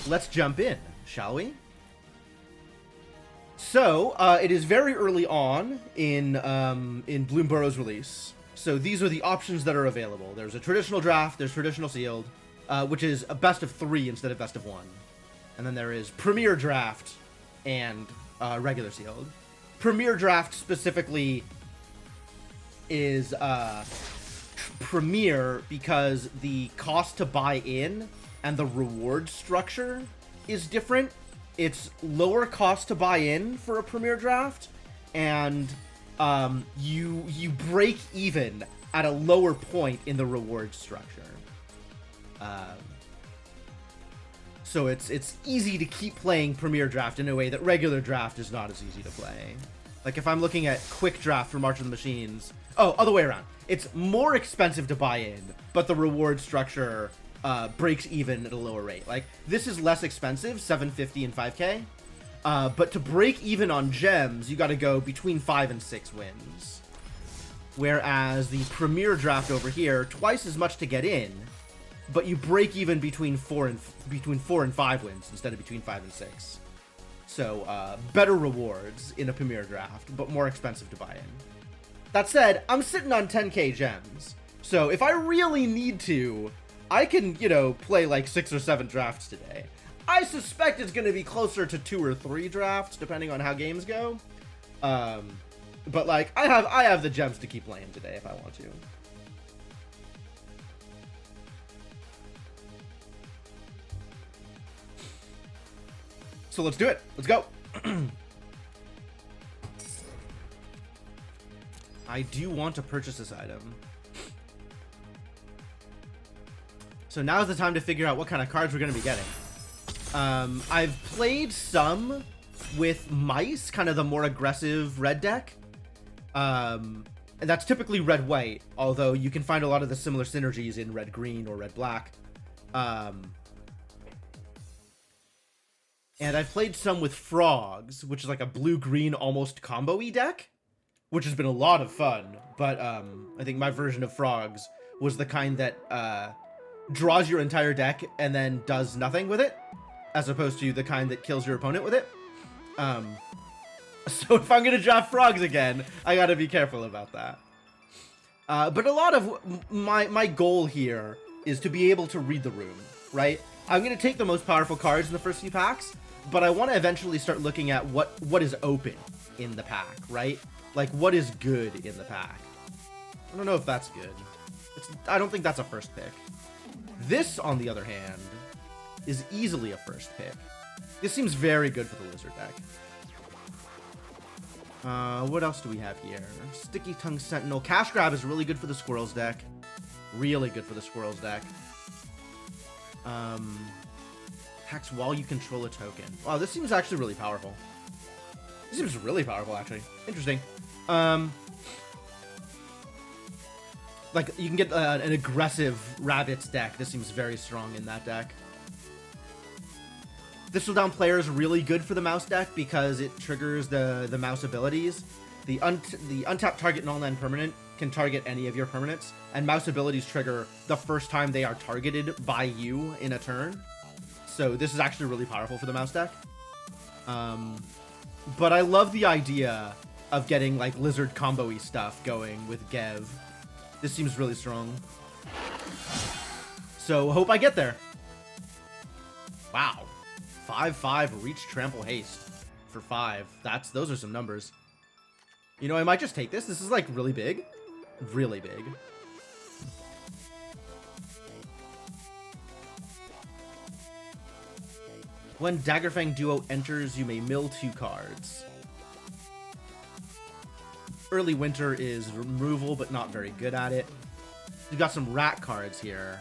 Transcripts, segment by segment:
let's jump in, shall we? So, it is very early on in Bloomburrow's release. So these are the options that are available. There's a traditional draft, there's traditional sealed, which is a best of 3 instead of best of 1. And then there is Premier Draft and regular sealed. Premier Draft specifically is Premier because the cost to buy in and the reward structure is different. It's lower cost to buy in for a Premier Draft, and you break even at a lower point in the reward structure. So it's easy to keep playing Premier Draft in a way that regular Draft is not as easy to play. Like if I'm looking at Quick Draft for March of the Machines, oh, other way around. It's more expensive to buy in, but the reward structure breaks even at a lower rate. Like this is less expensive, $750 and $5K, but to break even on gems, you got to go between 5 and 6 wins. Whereas the Premier Draft over here, twice as much to get in, but you break even between 4 and 5 wins instead of between 5 and 6. So better rewards in a Premier Draft, but more expensive to buy in. That said, I'm sitting on 10K gems, so if I really need to, I can, you know, play like 6 or 7 drafts today. I suspect it's going to be closer to 2 or 3 drafts, depending on how games go. But like, I have the gems to keep playing today if I want to. So let's do it. Let's go. I do want to purchase this item. So now's the time to figure out what kind of cards we're going to be getting. I've played some with mice, kind of the more aggressive red deck. And that's typically red-white, although you can find a lot of the similar synergies in red-green or red-black. And I've played some with frogs, which is like a blue-green almost combo-y deck, which has been a lot of fun. But I think my version of frogs was the kind that draws your entire deck and then does nothing with it, as opposed to the kind that kills your opponent with it. So if I'm going to draft frogs again, I got to be careful about that. But a lot of my goal here is to be able to read the room, right? I'm going to take the most powerful cards in the first few packs, but I want to eventually start looking at what is open in the pack, right? Like, what is good in the pack? I don't know if that's good. I don't think that's a first pick. This, on the other hand, is easily a first pick. This seems very good for the Lizard deck. What else do we have here? Sticky Tongue Sentinel. Cash Grab is really good for the Squirrels deck. Really good for the Squirrels deck. Attacks while you control a token. Wow, this seems actually really powerful. This seems really powerful, actually. Interesting. Like, you can get an aggressive Rabbits deck. This seems very strong in that deck. Thistledown Player is really good for the Mouse deck because it triggers the Mouse abilities. The untapped target non-land permanent can target any of your permanents, and Mouse abilities trigger the first time they are targeted by you in a turn. So this is actually really powerful for the Mouse deck. But I love the idea of getting like Lizard combo-y stuff going with Gev. This seems really strong. So hope I get there. Wow. 5/5 reach trample haste for 5. Those are some numbers. You know, I might just take this. This is like really big. Really big. When Daggerfang Duo enters, you may mill 2 cards. Early Winter is removal, but not very good at it. We've got some rat cards here.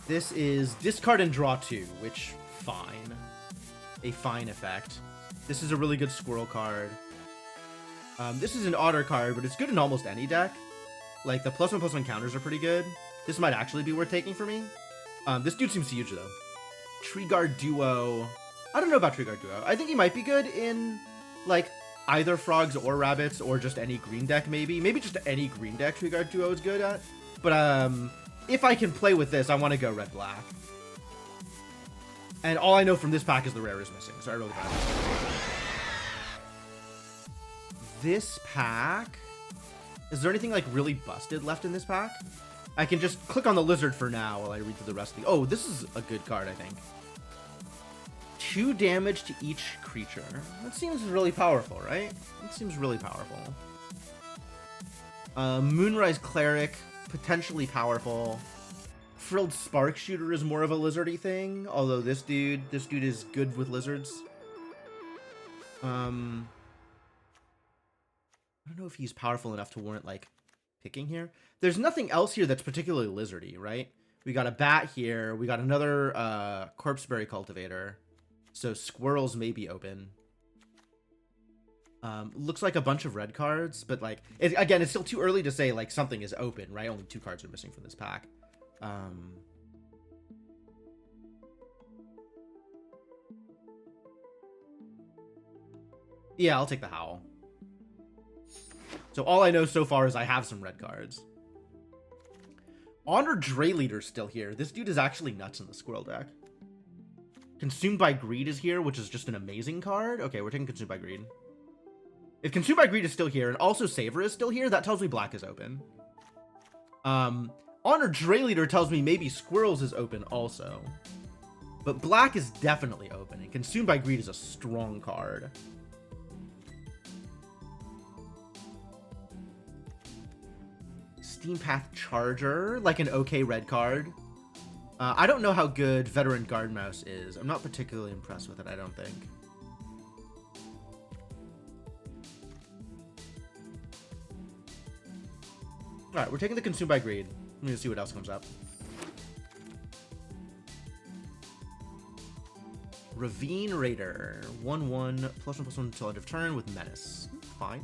This is discard and draw 2, which, fine. A fine effect. This is a really good squirrel card. This is an otter card, but it's good in almost any deck. Like, the +1/+1 counters are pretty good. This might actually be worth taking for me. This dude seems huge, though. Treeguard Duo. I don't know about Treeguard Duo. I think he might be good in, like, either frogs or rabbits or just any green deck, maybe. Maybe just any green deck Treeguard Duo is good at. But, if I can play with this, I want to go red-black. And all I know from this pack is the rare is missing, so I really don't know. This pack... Is there anything, like, really busted left in this pack? I can just click on the lizard for now while I read through the rest of the... Oh, this is a good card, I think. 2 damage to each creature. That seems really powerful, right? That seems really powerful. Moonrise Cleric, potentially powerful. Frilled Spark Shooter is more of a lizardy thing, although this dude is good with lizards. I don't know if he's powerful enough to warrant, like, picking here. There's nothing else here that's particularly lizardy, right? We got a bat here. We got another Corpseberry Cultivator. So squirrels may be open. Looks like a bunch of red cards, but, like, again, it's still too early to say, like, something is open, right? Only 2 cards are missing from this pack. Yeah, I'll take the Howl. So all I know so far is I have some red cards. Honor Dray Leader's still here. This dude is actually nuts in the squirrel deck. Consumed by Greed is here, which is just an amazing card. Okay, we're taking Consumed by Greed. If Consumed by Greed is still here, and also Savor is still here, that tells me black is open. Honor Dray Leader tells me maybe Squirrels is open also. But black is definitely open, and Consumed by Greed is a strong card. Steampath Charger, like an okay red card. I don't know how good Veteran Guardmouse is. I'm not particularly impressed with it, I don't think. Alright, we're taking the Consumed by Greed. I'm gonna see what else comes up. Ravine Raider. 1/1, +1/+1 until end of turn with Menace. Fine.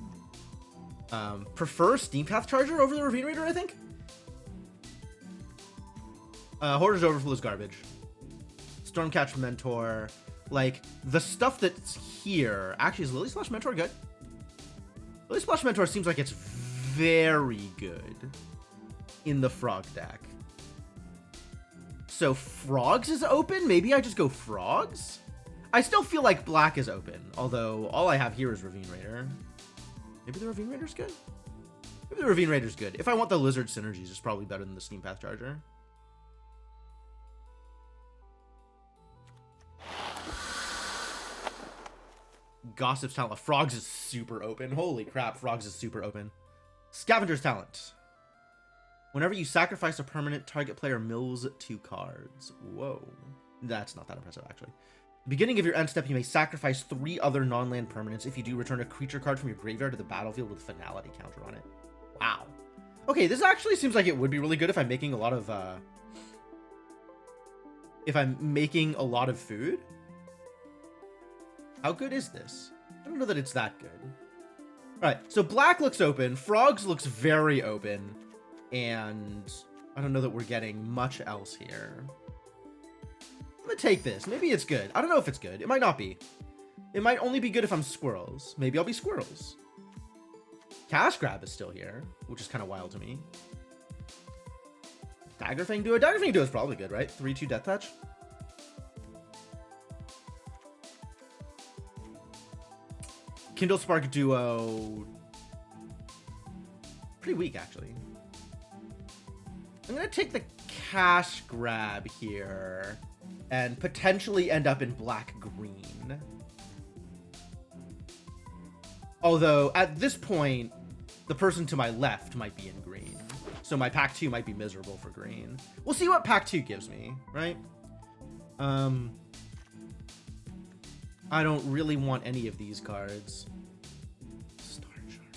Prefer Steampath Charger over the Ravine Raider, I think? Hoarder's Overflow is garbage. Stormcatch Mentor. Like, the stuff that's here... Actually, is Lily Splash Mentor good? Lily Splash Mentor seems like it's very good in the Frog deck. So, Frogs is open? Maybe I just go Frogs? I still feel like black is open, although all I have here is Ravine Raider. Maybe the Ravine Raider's good? Maybe the Ravine Raider's good. If I want the Lizard synergies, it's probably better than the Steampath Charger. Gossip's Talent. Frogs is super open. Holy crap, Frogs is super open. Scavenger's Talent. Whenever you sacrifice a permanent, target player mills 2 cards. Whoa. That's not that impressive, actually. Beginning of your end step, you may sacrifice 3 other non-land permanents. If you do, return a creature card from your graveyard to the battlefield with a finality counter on it. Wow. Okay, this actually seems like it would be really good if I'm making a lot of, food. How good is this? I don't know that it's that good. Alright, so black looks open, Frogs looks very open, and I don't know that we're getting much else here. I'm gonna take this. Maybe it's good. I don't know if it's good. It might not be. It might only be good if I'm Squirrels. Maybe I'll be Squirrels. Cash Grab is still here, which is kind of wild to me. Daggerfang Duo? Daggerfang Duo is probably good, right? 3/2 Death Touch? Kindle Spark Duo. Pretty weak, actually. I'm going to take the Cash Grab here and potentially end up in black-green. Although, at this point, the person to my left might be in green. So my pack 2 might be miserable for green. We'll see what pack 2 gives me, right? I don't really want any of these cards. Star Chart.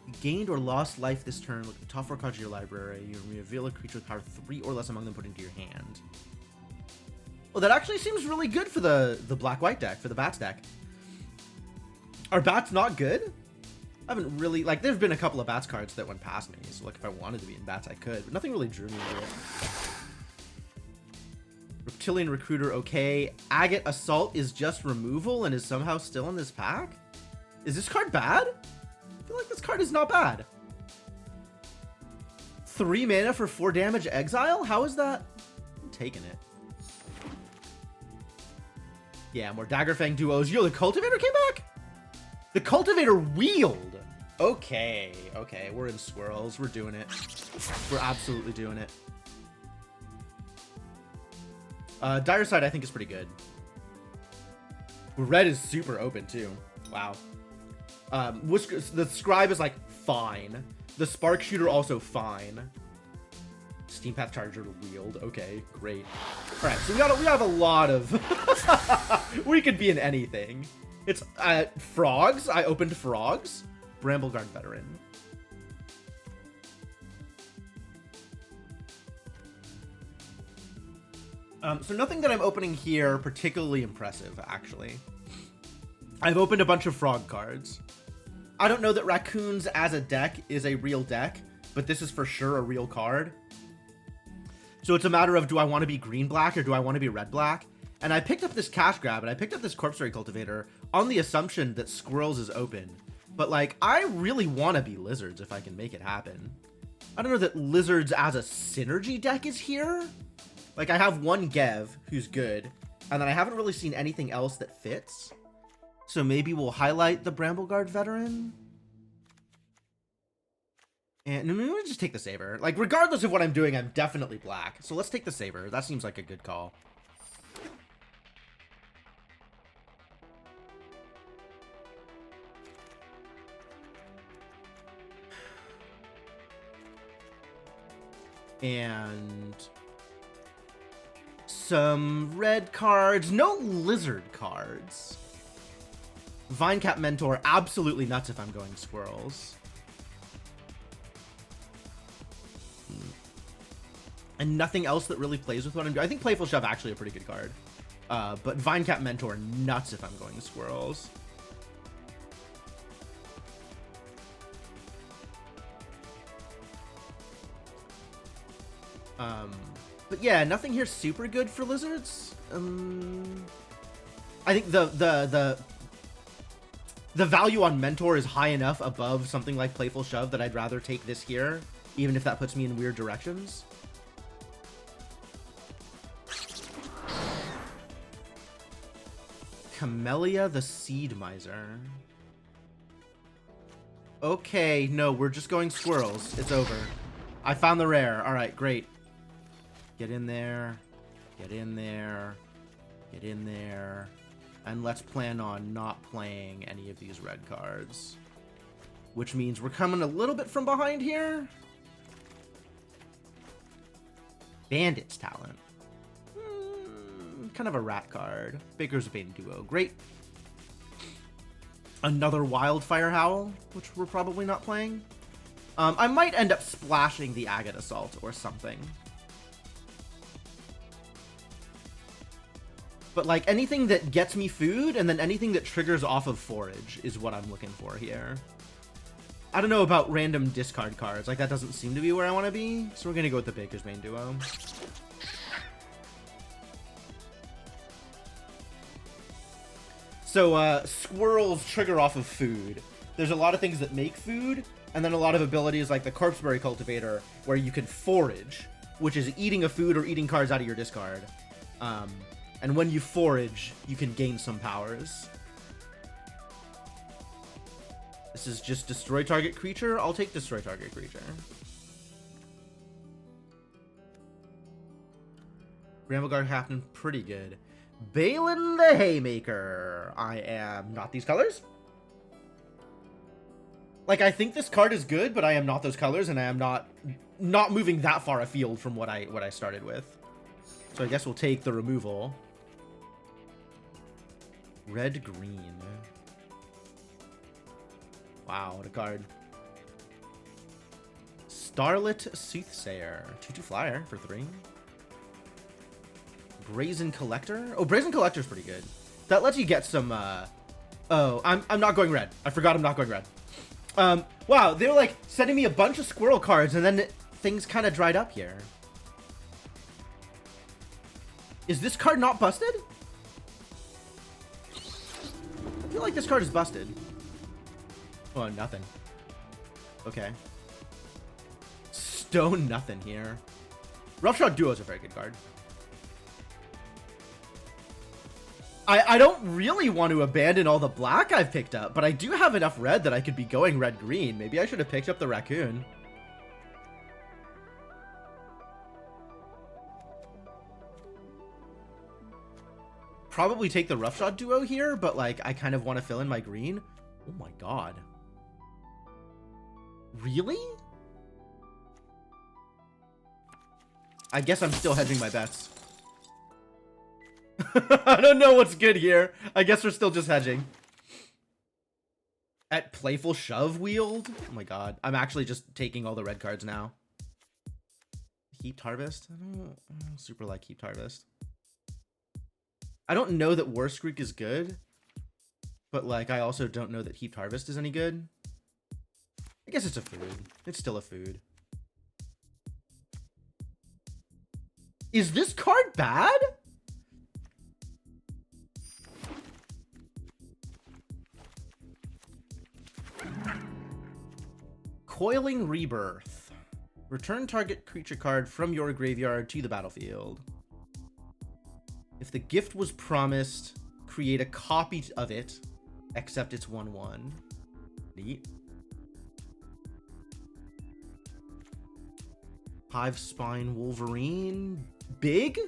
You gained or lost life this turn. Look at the top 4 cards of your library. You reveal a creature with power 3 or less among them put into your hand. Well, that actually seems really good for the black-white deck, for the Bats deck. Are Bats not good? I haven't really... Like, there's been a couple of Bats cards that went past me. So, like, if I wanted to be in Bats, I could. But nothing really drew me to it. Reptilian Recruiter, okay. Agate Assault is just removal and is somehow still in this pack? Is this card bad? I feel like this card is not bad. 3 mana for 4 damage exile? How is that? I'm taking it. Yeah, more Daggerfang duos. Yo, the Cultivator came back? The Cultivator wheeled. Okay, okay. We're in Squirrels. We're doing it. We're absolutely doing it. Dire Side, I think, is pretty good. Red is super open, too. Wow. The Scribe is, like, fine. The Spark Shooter also fine. Steam Path Charger wheeled. Okay, great. All right, so we have a lot of... we could be in anything. It's Frogs. I opened Frogs. Brambleguard Veteran. So nothing that I'm opening here particularly impressive, actually. I've opened a bunch of Frog cards. I don't know that Raccoons as a deck is a real deck, but this is for sure a real card. So it's a matter of, do I want to be green-black or do I want to be red-black? And I picked up this Cash Grab, and I picked up this Corpse-Ray Cultivator on the assumption that Squirrels is open. But, like, I really want to be Lizards if I can make it happen. I don't know that Lizards as a synergy deck is here. Like, I have one Gev, who's good, and then I haven't really seen anything else that fits. So maybe we'll highlight the Brambleguard Veteran. And maybe we'll just take the Saber. Like, regardless of what I'm doing, I'm definitely black. So let's take the Saber. That seems like a good call. And some red cards. No Lizard cards. Vinecap Mentor, absolutely nuts if I'm going Squirrels. And nothing else that really plays with what I'm doing. I think Playful Shove actually a pretty good card. But Vinecap Mentor, nuts if I'm going Squirrels. But yeah, nothing here super good for Lizards. I think the value on Mentor is high enough above something like Playful Shove that I'd rather take this here, even if that puts me in weird directions. Camellia the Seed Miser. Okay, no, we're just going Squirrels. It's over. I found the rare. All right, great. Get in there. Get in there. Get in there. And let's plan on not playing any of these red cards. Which means we're coming a little bit from behind here. Bandit's Talent. Kind of a rat card. Baker's Bane Duo. Great. Another Wildfire Howl, which we're probably not playing. I might end up splashing the Agate Assault or something. But, like, anything that gets me food and then anything that triggers off of Forage is what I'm looking for here. I don't know about random discard cards. Like, that doesn't seem to be where I want to be. So we're going to go with the Baker's Bane Duo. So, Squirrels trigger off of food. There's a lot of things that make food, and then a lot of abilities like the Corpseberry Cultivator, where you can forage, which is eating a food or eating cards out of your discard. And when you forage, you can gain some powers. This is just destroy target creature. I'll take destroy target creature. Brambleguard happened pretty good. Balin the Haymaker. I am not these colors. Like, I think this card is good, but I am not those colors, and I am not moving that far afield from what I started with. So I guess we'll take the removal. Red green. Wow, what a card. Starlit Soothsayer. 2/2 flyer for 3. Brazen Collector. Oh, Brazen Collector's pretty good. That lets you get some oh, I'm not going red. I forgot I'm not going red. Wow, they were like sending me a bunch of squirrel cards and then things kind of dried up here. Is this card not busted? I feel like this card is busted. Oh, nothing. Okay. stone nothing here. Roughshod Duo is a very good card. I don't really want to abandon all the black I've picked up, but I do have enough red that I could be going red-green. Maybe I should have picked up the raccoon. Probably take the Roughshod Duo here, but like I kind of want to fill in my green. Oh my god. Really? I guess I'm still hedging my bets. I don't know what's good here. I guess we're still just hedging. At Playful Shove Wield? Oh my god. I'm actually just taking all the red cards now. Heaped Harvest? I don't super like Heaped Harvest. I don't know that War Skreek is good, but like I also don't know that Heaped Harvest is any good. I guess it's a food. It's still a food. Is this card bad? Coiling Rebirth. Return target creature card from your graveyard to the battlefield. If the gift was promised, create a copy of it, except it's 1/1. Neat. Hive Spine Wolverine. Big?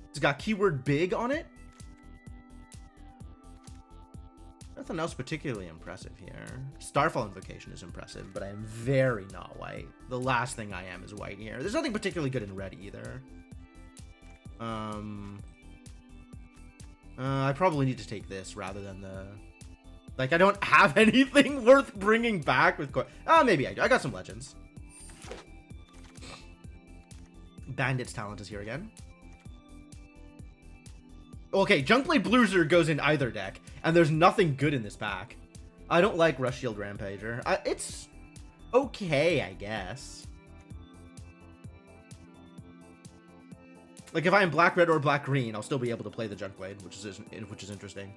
It's got keyword big on it. Nothing else particularly impressive here. Starfall Invocation is impressive, but I am very not white. The last thing I am is white here. There's nothing particularly good in red either. I probably need to take this rather than the... Like, I don't have anything worth bringing back with... maybe I do. I got some legends. Bandit's Talent is here again. Okay, Junkblade Bruiser goes in either deck, and there's nothing good in this pack. I don't like Rush Shield Rampager. It's okay, I guess. Like, if I am black-red or black-green, I'll still be able to play the Junkblade, which is interesting.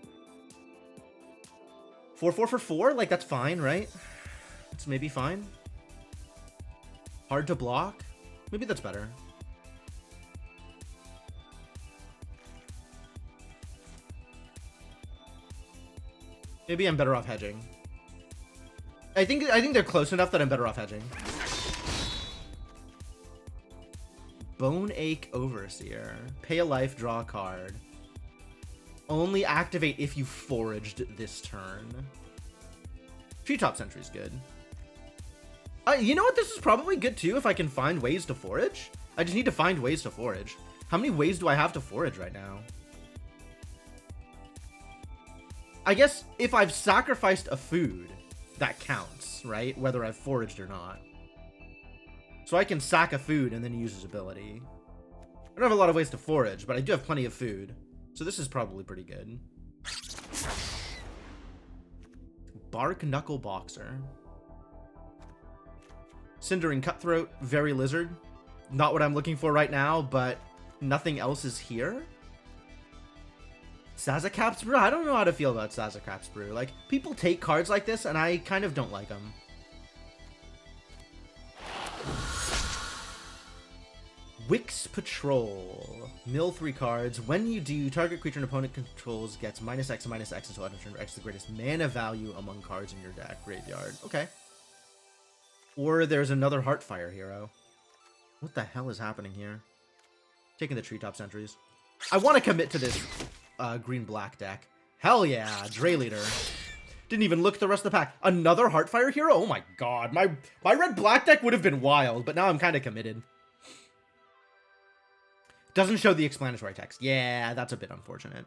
4/4 for 4? Like, that's fine, right? It's maybe fine. Hard to block? Maybe that's better. Maybe I'm better off hedging. I think they're close enough that I'm better off hedging. Bone Ache Overseer. Pay a life, draw a card. Only activate if you foraged this turn. Treetop Sentry's good. You know what? This is probably good too if I can find ways to forage. I just need to find ways to forage. How many ways do I have to forage right now? I guess if I've sacrificed a food, that counts, right? Whether I've foraged or not. So I can sack a food and then use his ability. I don't have a lot of ways to forage, but I do have plenty of food. So this is probably pretty good. Bark Knuckle Boxer. Cindering Cutthroat, Very Lizard. Not what I'm looking for right now, but nothing else is here. Sazakap's Brew? I don't know how to feel about Sazakap's Brew. Like, people take cards like this, and I kind of don't like them. Wix Patrol. Mill 3 cards. When you do, target creature an opponent controls gets -X and -X until end of turn. X is the greatest mana value among cards in your deck. Graveyard. Okay. Or there's another Heartfire hero. What the hell is happening here? Taking the Treetop Sentries. I want to commit to this green-black deck. Hell yeah, Dre Leader. Didn't even look at the rest of the pack. Another Heartfire hero? Oh my god, my red-black deck would have been wild, but now I'm kind of committed. Doesn't show the explanatory text. Yeah, that's a bit unfortunate.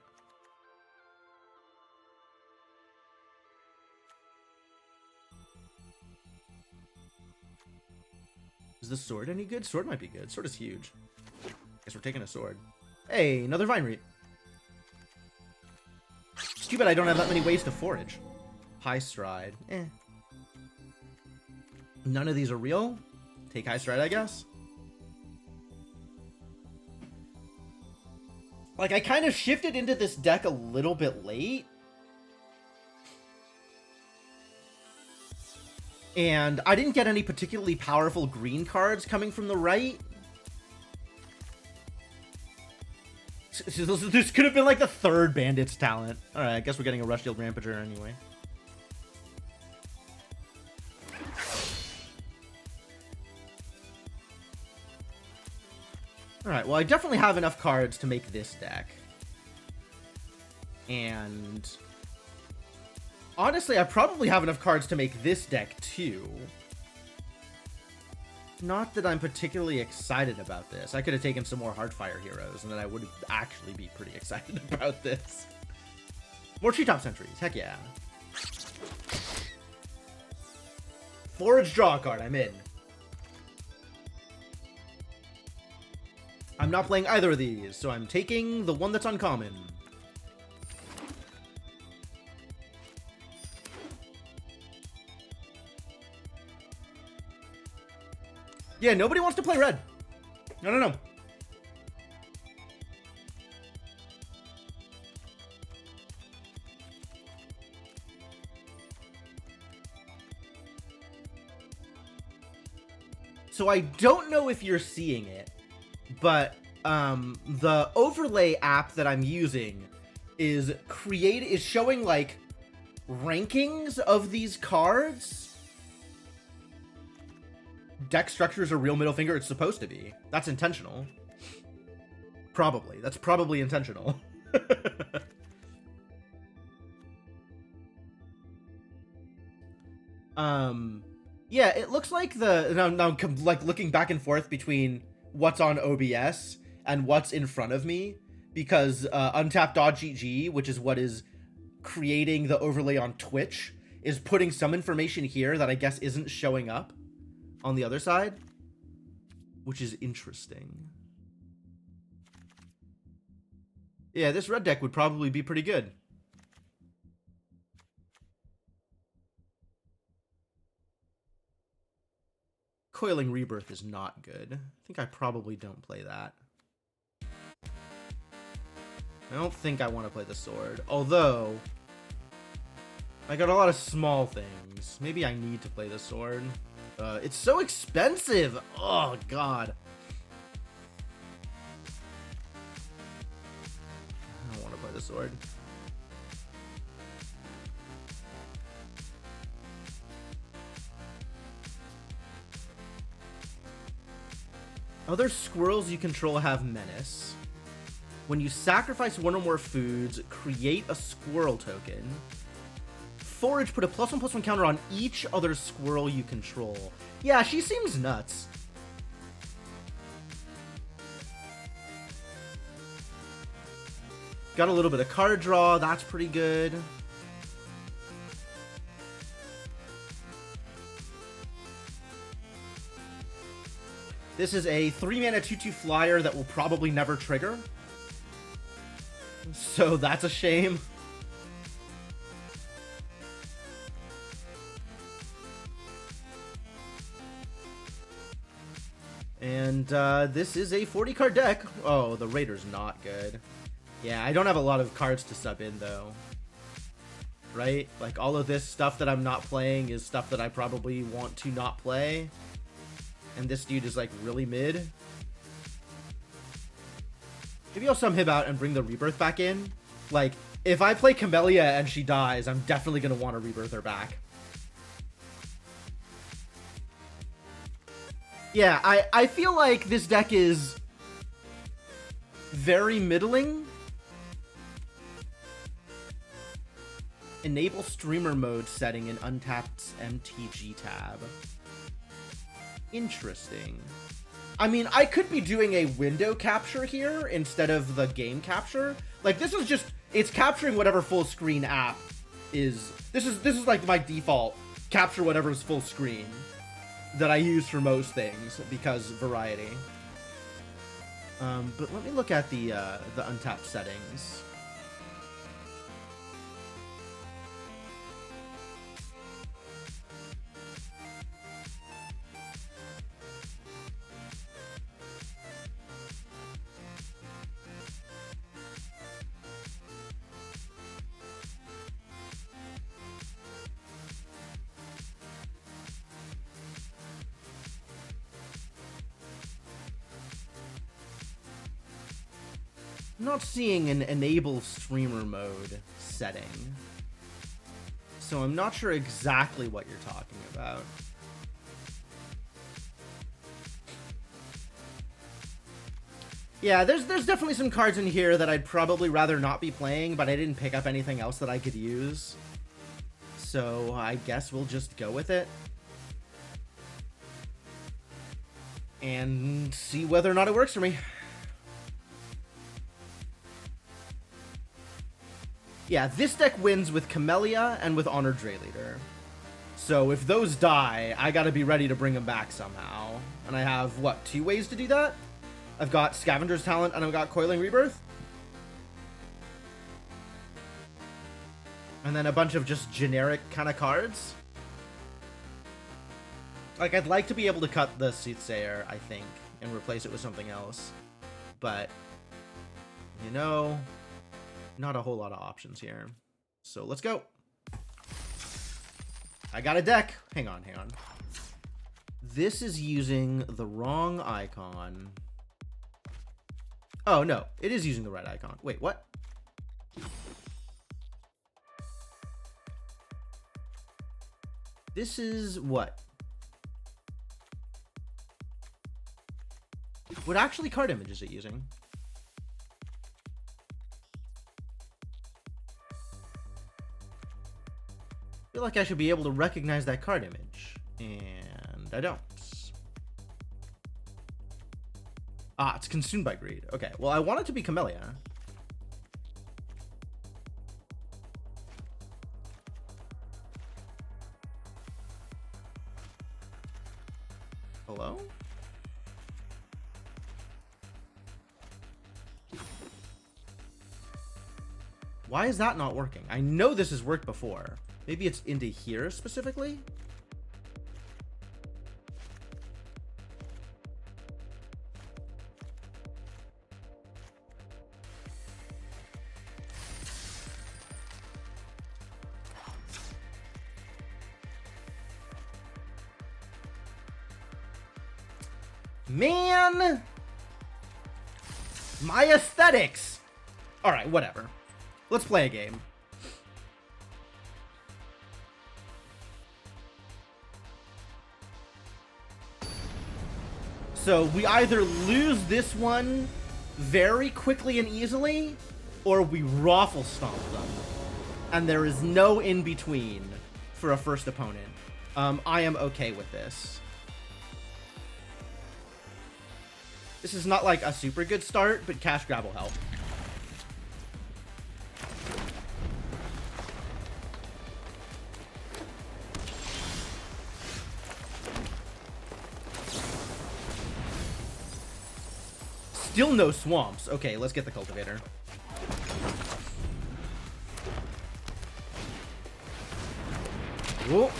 Is the sword any good? Sword might be good. Sword is huge. Guess we're taking a sword. Hey, another Vine Reap. It's too bad I don't have that many ways to forage. High Stride. Eh. None of these are real. Take High Stride, I guess. Like, I kind of shifted into this deck a little bit late. And I didn't get any particularly powerful green cards coming from the right. This could have been like the third Bandit's talent. Alright, I guess we're getting a Rush Shield Rampager anyway. Alright, well I definitely have enough cards to make this deck. And honestly, I probably have enough cards to make this deck too. Not that I'm particularly excited about this. I could have taken some more Hardfire heroes, and then I would actually be pretty excited about this. More Treetop Sentries, heck yeah. Forage, draw a card, I'm in. I'm not playing either of these, so I'm taking the one that's uncommon. Yeah, nobody wants to play red. No. So I don't know if you're seeing it, but the overlay app that I'm using is showing like rankings of these cards. Deck structure is a real middle finger. It's supposed to be. That's intentional. Probably. That's probably intentional. Yeah, it looks like now like looking back and forth between what's on OBS and what's in front of me, because Untapped.gg, which is what is creating the overlay on Twitch, is putting some information here that I guess isn't showing up on the other side, which is interesting. Yeah, this red deck would probably be pretty good. Coiling Rebirth is not good. I think I probably don't play that. I don't think I want to play the sword, although I got a lot of small things. Maybe I need to play the sword. It's so expensive. Oh, God. I don't want to play the sword. Other squirrels you control have menace. When you sacrifice one or more foods, create a squirrel token. Forage, put a +1/+1 counter on each other squirrel you control. Yeah, she seems nuts. Got a little bit of card draw. That's pretty good. This is a 3-mana 2/2 flyer that will probably never trigger. So that's a shame. And this is a 40-card deck. Oh, the Raider's not good. Yeah, I don't have a lot of cards to sub in, though. Right? Like, all of this stuff that I'm not playing is stuff that I probably want to not play. And this dude is, like, really mid. Maybe I'll sub him out and bring the Rebirth back in. Like, if I play Camellia and she dies, I'm definitely going to want to Rebirth her back. Yeah, I feel like this deck is very middling. Enable streamer mode setting in Untapped's MTG tab. Interesting. I mean, I could be doing a window capture here instead of the game capture. Like, this is just, it's capturing whatever full screen app is. This is like my default, capture whatever's full screen that I use for most things because variety. But let me look at the Untapped settings. I'm not seeing an enable streamer mode setting. So I'm not sure exactly what you're talking about. Yeah, there's definitely some cards in here that I'd probably rather not be playing, but I didn't pick up anything else that I could use. So I guess we'll just go with it. And see whether or not it works for me. Yeah, this deck wins with Camellia and with Honored Dray Leader. So if those die, I gotta be ready to bring them back somehow. And I have, what, 2 ways to do that? I've got Scavenger's Talent and I've got Coiling Rebirth. And then a bunch of just generic kind of cards. Like, I'd like to be able to cut the Soothsayer, I think, and replace it with something else. But, you know, not a whole lot of options here. So let's go. I got a deck. Hang on. This is using the wrong icon. Oh, no. It is using the right icon. Wait, what? This is what? What actually card image is it using? I feel like I should be able to recognize that card image. And I don't. Ah, it's Consumed by Greed. Okay, well, I want it to be Camellia. Hello? Why is that not working? I know this has worked before. Maybe it's into here specifically? Man! My aesthetics! Alright, whatever. Let's play a game. So we either lose this one very quickly and easily, or we raffle stomp them. And there is no in between for a first opponent. I am okay with this. This is not like a super good start, but cash grab will help. Still no swamps. Okay, let's get the cultivator. Whoa.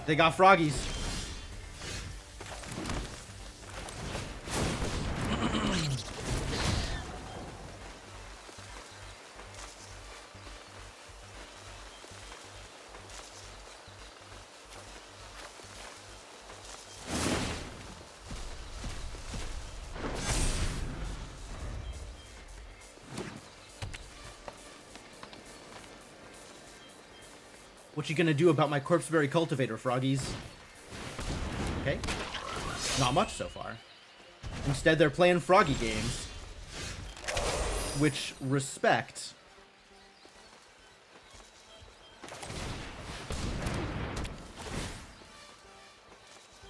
They got froggies. What you gonna do about my Corpseberry Cultivator, froggies? Okay. Not much so far. Instead, they're playing froggy games. Which, respect.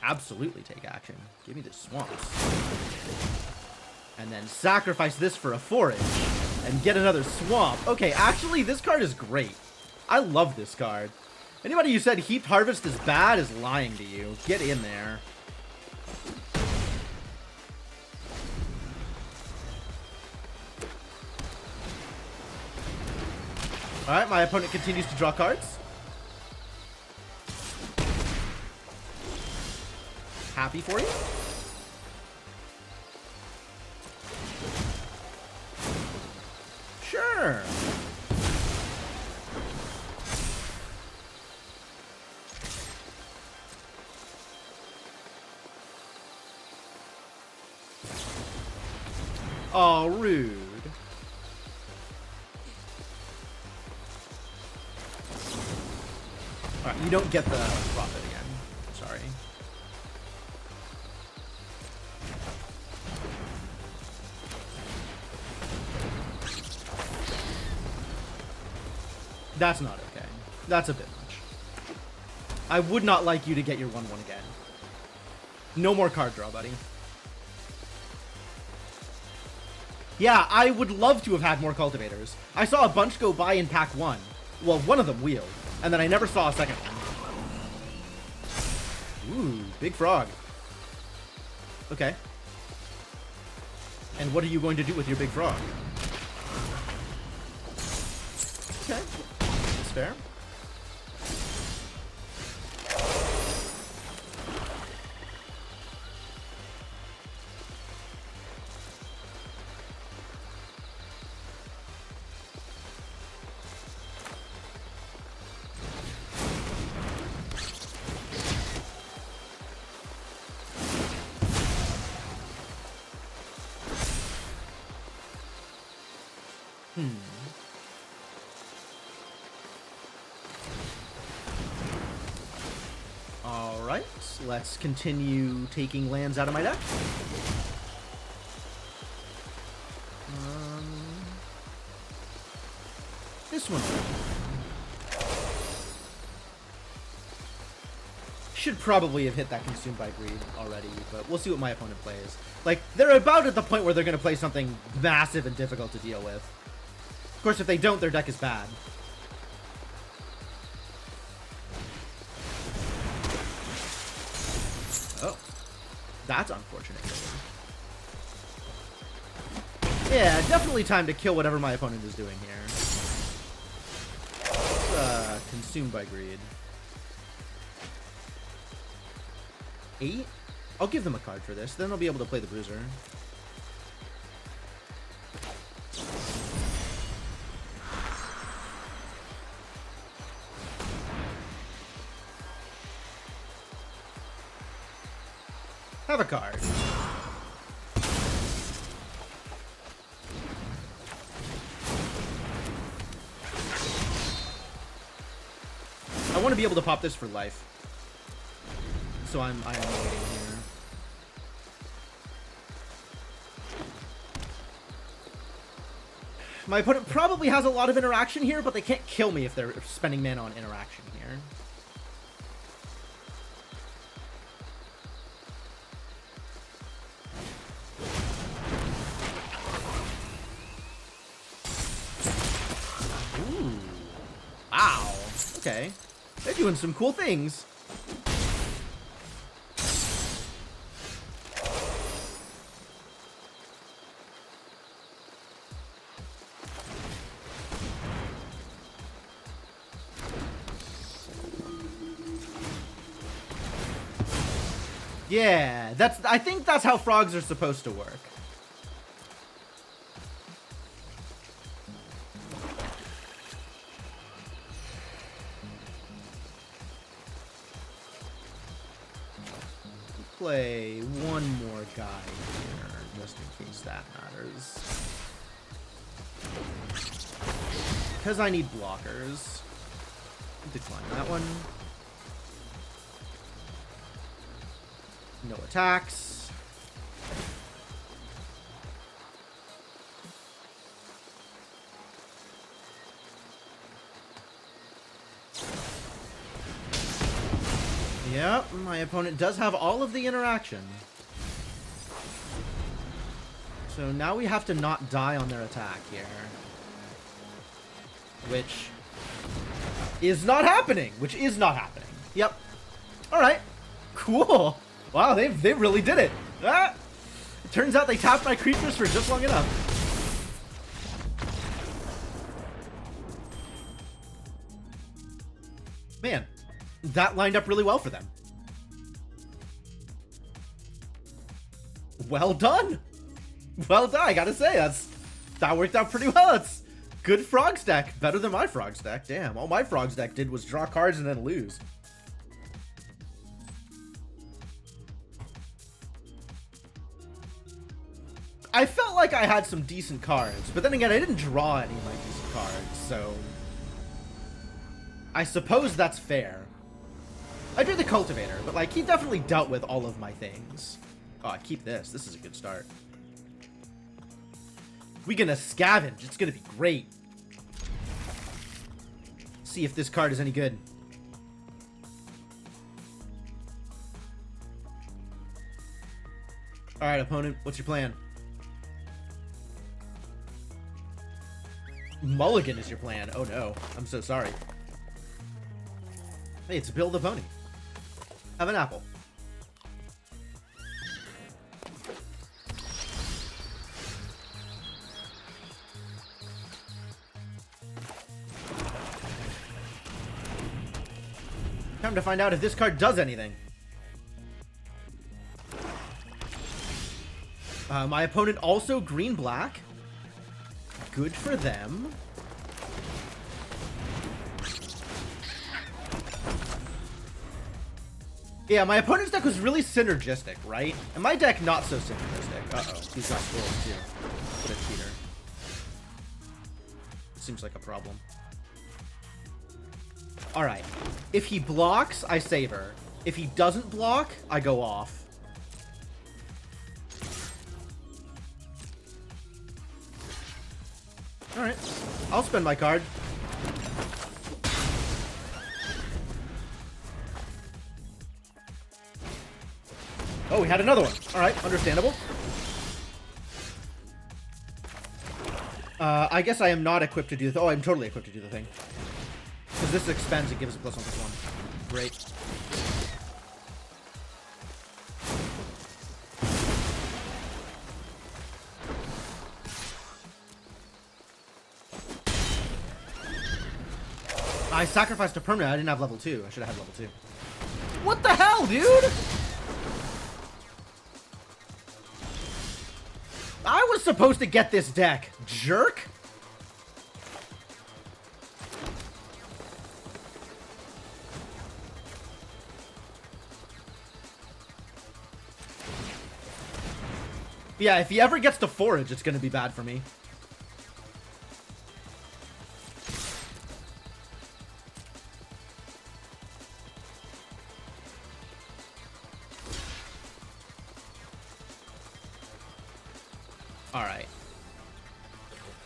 Absolutely take action. Give me the swamps. And then sacrifice this for a forage. And get another swamp. Okay, actually, this card is great. I love this card. Anybody who said Heaped Harvest is bad is lying to you. Get in there. Alright, my opponent continues to draw cards. Happy for you. Sure. Oh, rude. Alright, you don't get the profit again. Sorry. That's not okay. That's a bit much. I would not like you to get your 1-1 again. No more card draw, buddy. Yeah, I would love to have had more cultivators. I saw a bunch go by in pack 1. Well, one of them wheeled, and then I never saw a second one. Ooh, big frog. Okay. And what are you going to do with your big frog? Okay. That's fair. Alright, let's continue taking lands out of my deck. This one. Should probably have hit that Consumed by Greed already, but we'll see what my opponent plays. Like, they're about at the point where they're going to play something massive and difficult to deal with. Of course, if they don't, their deck is bad. Oh. That's unfortunate. Yeah, definitely time to kill whatever my opponent is doing here. Consumed by Greed. 8? I'll give them a card for this. Then they'll be able to play the Bruiser. Have a card. I want to be able to pop this for life. So I am waiting here. My opponent probably has a lot of interaction here, but they can't kill me if they're spending mana on interaction here. Ooh. Wow. Okay. They're doing some cool things. Yeah, I think that's how frogs are supposed to work. Play one more guy here, just in case that matters. Because I need blockers. Decline that one. No attacks. Yep, my opponent does have all of the interaction. So now we have to not die on their attack here. Which is not happening. Yep. Alright. Cool. Wow, they really did it. Ah! It turns out they tapped my creatures for just long enough. Man, that lined up really well for them. Well done. Well done, I gotta say, that worked out pretty well. It's good Frogs deck. Better than my Frogs deck. Damn, all my Frogs deck did was draw cards and then lose. I felt like I had some decent cards, but then again, I didn't draw any of my decent cards, so I suppose that's fair. I drew the Cultivator, but like he definitely dealt with all of my things. Oh, I keep this. This is a good start. We're gonna scavenge. It's gonna be great. See if this card is any good. Alright, opponent, what's your plan? Mulligan is your plan. Oh no, I'm so sorry. Hey, it's Bill the Pony. Have an apple. Time to find out if this card does anything. My opponent also green-black. Good for them. Yeah, my opponent's deck was really synergistic, right? And my deck not so synergistic. Uh-oh, he's got squirrels too. What a cheater. Seems like a problem. Alright. If he blocks, I savor. If he doesn't block, I go off. Alright. I'll spend my card. Oh, we had another one. Alright, understandable. I guess I am not equipped to do the... Oh, I'm totally equipped to do the thing. Because this expands, it gives it +1/+1. Great. I sacrificed a permanent. I didn't have level 2. I should have had level 2. What the hell, dude? I was supposed to get this deck. Jerk. Yeah, if he ever gets to forage, it's going to be bad for me. Alright.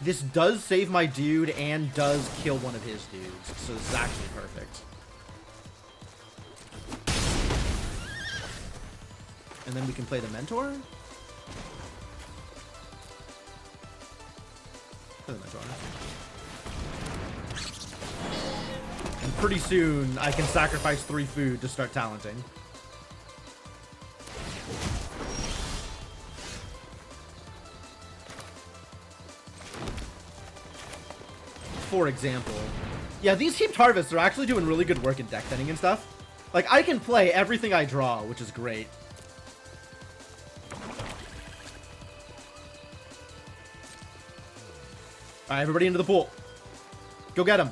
This does save my dude and does kill one of his dudes, so this is actually perfect. And then we can play the Mentor? Play the Mentor. And pretty soon, I can sacrifice 3 food to start talenting. For example. Yeah, these heaped harvests are actually doing really good work in deck thinning and stuff. Like, I can play everything I draw, which is great. Alright, everybody into the pool. Go get him.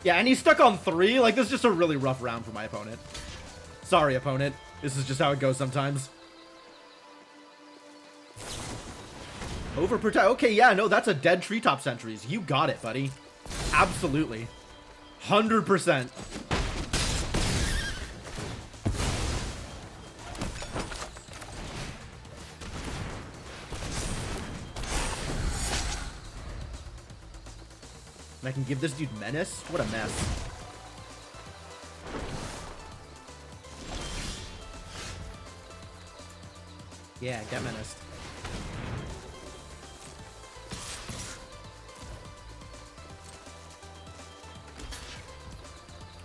Yeah, and he's stuck on 3. Like, this is just a really rough round for my opponent. Sorry, opponent. This is just how it goes sometimes. Overprotect. Okay, yeah, no, that's a dead treetop sentries. You got it, buddy. Absolutely. 100%. And I can give this dude menace? What a mess. Yeah, get menaced.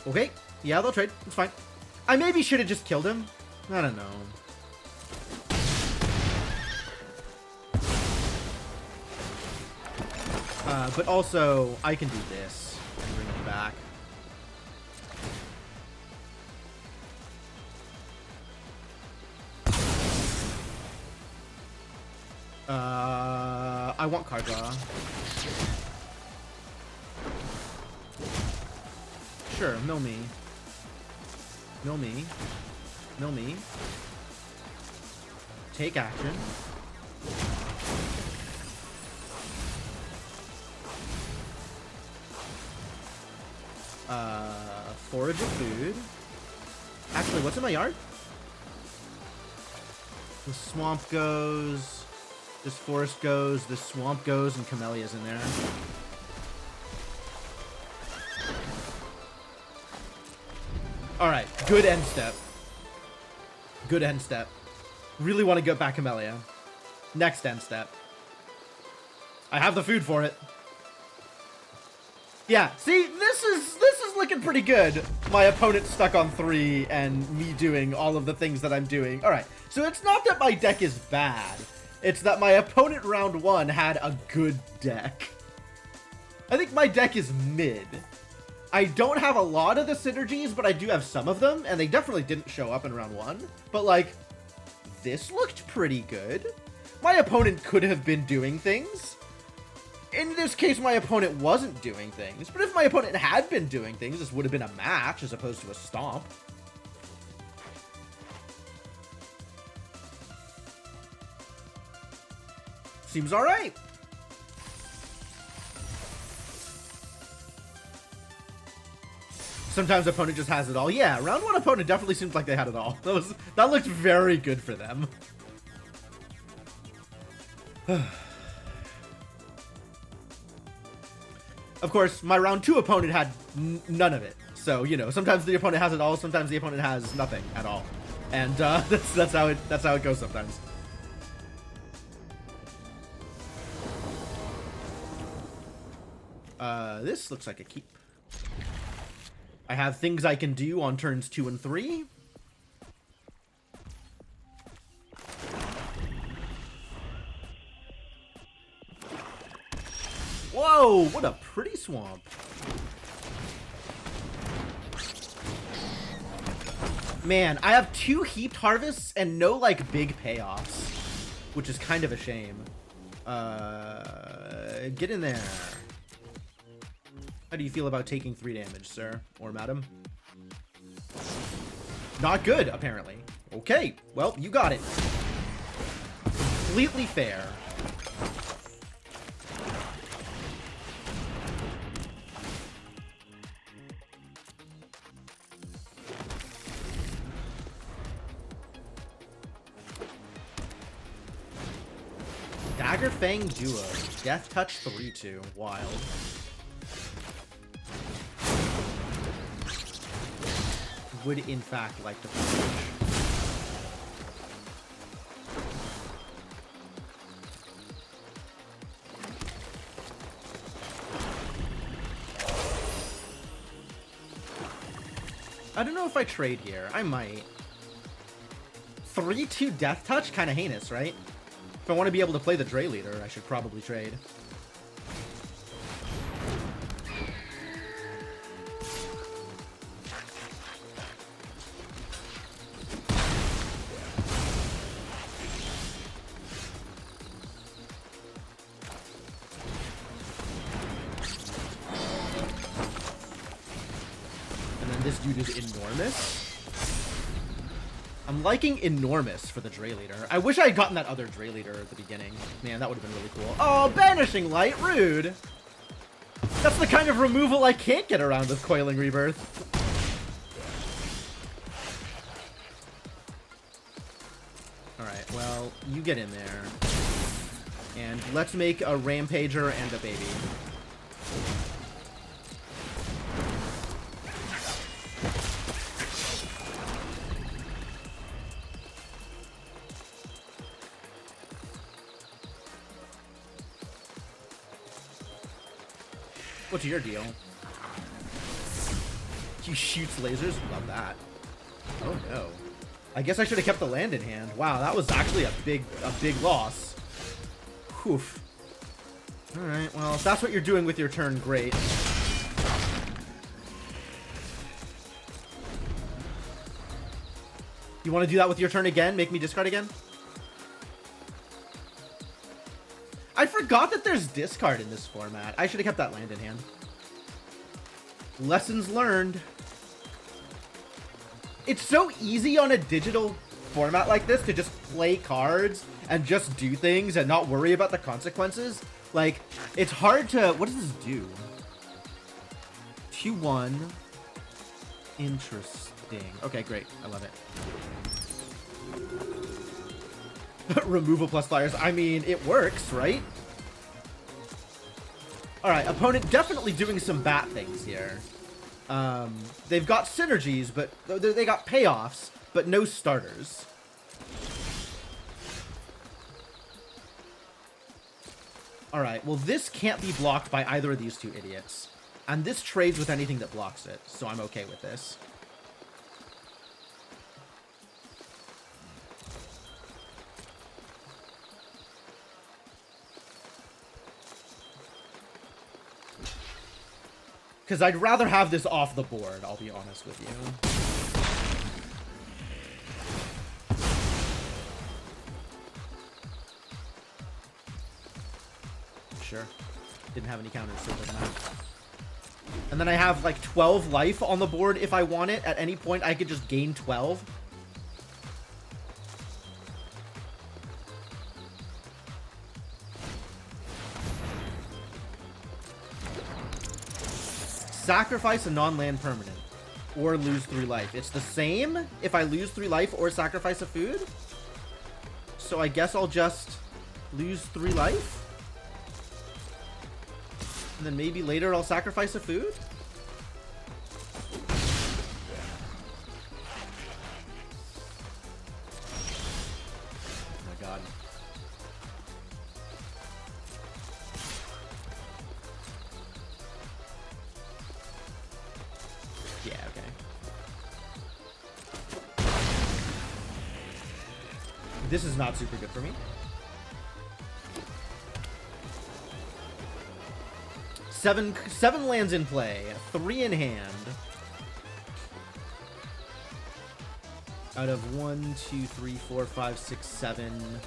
Okay, yeah, they'll trade. It's fine. I maybe should have just killed him. I don't know. But also, I can do this and bring him back. I want card draw. Sure, mill me. Mill me. Mill me. take action. Forage of food. Actually, what's in my yard? The swamp goes. This forest goes. This swamp goes, and Camellia's in there. Alright, good end step. Good end step. Really want to get back Camellia. Next end step. I have the food for it. Yeah, see, this is looking pretty good. My opponent stuck on 3 and me doing all of the things that I'm doing. Alright, so it's not that my deck is bad. It's that my opponent round 1 had a good deck. I think my deck is mid. I don't have a lot of the synergies, but I do have some of them, and they definitely didn't show up in round 1. But, like, this looked pretty good. My opponent could have been doing things. In this case, my opponent wasn't doing things. But if my opponent had been doing things, this would have been a match as opposed to a stomp. Seems alright. Sometimes opponent just has it all. Yeah, round 1 opponent definitely seemed like they had it all. That looked very good for them. Of course, my round 2 opponent had none of it. So, you know, sometimes the opponent has it all, sometimes the opponent has nothing at all. And that's how it goes sometimes. This looks like a keep. I have things I can do on turns 2 and 3. Whoa, what a pretty swamp. Man, I have 2 heaped harvests and no, like, big payoffs, which is kind of a shame. Get in there. How do you feel about taking 3 damage, sir or madam? Not good, apparently. Okay, well, you got it. Completely fair. Dagger Fang Duo. Death Touch 3-2. Wild. Would in fact like to forge. I don't know if I trade here. I might. 3-2 Death Touch? Kind of heinous, right? If I want to be able to play the Dre Leader, I should probably trade. This dude is enormous. I'm liking enormous for the Dre Leader. I wish I had gotten that other Dre Leader at the beginning. Man, that would have been really cool. Oh, Banishing Light, rude. That's the kind of removal I can't get around with Coiling Rebirth. Alright, well, you get in there. And let's make a Rampager and a baby. What's your deal? He shoots lasers? Love that. Oh no. I guess I should have kept the land in hand. Wow, that was actually a big loss. Whew. Alright, well, if that's what you're doing with your turn, great. You want to do that with your turn again? Make me discard again? I forgot that there's discard in this format. I should have kept that land in hand. Lessons learned. It's so easy on a digital format like this to just play cards and just do things and not worry about the consequences. Like, it's hard to... What does this do? 2-1. Interesting. Okay, great. I love it. Removal plus flyers. I mean, it works, right? Alright, opponent definitely doing some bat things here. They've got synergies, but they got payoffs, but no starters. Alright, well this can't be blocked by either of these two idiots. And this trades with anything that blocks it, so I'm okay with this. Because I'd rather have this off the board, I'll be honest with you. Sure. Didn't have any counters, so it doesn't matter. And then I have like 12 life on the board if I want it. At any point, I could just gain 12. Sacrifice a non-land permanent. Or lose 3 life. It's the same if I lose 3 life or sacrifice a food. So I guess I'll just lose 3 life. And then maybe later I'll sacrifice a food? Oh my god. Yeah, okay. This is not super good for me. 7 lands in play, 3 in hand. Out of 1, 2, 3, 4, 5, 6, 7.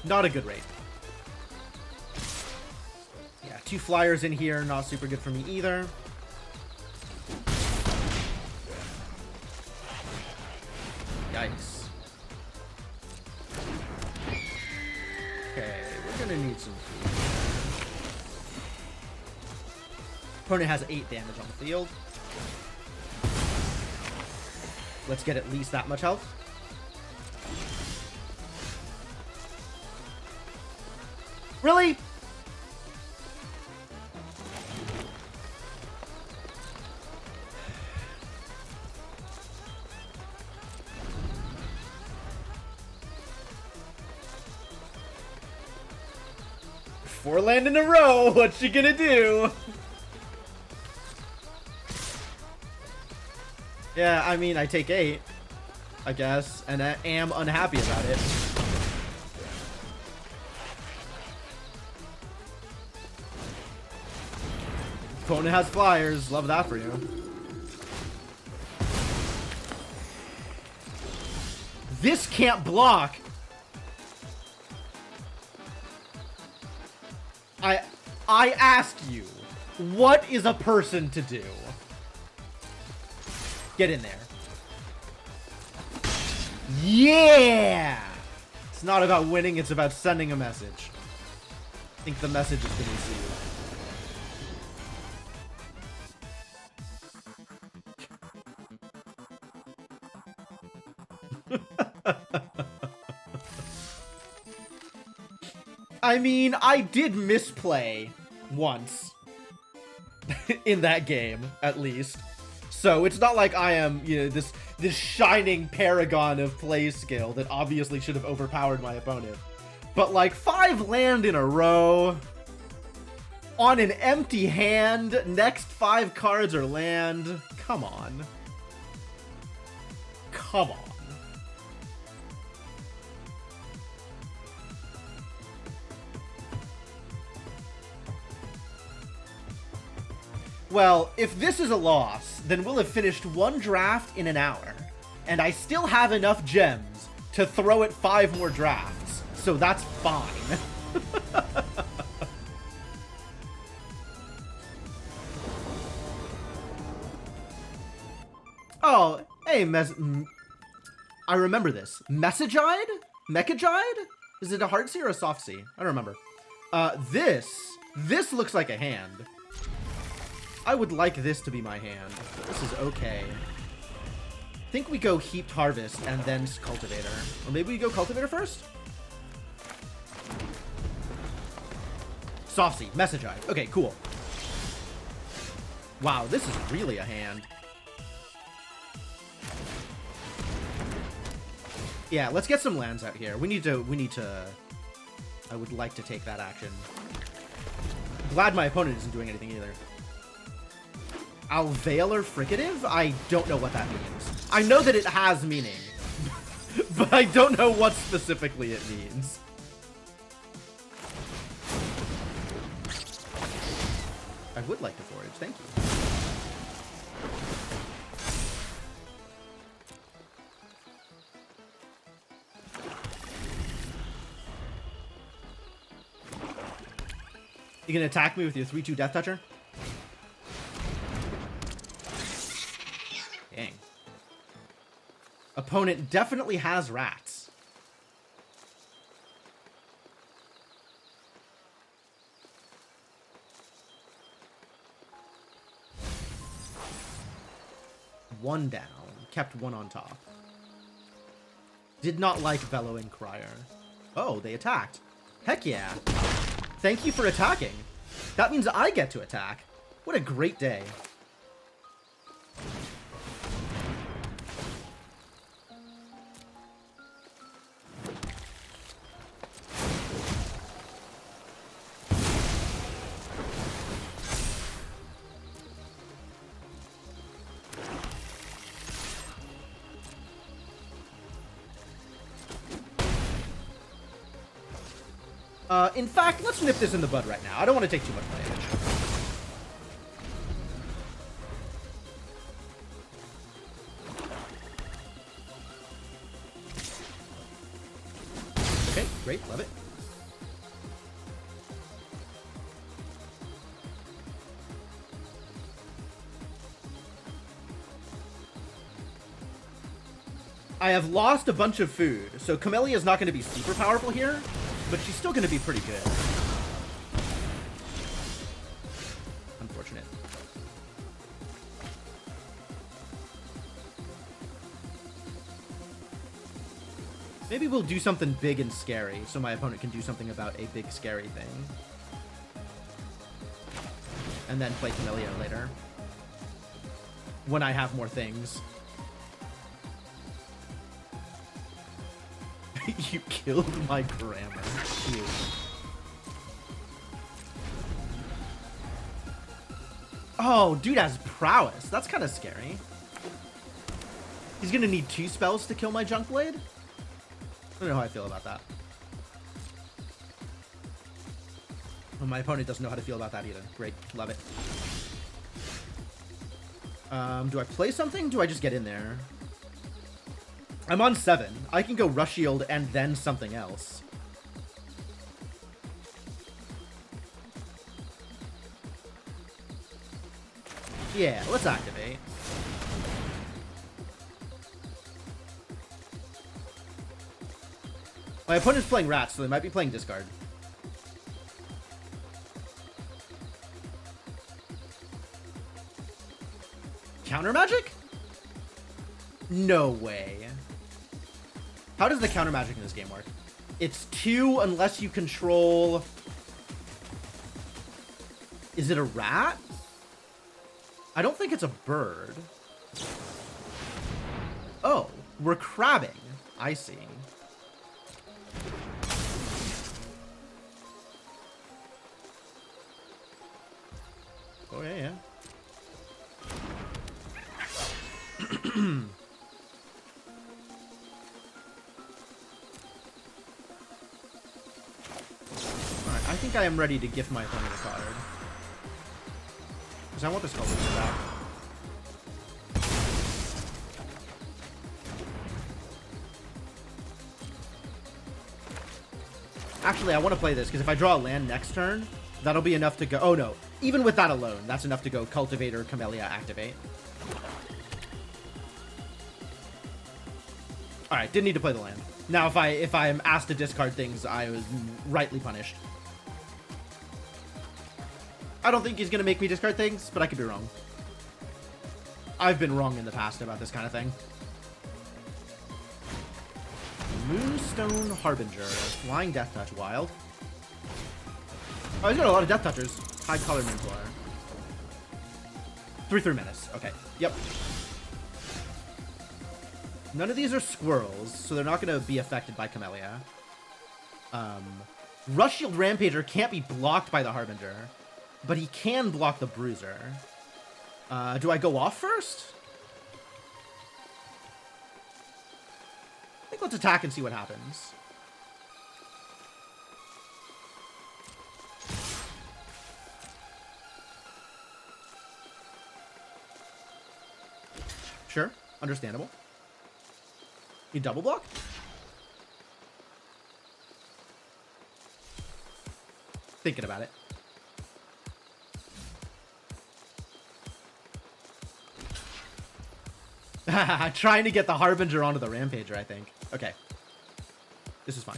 Not a good rate. Yeah, 2 flyers in here, not super good for me either. Yikes. Okay, we're gonna need some food. Opponent has 8 damage on the field. Let's get at least that much health. Really? Four land in a row. What's she gonna do? Yeah, I mean, I take 8, I guess, and I am unhappy about it. Opponent has flyers. Love that for you. This can't block. I ask you, what is a person to do? Get in there. Yeah! It's not about winning, it's about sending a message. I think the message is being received. I mean, I did misplay once in that game, at least. So it's not like I am, you know, this shining paragon of play skill that obviously should have overpowered my opponent. But like 5 land in a row on an empty hand, next 5 cards are land. Come on. Come on. Well, if this is a loss, then we'll have finished 1 draft in an hour. And I still have enough gems to throw it 5 more drafts. So that's fine. Oh, hey, I remember this. Messagide? Mechagide? Is it a hard C or a soft C? I don't remember. This looks like a hand. I would like this to be my hand. This is okay. I think we go Heaped Harvest and then Cultivator. Or maybe we go Cultivator first? Soft C, Messagide. Okay, cool. Wow, this is really a hand. Yeah, let's get some lands out here. We need to... I would like to take that action. Glad my opponent isn't doing anything either. Alveolar Fricative? I don't know what that means. I know that it has meaning, but I don't know what specifically it means. I would like to forage, thank you. You gonna attack me with your 3/2 Death Toucher? Dang. Opponent definitely has rats. One down. Kept one on top. Did not like Bellowing Crier. Oh, they attacked. Heck yeah. Thank you for attacking. That means I get to attack. What a great day. In fact, let's nip this in the bud right now. I don't want to take too much damage. Okay, great. Love it. I have lost a bunch of food, so Camellia is not going to be super powerful here. But she's still going to be pretty good. Unfortunate. Maybe we'll do something big and scary, so my opponent can do something about a big scary thing. And then play Camellia later. When I have more things. You killed my grammar. Cute. Oh, dude has prowess. That's kind of scary. He's gonna need 2 spells to kill my Junk Blade? I don't know how I feel about that. Well, my opponent doesn't know how to feel about that either. Great. Love it. Do I play something? Do I just get in there? I'm on 7. I can go Rush Shield and then something else. Yeah, let's activate. My opponent's playing Rats, so they might be playing Discard. Counter Magic? No way. How does the counter magic in this game work? It's 2 unless you control... Is it a rat? I don't think it's a bird. Oh, we're crabbing. I see. Oh, yeah, yeah. I think I am ready to gift my opponent a card. Because I want this Cultivator back. Actually, I want to play this, because if I draw a land next turn, that'll be enough to go... Oh, no. Even with that alone, that's enough to go Cultivator, Camellia, activate. All right, didn't need to play the land. Now, if I am asked to discard things, I was rightly punished. I don't think he's gonna make me discard things, but I could be wrong. I've been wrong in the past about this kind of thing. Moonstone Harbinger, Flying Death Touch, wild. Oh, he's got a lot of Death Touchers. High Color Moonflower. 3/3 Menace. Okay. Yep. None of these are squirrels, so they're not going to be affected by Camellia. Rush Shield Rampager can't be blocked by the Harbinger, but he can block the Bruiser. Do I go off first? I think let's attack and see what happens. Sure, understandable. You double block? Thinking about it. Trying to get the Harbinger onto the Rampager, I think. Okay. This is fine.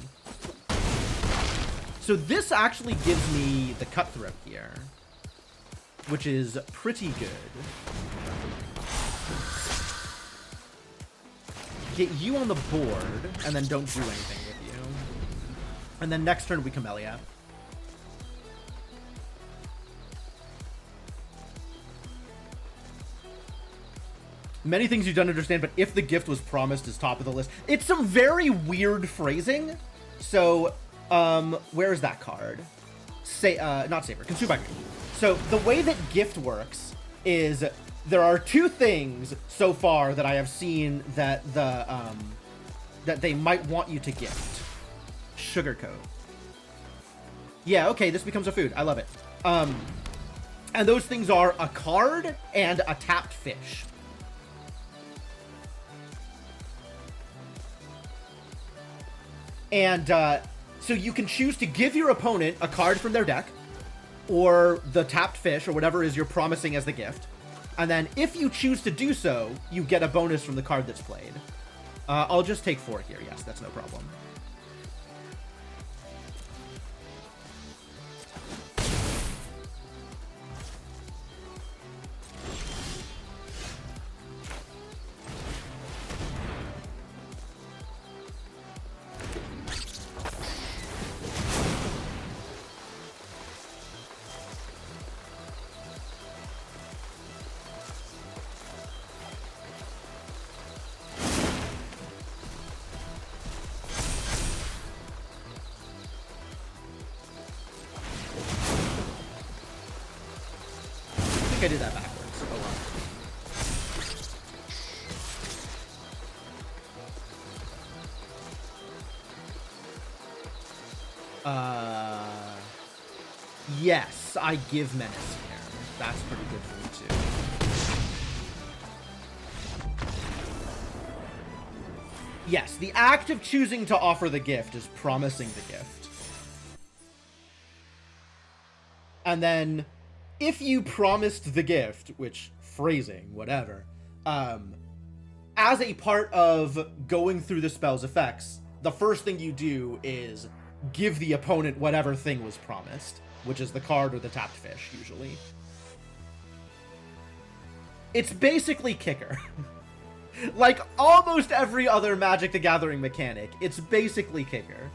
So this actually gives me the Cutthroat here, which is pretty good. Get you on the board, and then don't do anything with you. And then next turn we Camellia. Many things you don't understand, but if the gift was promised is top of the list. It's some very weird phrasing. So, where is that card? Not Saber, Consume by Greed. So, the way that gift works is there are two things so far that I have seen that that they might want you to gift. Sugarcoat. Yeah, okay, this becomes a food. I love it. And those things are a card and a tapped fish. And so you can choose to give your opponent a card from their deck, or the tapped fish, or whatever is you're promising as the gift. And then if you choose to do so, you get a bonus from the card that's played. I'll just take 4 here. Yes, that's no problem. I did that backwards. Oh well. Yes, I give Menace here. That's pretty good for me too. Yes, the act of choosing to offer the gift is promising the gift. And then if you promised the gift, which phrasing, whatever, as a part of going through the spell's effects, the first thing you do is give the opponent whatever thing was promised, which is the card or the tapped fish, usually. It's basically kicker. Like almost every other Magic the Gathering mechanic, it's basically kicker.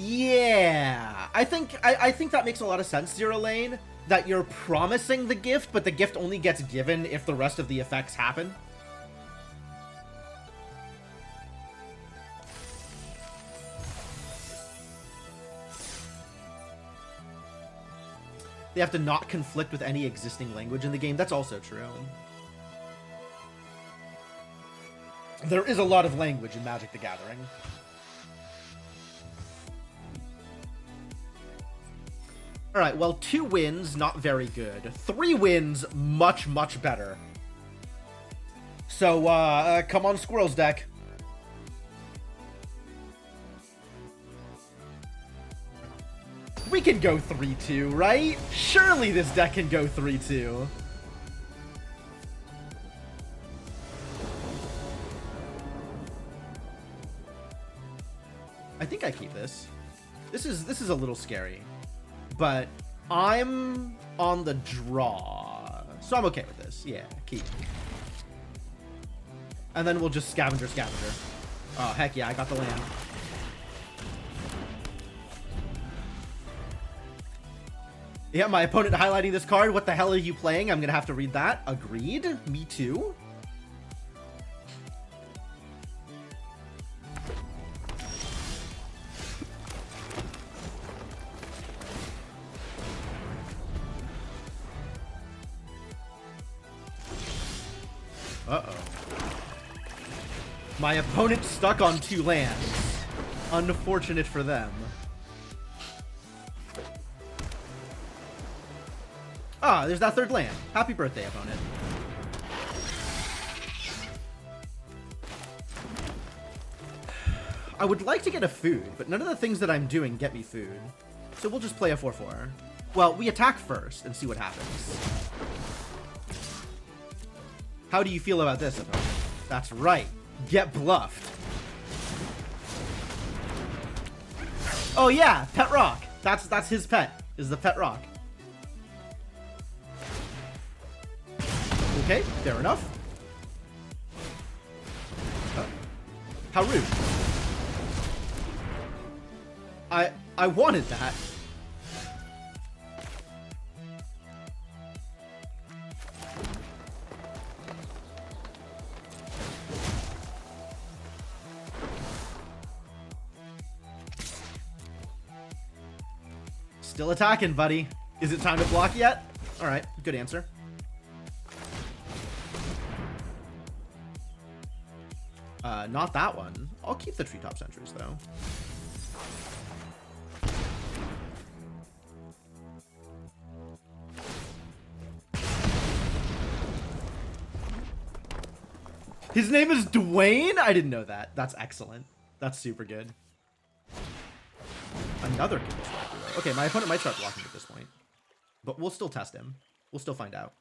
Yeah, I think that makes a lot of sense, Zero Lane, that you're promising the gift, but the gift only gets given if the rest of the effects happen. They have to not conflict with any existing language in the game. That's also true. There is a lot of language in Magic the Gathering. Alright, well, 2 wins, not very good. 3 wins, much, much better. So, come on, Squirrels deck. We can go 3-2, right? Surely this deck can go 3-2. I think I keep this. This is a little scary, but I'm on the draw, so I'm okay with this. Yeah, keep. And then we'll just scavenger. Oh, heck yeah, I got the land. Yeah, my opponent highlighting this card. What the hell are you playing? I'm gonna have to read that. Agreed. Me too. Uh-oh. My opponent stuck on 2 lands. Unfortunate for them. Ah, there's that 3rd land. Happy birthday, opponent. I would like to get a food, but none of the things that I'm doing get me food. So we'll just play a 4-4. Well, we attack first and see what happens. How do you feel about this, opponent? That's right. Get bluffed. Oh yeah, Pet Rock. That's his pet, is the Pet Rock. Okay, fair enough. Oh. How rude. I wanted that. Still attacking, buddy. Is it time to block yet? All right, good answer. Not that one. I'll keep the treetop sentries, though. His name is Dwayne? I didn't know that. That's excellent. That's super good. Another King's Dracula. Okay, my opponent might start blocking at this point. But we'll still test him. We'll still find out.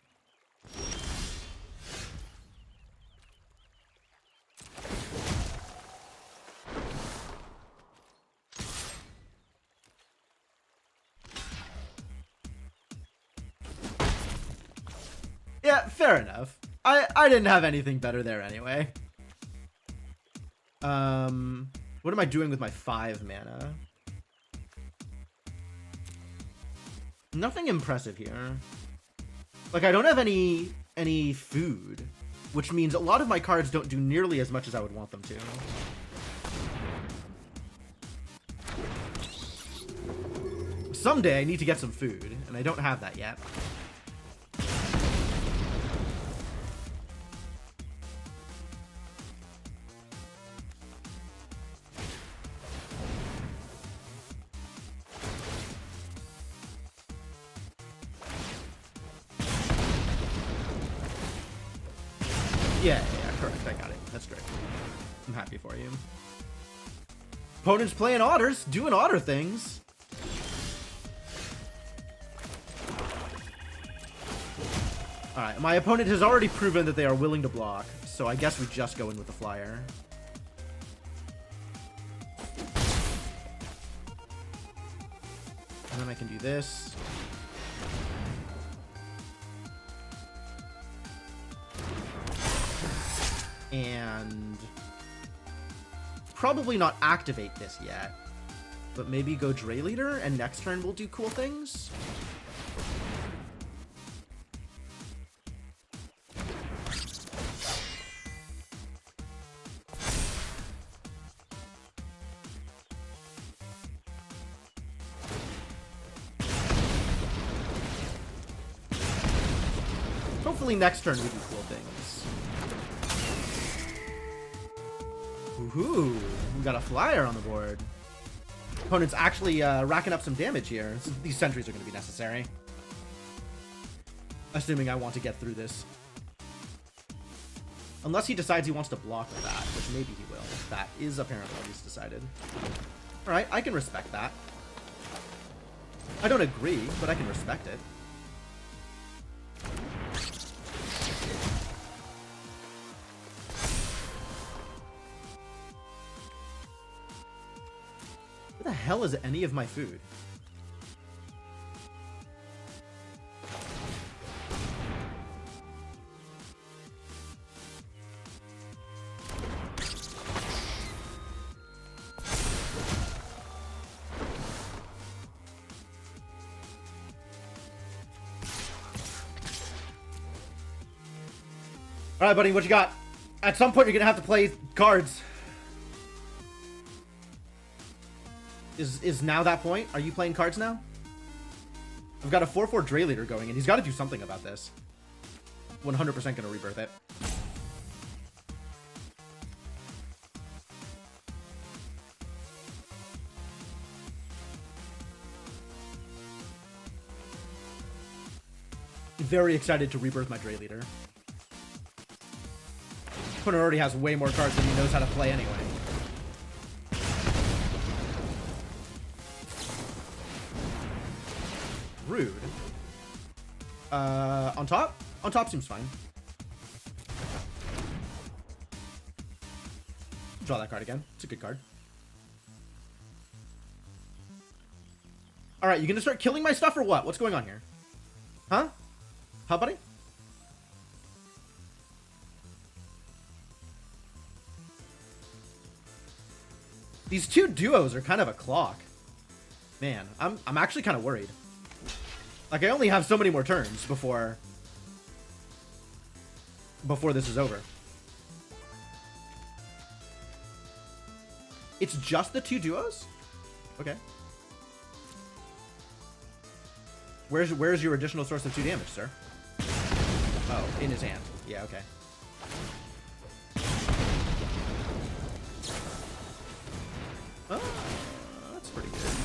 Yeah, fair enough. I didn't have anything better there anyway. What am I doing with my 5 mana? Nothing impressive here. Like, I don't have any food, which means a lot of my cards don't do nearly as much as I would want them to. Someday I need to get some food, and I don't have that yet. Yeah, correct. I got it. That's great. I'm happy for you. Opponent's playing otters, doing otter things. Alright, my opponent has already proven that they are willing to block, so I guess we just go in with the flyer. And then I can do this. And probably not activate this yet, but maybe go Dray Leader, and next turn we'll do cool things. Hopefully next turn we do cool things. Ooh, we got a flyer on the board. Opponent's actually racking up some damage here. These sentries are going to be necessary. Assuming I want to get through this. Unless he decides he wants to block with that, which maybe he will. That is apparently what he's decided. Alright, I can respect that. I don't agree, but I can respect it. Where the hell is any of my food? All right, buddy, what you got? At some point, you're gonna have to play cards. Is now that point? Are you playing cards now? I've got a 4/4 Dre leader going, and he's got to do something about this. 100% gonna rebirth it. Very excited to rebirth my Dre leader. Opponent already has way more cards than he knows how to play anyway. Rude. On top? On top seems fine. Draw that card again. It's a good card. Alright, you gonna start killing my stuff or what? What's going on here? Huh? Huh, buddy? These two duos are kind of a clock. Man, I'm actually kind of worried. Like, I only have so many more turns before this is over. It's just the two duos? Okay. Where's your additional source of 2 damage, sir? Oh, in his hand. Yeah, okay. Oh, that's pretty good.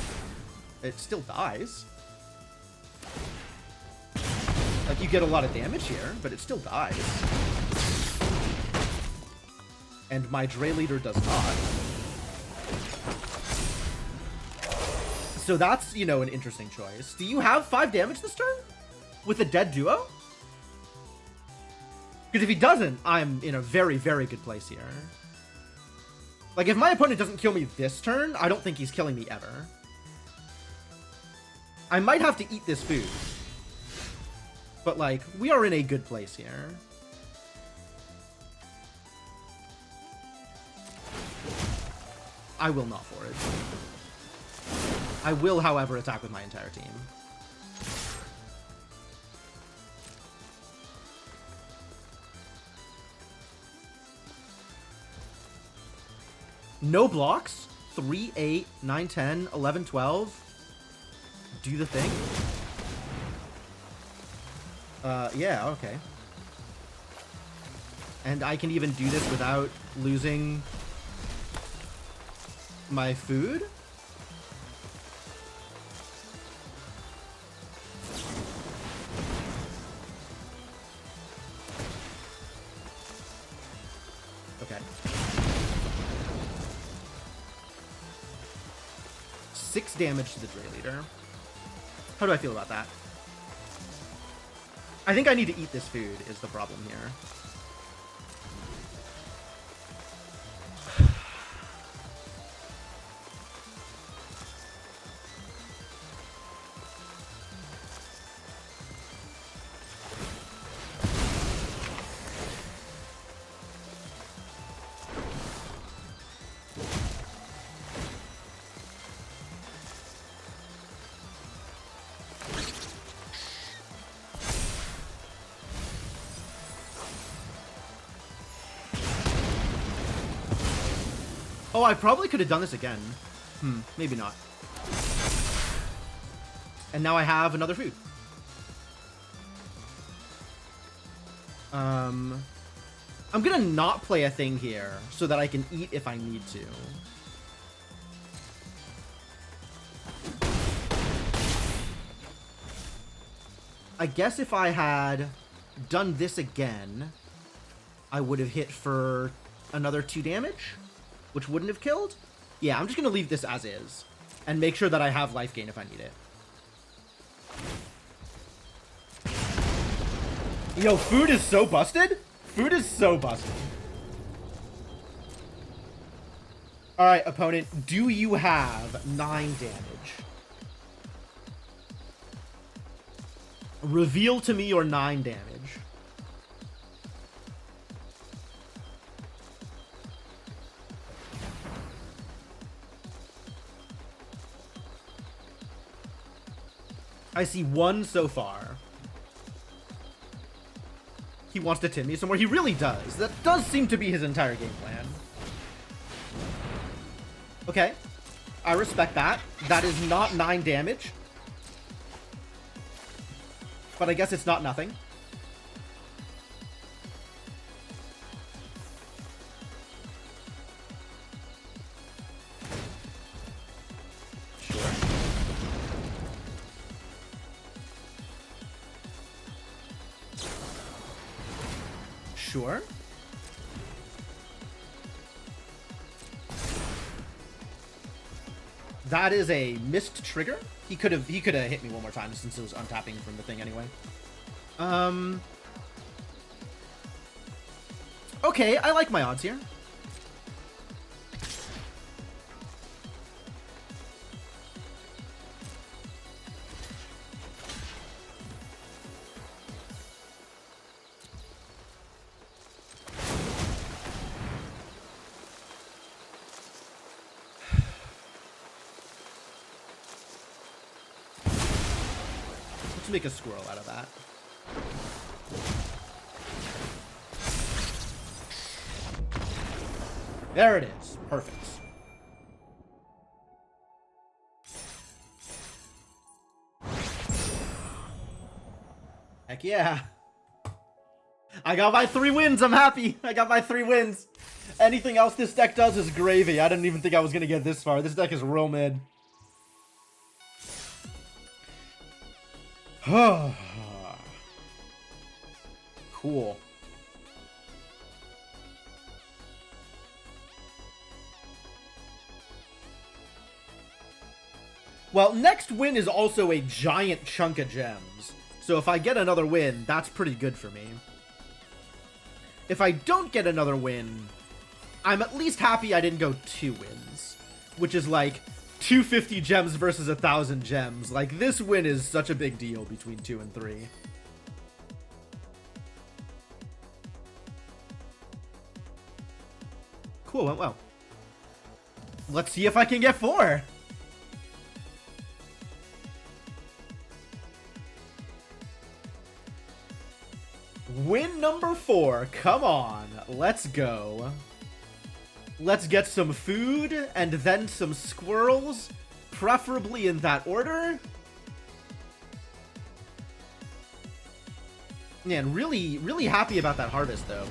It still dies. Like, you get a lot of damage here, but it still dies. And my Dre leader does not. So that's, you know, an interesting choice. Do you have 5 damage this turn? With a dead duo? Because if he doesn't, I'm in a very, very good place here. Like, if my opponent doesn't kill me this turn, I don't think he's killing me ever. I might have to eat this food. But, like, we are in a good place here. I will not forage. I will, however, attack with my entire team. No blocks? 3, 8, 9, 10, 11, 12. Do the thing? Yeah, okay. And I can even do this without losing my food? Okay. 6 damage to the Dre leader. How do I feel about that? I think I need to eat this food is the problem here. Oh, I probably could have done this again. Maybe not. And now I have another food. I'm gonna not play a thing here so that I can eat if I need to. I guess if I had done this again, I would have hit for another 2 damage. Which wouldn't have killed? Yeah, I'm just going to leave this as is. And make sure that I have life gain if I need it. Yo, food is so busted. Food is so busted. All right, opponent, do you have 9 damage? Reveal to me your 9 damage. I see 1 so far. He wants to tip me somewhere. He really does. That does seem to be his entire game plan. Okay. I respect that. That is not 9 damage. But I guess it's not nothing. Sure. That is a missed trigger. He could have hit me one more time since it was untapping from the thing anyway. Okay, I like my odds here. Let's make a squirrel out of that. There it is. Perfect. Heck yeah. I got my 3 wins. I'm happy. I got my 3 wins. Anything else this deck does is gravy. I didn't even think I was going to get this far. This deck is real mid. Cool. Well, next win is also a giant chunk of gems. So if I get another win, that's pretty good for me. If I don't get another win, I'm at least happy I didn't go 2 wins. Which is like 250 gems versus 1,000 gems. Like, this win is such a big deal between 2 and 3. Cool, went well. Let's see if I can get 4. Win number 4. Come on. Let's go. Let's get some food and then some squirrels, preferably in that order. Man, really, really happy about that harvest, though.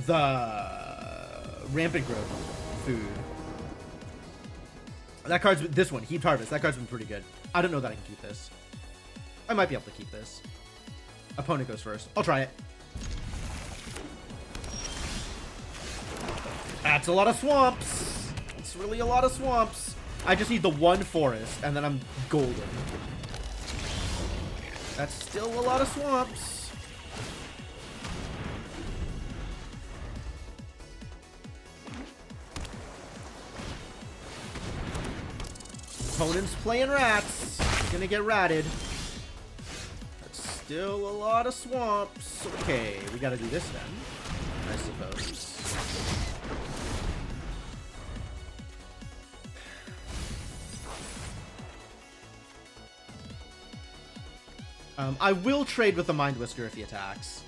The rampant growth food. That card's, this one, heaped harvest. That card's been pretty good. I don't know that I can keep this. I might be able to keep this. Opponent goes first. I'll try it. That's a lot of swamps. It's really a lot of swamps. I just need the 1 forest, and then I'm golden. That's still a lot of swamps. Opponent's playing rats. Gonna get ratted. That's still a lot of swamps. Okay, we gotta do this then, I suppose. I will trade with the Mind Whisker if he attacks.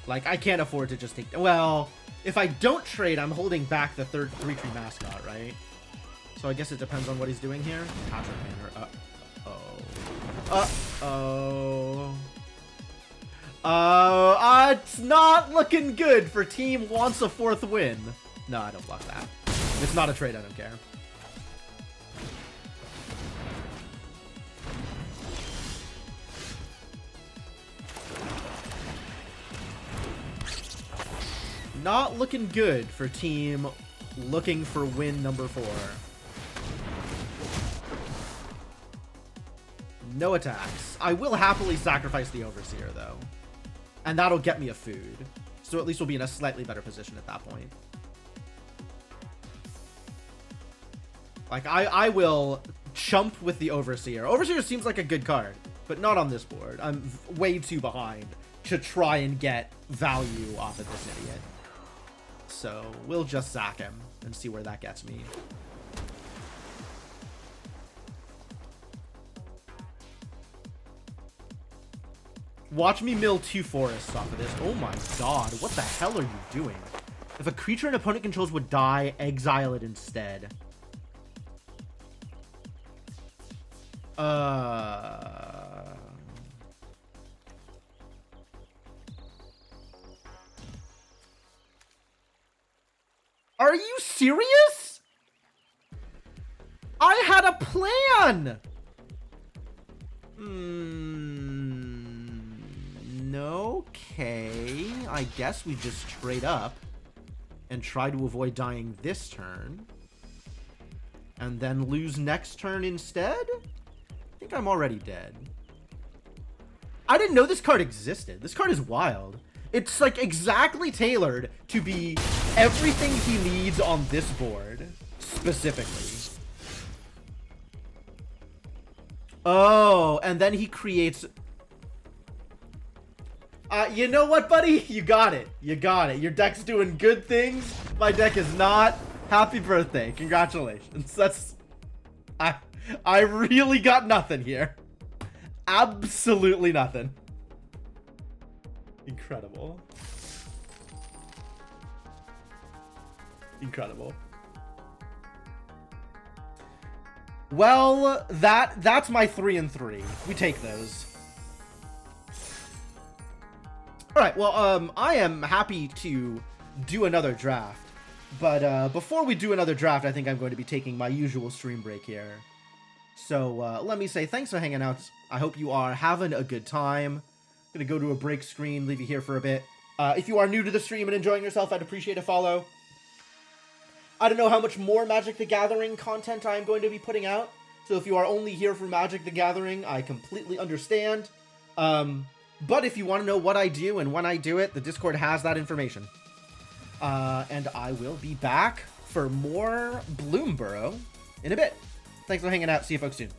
Like, I can't afford to just take... Well, if I don't trade, I'm holding back the 3-tree mascot, right? So I guess it depends on what he's doing here. Patrick Banner. It's not looking good for team wants a 4th win. No, I don't block that. It's not a trade, I don't care. Not looking good for team looking for win number 4. No attacks. I will happily sacrifice the Overseer, though. And that'll get me a food. So at least we'll be in a slightly better position at that point. Like, I will chump with the Overseer. Overseer seems like a good card, but not on this board. I'm way too behind to try and get value off of this idiot. So we'll just sack him and see where that gets me. Watch me mill 2 forests off of this. Oh my god, what the hell are you doing? If a creature an opponent controls would die, exile it instead. Are you serious? I had a plan! Okay, I guess we just trade up and try to avoid dying this turn and then lose next turn instead. I think I'm already dead. I didn't know this card existed. This card is wild. It's like exactly tailored to be everything he needs on this board specifically. Oh, and then he creates... you know what, buddy? You got it. You got it. Your deck's doing good things. My deck is not. Happy birthday. Congratulations. That's... I really got nothing here. Absolutely nothing. Incredible. Incredible. Well, that's my 3 and 3. We take those. All right, well, I am happy to do another draft, but before we do another draft, I think I'm going to be taking my usual stream break here. So let me say thanks for hanging out. I hope you are having a good time. I'm gonna go to a break screen, leave you here for a bit. If you are new to the stream and enjoying yourself, I'd appreciate a follow. I don't know how much more Magic the Gathering content I'm going to be putting out, so if you are only here for Magic the Gathering, I completely understand. But if you want to know what I do and when I do it, the Discord has that information. And I will be back for more Bloomburrow in a bit. Thanks for hanging out. See you folks soon.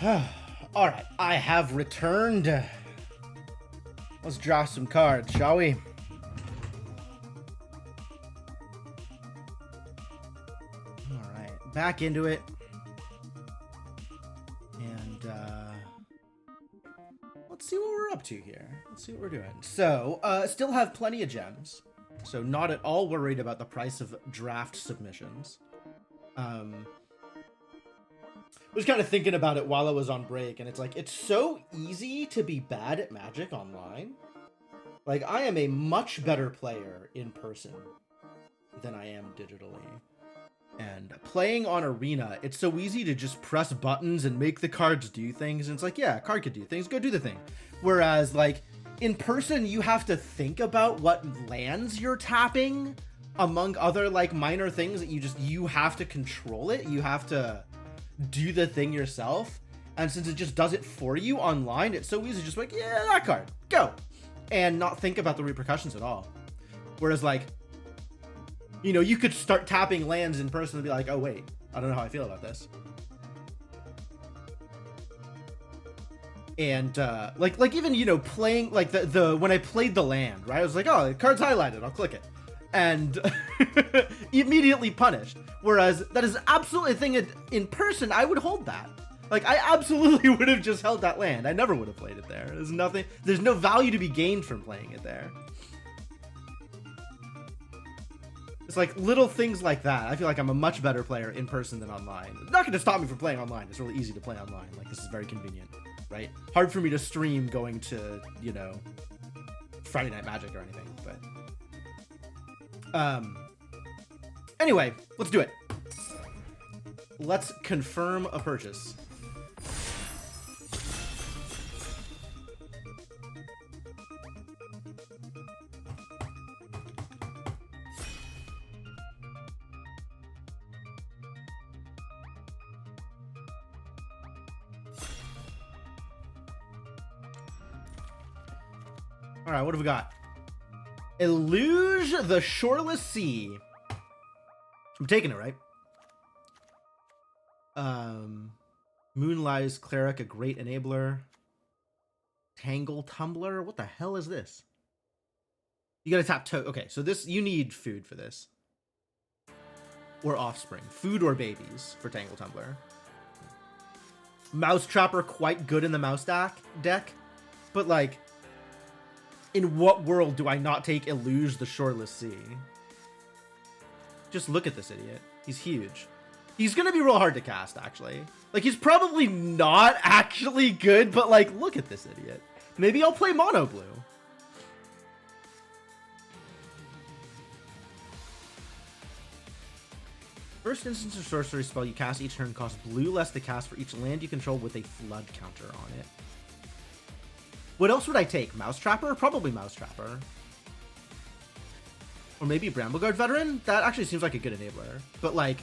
Alright, I have returned. Let's draw some cards, shall we? Alright, back into it. And, let's see what we're up to here. Let's see what we're doing. So, still have plenty of gems. So, not at all worried about the price of draft submissions. I was kind of thinking about it while I was on break, and it's like, it's so easy to be bad at Magic online. Like, I am a much better player in person than I am digitally. And playing on Arena, it's so easy to just press buttons and make the cards do things. And it's like, yeah, a card could do things, go do the thing. Whereas, like, in person, you have to think about what lands you're tapping, among other, like, minor things that you have to control it. You have to do the thing yourself. And since it just does it for you online, it's so easy to just like, yeah, that card, go. And not think about the repercussions at all. Whereas, like, you know, you could start tapping lands in person and be like, oh, wait, I don't know how I feel about this. And, like even, you know, playing, like, when I played the land, right? I was like, oh, the card's highlighted, I'll click it. And immediately punished. Whereas that is absolutely a thing in person, I would hold that. Like, I absolutely would have just held that land. I never would have played it there. There's no value to be gained from playing it there. It's like little things like that. I feel like I'm a much better player in person than online. It's not going to stop me from playing online. It's really easy to play online. Like, this is very convenient, right? Hard for me to stream going to, you know, Friday Night Magic or anything, but... Anyway, let's do it. Let's confirm a purchase. All right, what have we got? Eluge the Shoreless Sea. I'm taking it, right? Moonlies Cleric, a great enabler. Tangle Tumbler. What the hell is this? You gotta tap okay, so this, you need food for this. Or offspring. Food or babies for Tangle Tumbler. Mouse Trapper, quite good in the mouse deck. But, like, in what world do I not take Eluge the Shoreless Sea? Just look at this idiot. He's huge. He's gonna be real hard to cast, actually. Like, he's probably not actually good, but, like, look at this idiot. Maybe I'll play mono blue. First instance of sorcery spell you cast each turn costs blue less to cast for each land you control with a flood counter on it. What else would I take? Mouse Trapper? Probably Mouse Trapper. Or maybe Brambleguard Veteran? That actually seems like a good enabler. But, like,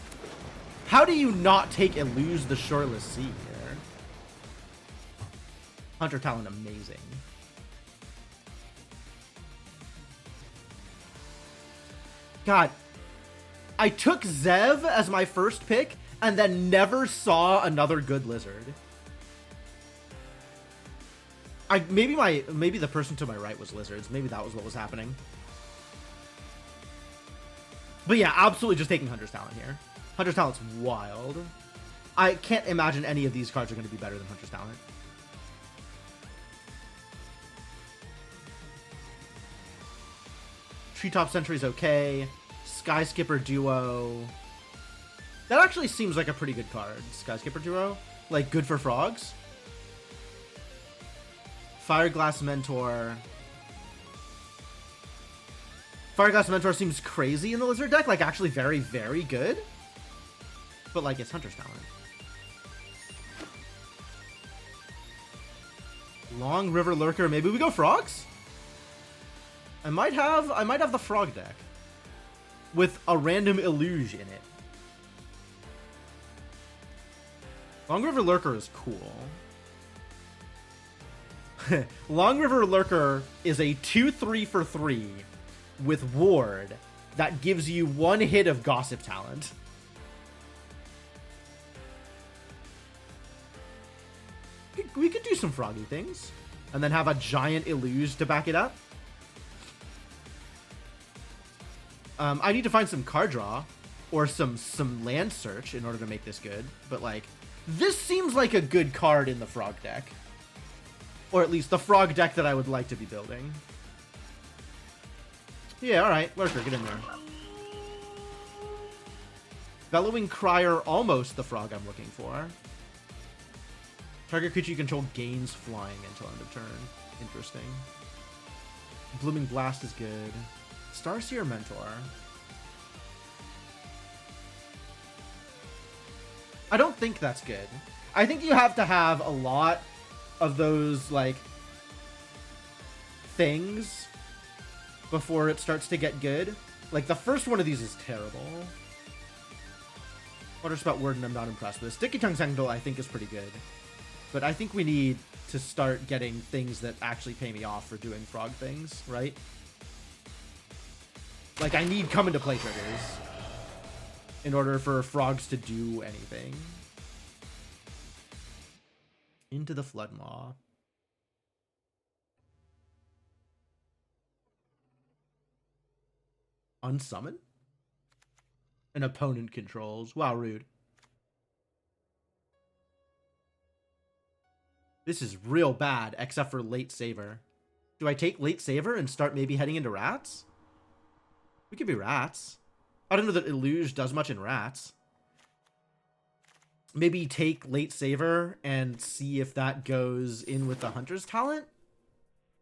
how do you not take Eluge the Shoreless Sea here? Hunter Talon, amazing. God, I took Zev as my first pick and then never saw another good lizard. Maybe the person to my right was lizards. Maybe that was what was happening. But yeah, absolutely just taking Hunter's Talent here. Hunter's Talent's wild. I can't imagine any of these cards are going to be better than Hunter's Talent. Treetop Sentry's okay. Sky Skipper Duo. That actually seems like a pretty good card. Sky Skipper Duo. Like, good for frogs. Fireglass Mentor. Fireglass Mentor seems crazy in the lizard deck. Like, actually very, very good. But, like, it's Hunter's Talent. Long River Lurker. Maybe we go frogs? I might have the frog deck. With a random Eluge in it. Long River Lurker is cool. Long River Lurker is a 2/3 for 3 with Ward that gives you 1 hit of Gossip Talent. some froggy things. And then have a giant illusion to back it up. I need to find some card draw. Or some land search in order to make this good. But, like, this seems like a good card in the frog deck. Or at least the frog deck that I would like to be building. Yeah, alright. Lurker, get in there. Bellowing Crier, almost the frog I'm looking for. Target creature you control gains flying until end of turn. Interesting. Blooming Blast is good. Starseer Mentor. I don't think that's good. I think you have to have a lot of those, like, things before it starts to get good. Like, the first one of these is terrible. Water Spout Word, and I'm not impressed with this. Sticky Tongue Tentacle, I think, is pretty good. But I think we need to start getting things that actually pay me off for doing frog things, right? Like, I need come into play triggers in order for frogs to do anything. Into the Floodmaw. Unsummon? An opponent controls. Wow, rude. This is real bad, except for Late Saver. Do I take Late Saver and start maybe heading into rats? We could be rats. I don't know that Illuge does much in rats. Maybe take Late Saver and see if that goes in with the Hunter's Talent?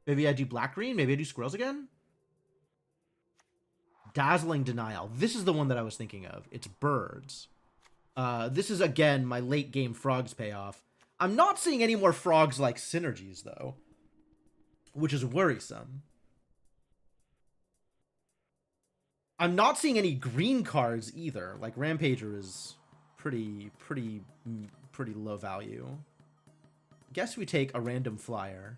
Maybe I do Black-Green? Maybe I do Squirrels again? Dazzling Denial. This is the one that I was thinking of. It's birds. This is, again, my late game frogs payoff. I'm not seeing any more frogs like synergies, though, which is worrisome. I'm not seeing any green cards either. Like, Rampager is pretty low value. Guess we take a random flyer.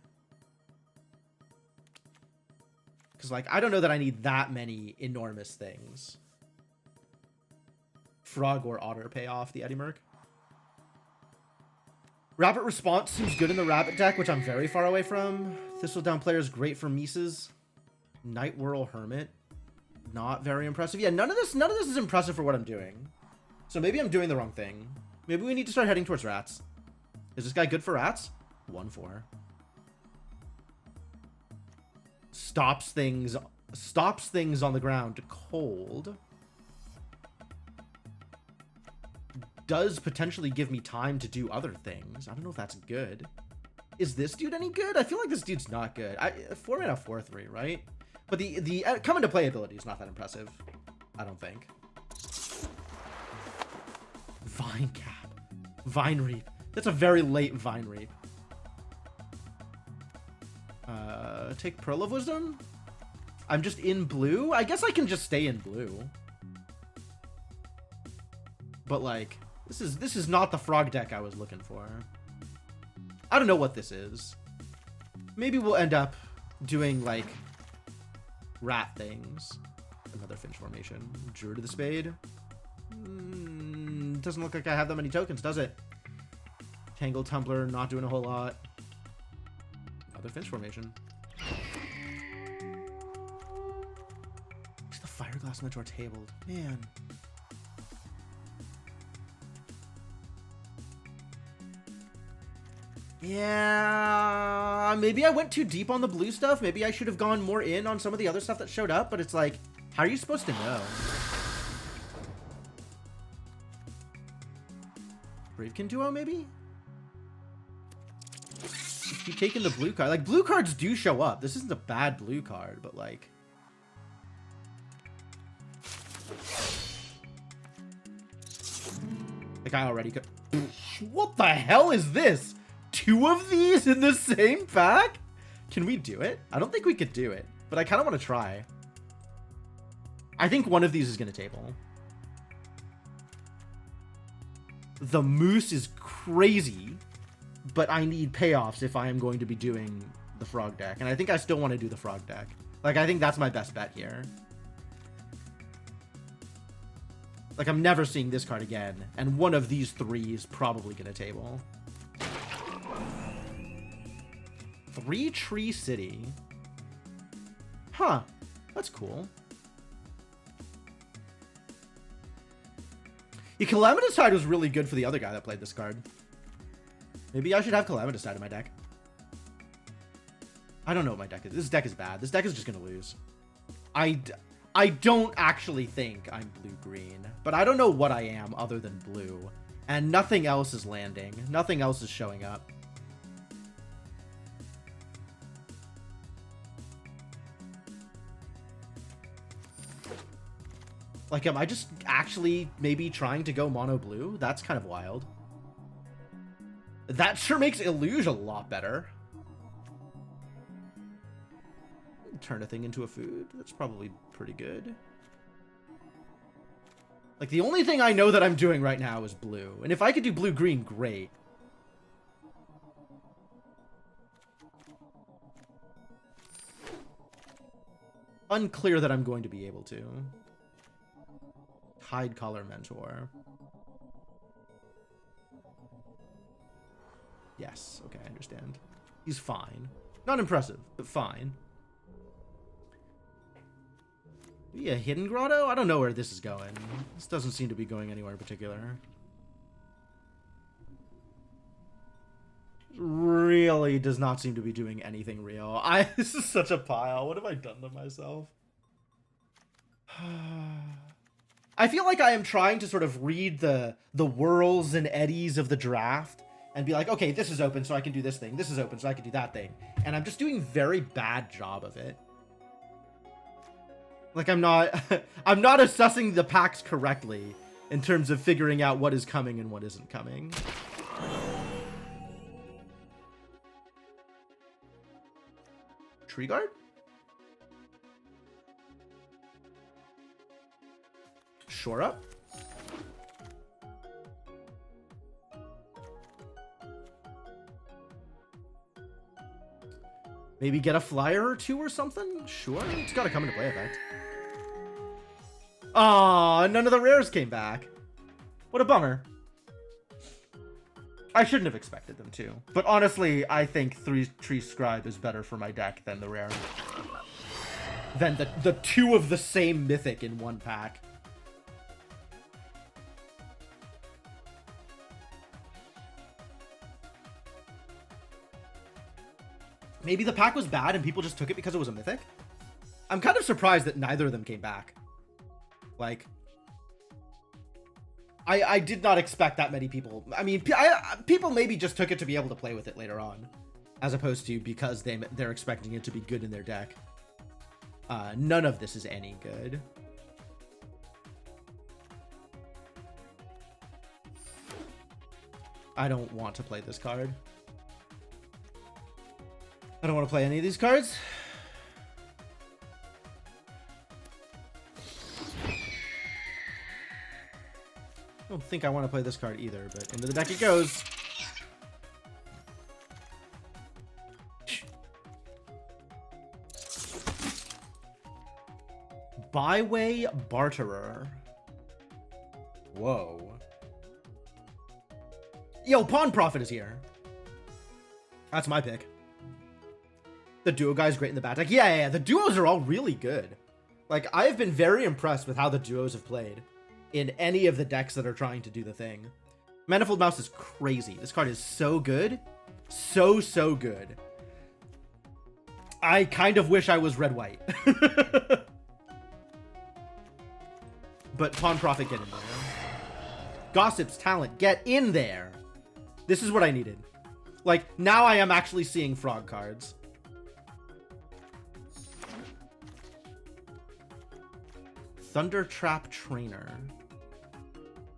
Because, like, I don't know that I need that many enormous things. Frog or Otter pay off the Eddie Merc. Rabbit Response seems good in the Rabbit deck, which I'm very far away from. Thistledown Player is great for Mises. Night Whirl Hermit. Not very impressive. Yeah, none of this is impressive for what I'm doing. So maybe I'm doing the wrong thing. Maybe we need to start heading towards rats. Is this guy good for rats? 1/4. Stops things on the ground cold. Does potentially give me time to do other things. I don't know if that's good. Is this dude any good? I feel like this dude's not good. 4 mana 4/3, right? But the come into play ability is not that impressive. I don't think. Vine Cap. Vine Reap. That's a very late Vine Reap. Take Pearl of Wisdom? I'm just in blue? I guess I can just stay in blue. But, like, this is not the frog deck I was looking for. I don't know what this is. Maybe we'll end up doing, like, rat things. Another Finch formation. Druid of the Spade. Doesn't look like I have that many tokens, does it? Tangle Tumbler, not doing a whole lot. Another Finch formation. Is the Fireglass Mentor tabled? Man. Yeah, maybe I went too deep on the blue stuff. Maybe I should have gone more in on some of the other stuff that showed up, but it's like, how are you supposed to know? Bravekin Duo, maybe? Keep taking the blue card. Like, blue cards do show up. This isn't a bad blue card, but like... Like, I already could... What the hell is this? 2 of these in the same pack? Can we do it? I don't think we could do it, but I kind of want to try. I think one of these is going to table. The Moose is crazy, but I need payoffs if I am going to be doing the frog deck. And I think I still want to do the frog deck. Like, I think that's my best bet here. Like, I'm never seeing this card again. And one of these 3 is probably going to table. 3 tree city. Huh. That's cool. Yeah, Calamitous Tide was really good for the other guy that played this card. Maybe I should have Calamitous Tide in my deck. I don't know what my deck is. This deck is bad. This deck is just going to lose. I don't actually think I'm blue-green, but I don't know what I am other than blue. And nothing else is landing. Nothing else is showing up. Like, am I just actually maybe trying to go mono blue? That's kind of wild. That sure makes Illuge a lot better. Turn a thing into a food. That's probably pretty good. Like, the only thing I know that I'm doing right now is blue. And if I could do blue-green, great. Unclear that I'm going to be able to. Hide Collar Mentor. Yes, okay, I understand. He's fine. Not impressive, but fine. Maybe a Hidden Grotto? I don't know where this is going. This doesn't seem to be going anywhere in particular. Really does not seem to be doing anything real. This is such a pile. What have I done to myself? I feel like I am trying to sort of read the whirls and eddies of the draft and be like, okay, this is open, so I can do this thing. This is open, so I can do that thing. And I'm just doing a very bad job of it. Like, I'm not assessing the packs correctly in terms of figuring out what is coming and what isn't coming. Tree Guard? Shore Up? Maybe get a flyer or two or something? Sure, it's gotta come into play effect. Aw, none of the rares came back. What a bummer. I shouldn't have expected them to. But honestly, I think 3 Tree Scribe is better for my deck than the rare. Than the 2 of the same mythic in one pack. Maybe the pack was bad and people just took it because it was a mythic? I'm kind of surprised that neither of them came back. Like, I did not expect that many people. I mean, people maybe just took it to be able to play with it later on, as opposed to because they're expecting it to be good in their deck. None of this is any good. I don't want to play this card. I don't want to play any of these cards. I don't think I want to play this card either, but into the deck it goes. Byway Barterer. Whoa. Yo, Pawn Prophet is here. That's my pick. The duo guy's great in the bat deck. Yeah, the duos are all really good. Like, I've been very impressed with how the duos have played in any of the decks that are trying to do the thing. Manifold Mouse is crazy. This card is so good. So good. I kind of wish I was red-white. But Pawn Prophet, get in there. Gossip's Talent, get in there. This is what I needed. Like, now I am actually seeing frog cards. Thunder Trap Trainer.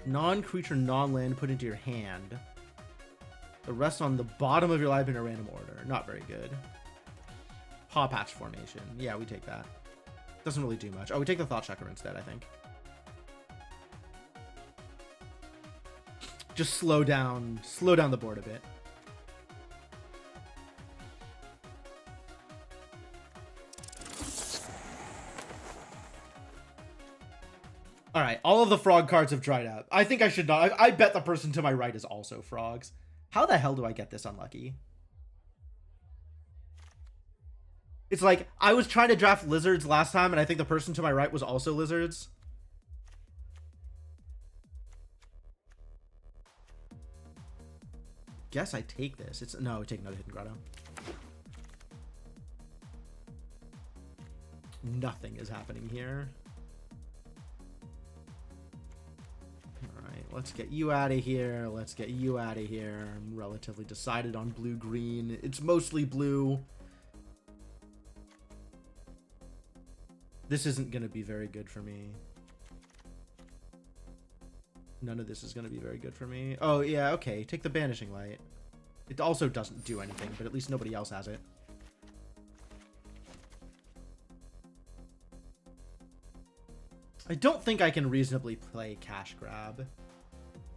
Non-creature, non-land put into your hand. The rest on the bottom of your library in a random order. Not very good. Paw Patch Formation. Yeah, we take that. Doesn't really do much. Oh, we take the Thought Checker instead, I think. Just slow down the board a bit. All right, all of the frog cards have dried up. I think I should not. I bet the person to my right is also frogs. How the hell do I get this unlucky? It's like, I was trying to draft lizards last time, and I think the person to my right was also lizards. Guess I take this. No, take another hidden grotto. Nothing is happening here. Alright, let's get you out of here. Let's get you out of here. I'm relatively decided on blue-green. It's mostly blue. This isn't going to be very good for me. None of this is going to be very good for me. Oh, yeah, okay. Take the Banishing Light. It also doesn't do anything, but at least nobody else has it. I don't think I can reasonably play Cash Grab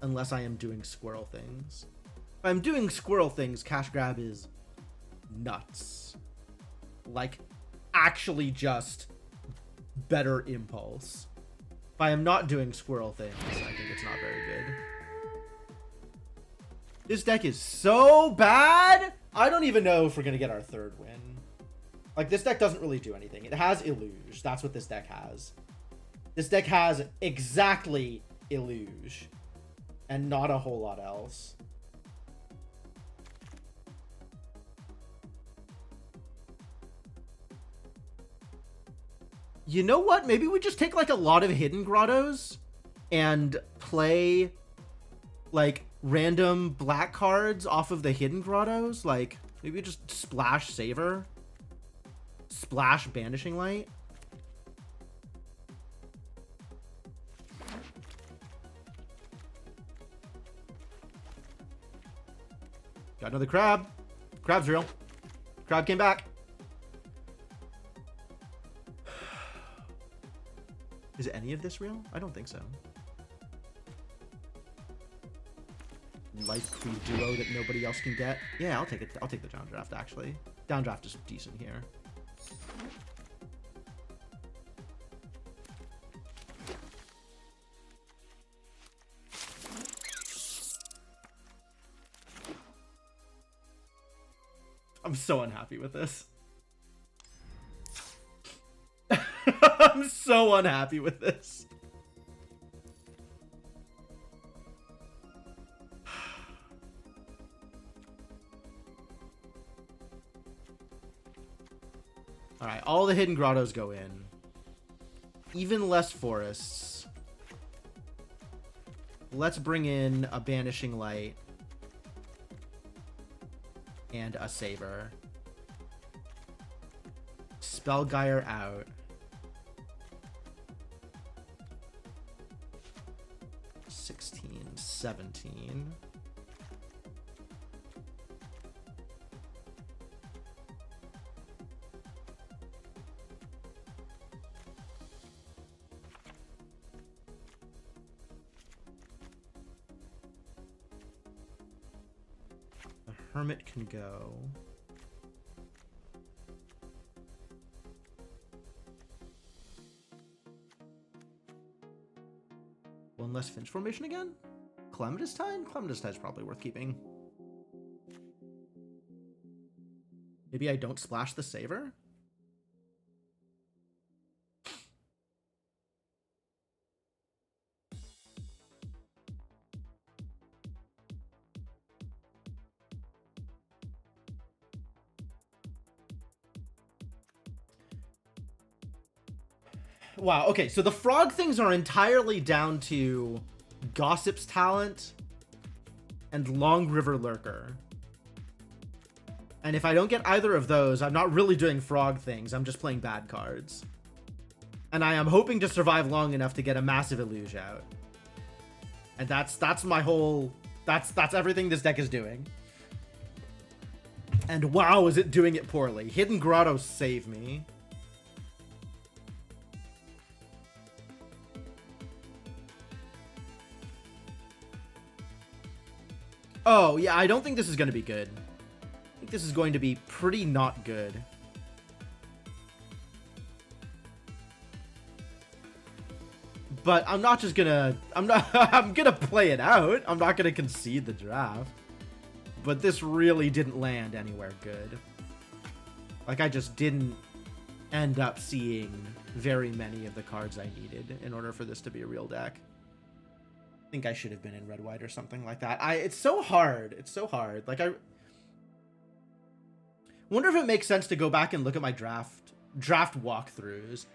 unless I am doing squirrel things. If I'm doing squirrel things, Cash Grab is nuts. Like, actually just better impulse. If I am not doing squirrel things, I think it's not very good. This deck is so bad! I don't even know if we're gonna get our third win. Like, this deck doesn't really do anything. It has Illuge. That's what this deck has. This deck has exactly Illuge. And not a whole lot else. You know what? Maybe we just take, like, a lot of hidden grottos and play, like, random black cards off of the hidden grottos. Like, maybe just splash Saver. Splash Banishing Light. Got another crab. Crab's real. Crab came back. Is any of this real? I don't think so. Life Creed duo that nobody else can get. Yeah, I'll take it. I'll take the downdraft, actually. Downdraft is decent here. I'm so unhappy with this. I'm so unhappy with this. Alright, all the hidden grottos go in. Even less forests. Let's bring in a Banishing Light. And a Saber. Spellgyre out. 16, 17. The Hermit can go. One less Finch formation again? Calamitous Tide? Calamitous Tide is probably worth keeping. Maybe I don't splash the Saver? Wow, okay, so the frog things are entirely down to Gossip's Talent and Long River Lurker. And if I don't get either of those, I'm not really doing frog things, I'm just playing bad cards. And I am hoping to survive long enough to get a massive Illuge out. And that's my whole... That's everything this deck is doing. And wow, is it doing it poorly. Hidden Grottos save me. Oh, yeah, I don't think this is going to be good. I think this is going to be pretty not good. But I'm not just gonna... I'm gonna play it out. I'm not gonna concede the draft. But this really didn't land anywhere good. Like, I just didn't end up seeing very many of the cards I needed in order for this to be a real deck. I think I should have been in red-white or something like that. It's so hard. It's so hard. Like, I wonder if it makes sense to go back and look at my draft walkthroughs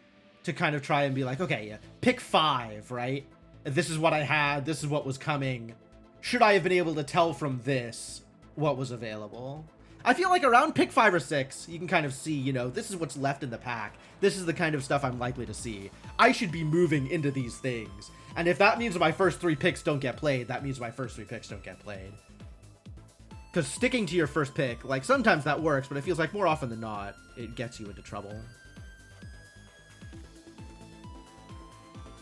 to kind of try and be like, okay, yeah, pick 5, right? This is what I had. This is what was coming. Should I have been able to tell from this what was available? I feel like around pick 5 or 6, you can kind of see, you know, this is what's left in the pack. This is the kind of stuff I'm likely to see. I should be moving into these things. And if that means my first 3 picks don't get played, that means my first 3 picks don't get played. Because sticking to your first pick, like, sometimes that works, but it feels like more often than not, it gets you into trouble.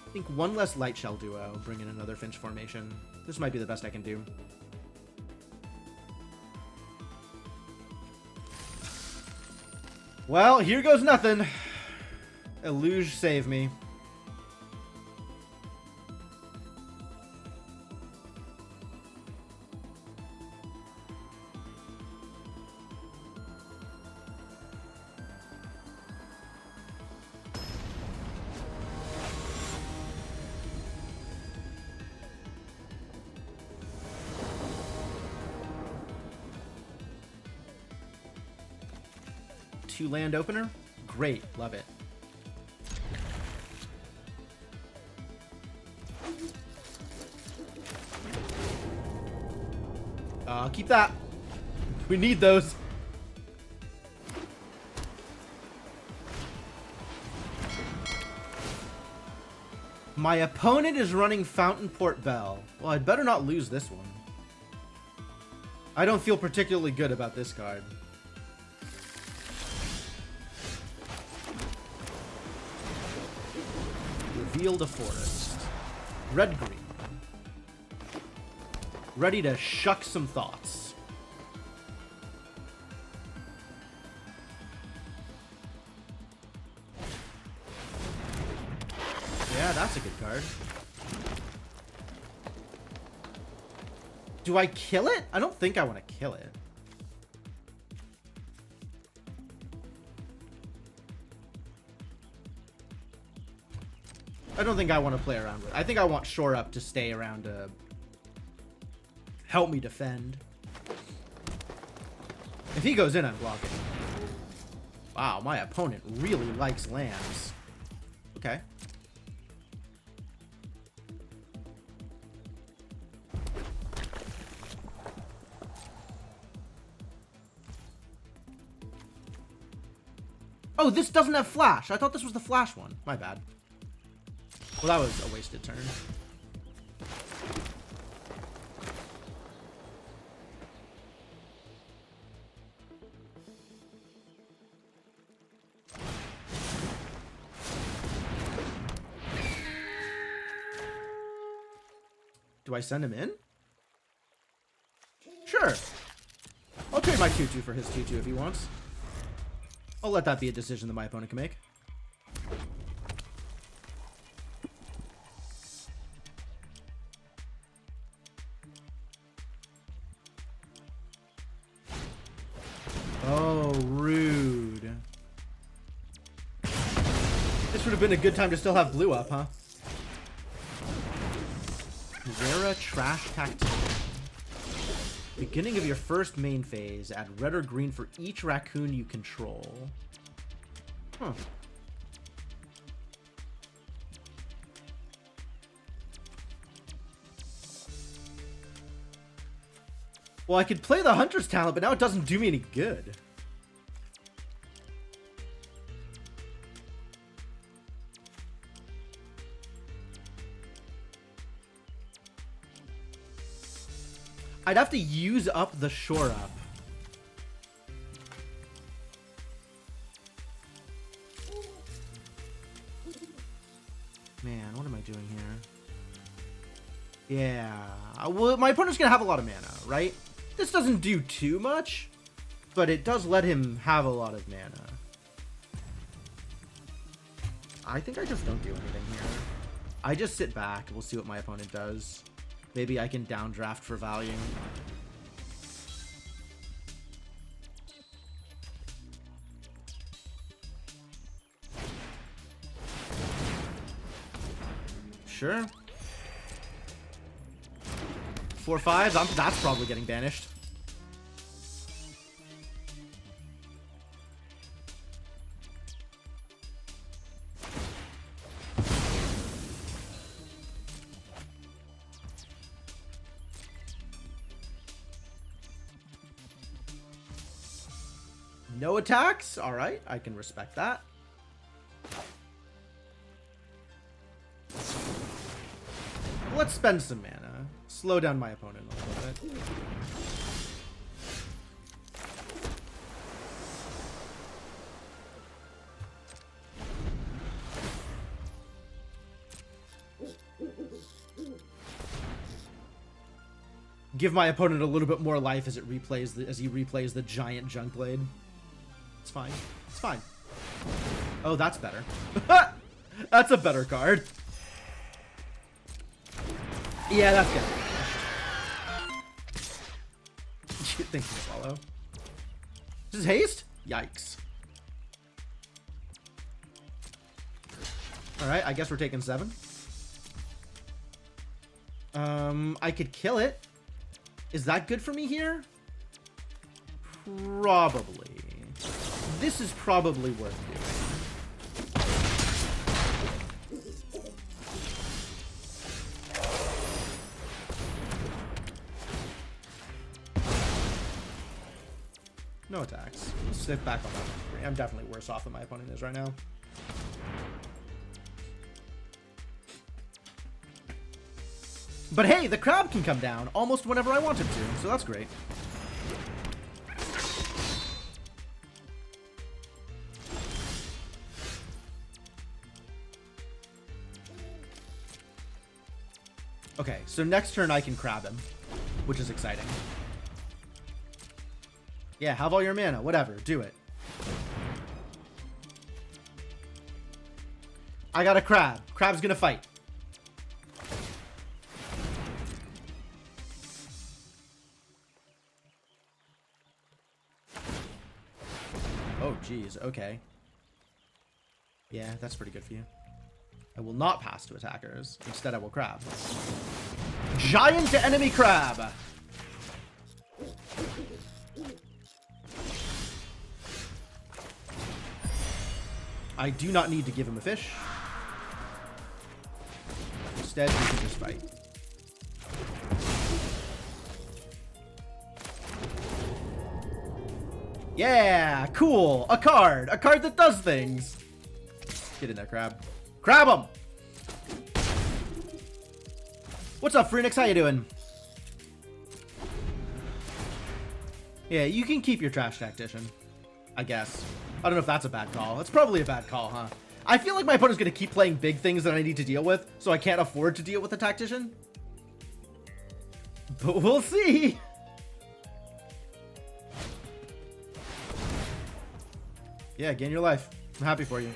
I think one less light shell duo, bring in another Finch formation. This might be the best I can do. Well, here goes nothing. Eluge, save me. Land opener, great, love it. Keep that. We need those. My opponent is running Fountain Port Bell. Well, I'd better not lose this one. I don't feel particularly good about this card. Revealed a forest. Red-green. Ready to shuck some thoughts. Yeah, that's a good card. Do I kill it? I don't think I want to kill it. I don't think I want to play around with it. I think I want Shore Up to stay around to help me defend. If he goes in, I'm blocking. Wow, my opponent really likes lands. Okay. Oh, this doesn't have flash. I thought this was the flash one. My bad. Well, that was a wasted turn. Do I send him in? Sure. I'll trade my 2/2 for his 2/2 if he wants. I'll let that be a decision that my opponent can make. Oh, rude. This would have been a good time to still have blue up, huh? Rara Trash Tactic. Beginning of your first main phase, add red or green for each raccoon you control. Huh. Well, I could play the Hunter's Talent, but now it doesn't do me any good. I'd have to use up the Shore Up. Man, what am I doing here? Yeah. Well, my opponent's going to have a lot of mana, right? This doesn't do too much, but it does let him have a lot of mana. I think I just don't do anything here. I just sit back. We'll see what my opponent does. Maybe I can downdraft for value. Sure. 4/5. That's probably getting banished. No attacks? Alright, I can respect that. Let's spend some mana. Slow down my opponent a little bit. Give my opponent a little bit more life as he replays the giant junk blade. It's fine. It's fine. Oh, that's better. That's a better card. Yeah, that's good. Thank you, Swallow. This is haste? Yikes. Alright, I guess we're taking 7. I could kill it. Is that good for me here? Probably. This is probably worth doing. No attacks. Sit back on that. I'm definitely worse off than my opponent is right now. But hey, the crab can come down almost whenever I want it to, so that's great. Okay, so next turn I can crab him, which is exciting. Yeah, have all your mana, whatever, do it. I got a crab. Crab's gonna fight. Oh, geez, okay. Yeah, that's pretty good for you. I will not pass to attackers. Instead, I will crab. Giant enemy crab! I do not need to give him a fish. Instead, we can just fight. Yeah, cool. A card. A card that does things. Get in there, crab. Crab him! What's up, Phoenix? How you doing? Yeah, you can keep your trash tactician, I guess. I don't know if that's a bad call. It's probably a bad call, huh? I feel like my opponent's going to keep playing big things that I need to deal with, so I can't afford to deal with a tactician. But we'll see. Yeah, gain your life. I'm happy for you.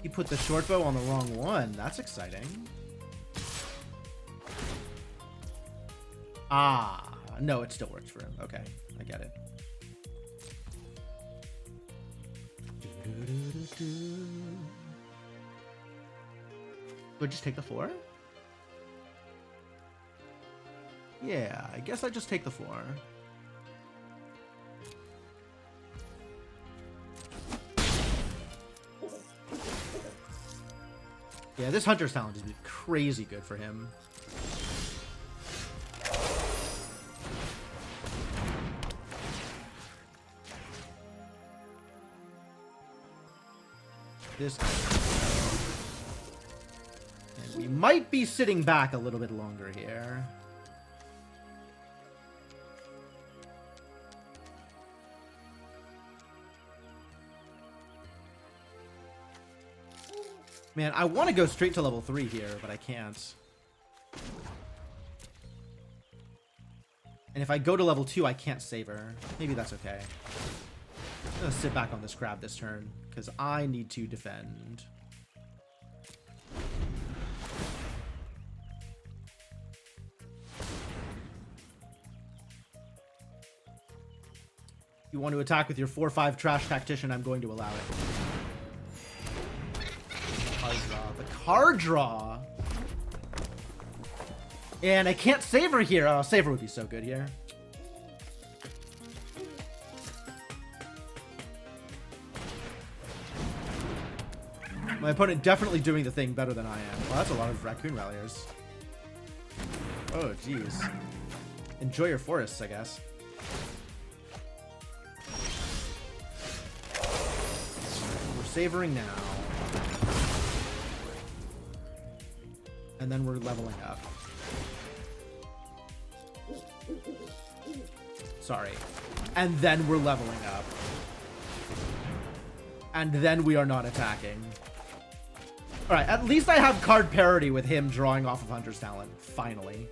He put the short bow on the wrong one. That's exciting. Ah, no, it still works for him. Okay, I get it. Do I just take the 4? Yeah, I guess I just take the 4. Yeah, this Hunter's Talent is crazy good for him. This guy. And we might be sitting back a little bit longer here. Man, I want to go straight to level 3 here, but I can't. And if I go to level 2, I can't save her. Maybe that's okay. I'm gonna sit back on this crab this turn, because I need to defend. you want to attack with your 4/5 trash tactician, I'm going to allow it. Card draw. The card draw! And I can't save her here. Oh, save her would be so good here. My opponent definitely doing the thing better than I am. Well, that's a lot of Raccoon Ralliers. Oh, jeez. Enjoy your forests, I guess. We're savoring now. And then we're leveling up. Sorry. And then we're leveling up. And then we are not attacking. Alright, at least I have card parity with him drawing off of Hunter's Talent. Finally.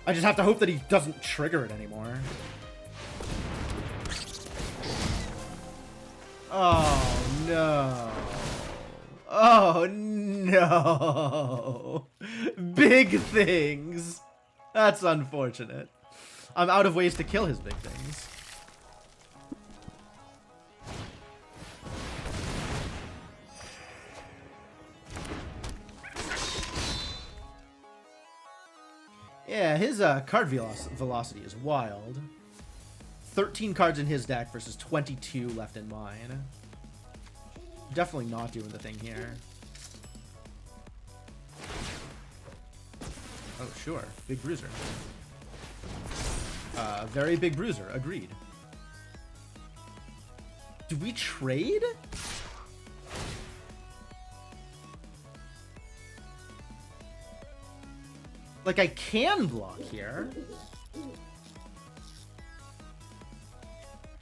I just have to hope that he doesn't trigger it anymore. Oh, no. Oh, no. Big things. That's unfortunate. I'm out of ways to kill his big things. Yeah, his card velocity is wild. 13 cards in his deck versus 22 left in mine. Definitely not doing the thing here. Oh, sure. Big bruiser. Very big bruiser. Agreed. Do we trade? Like, I can block here.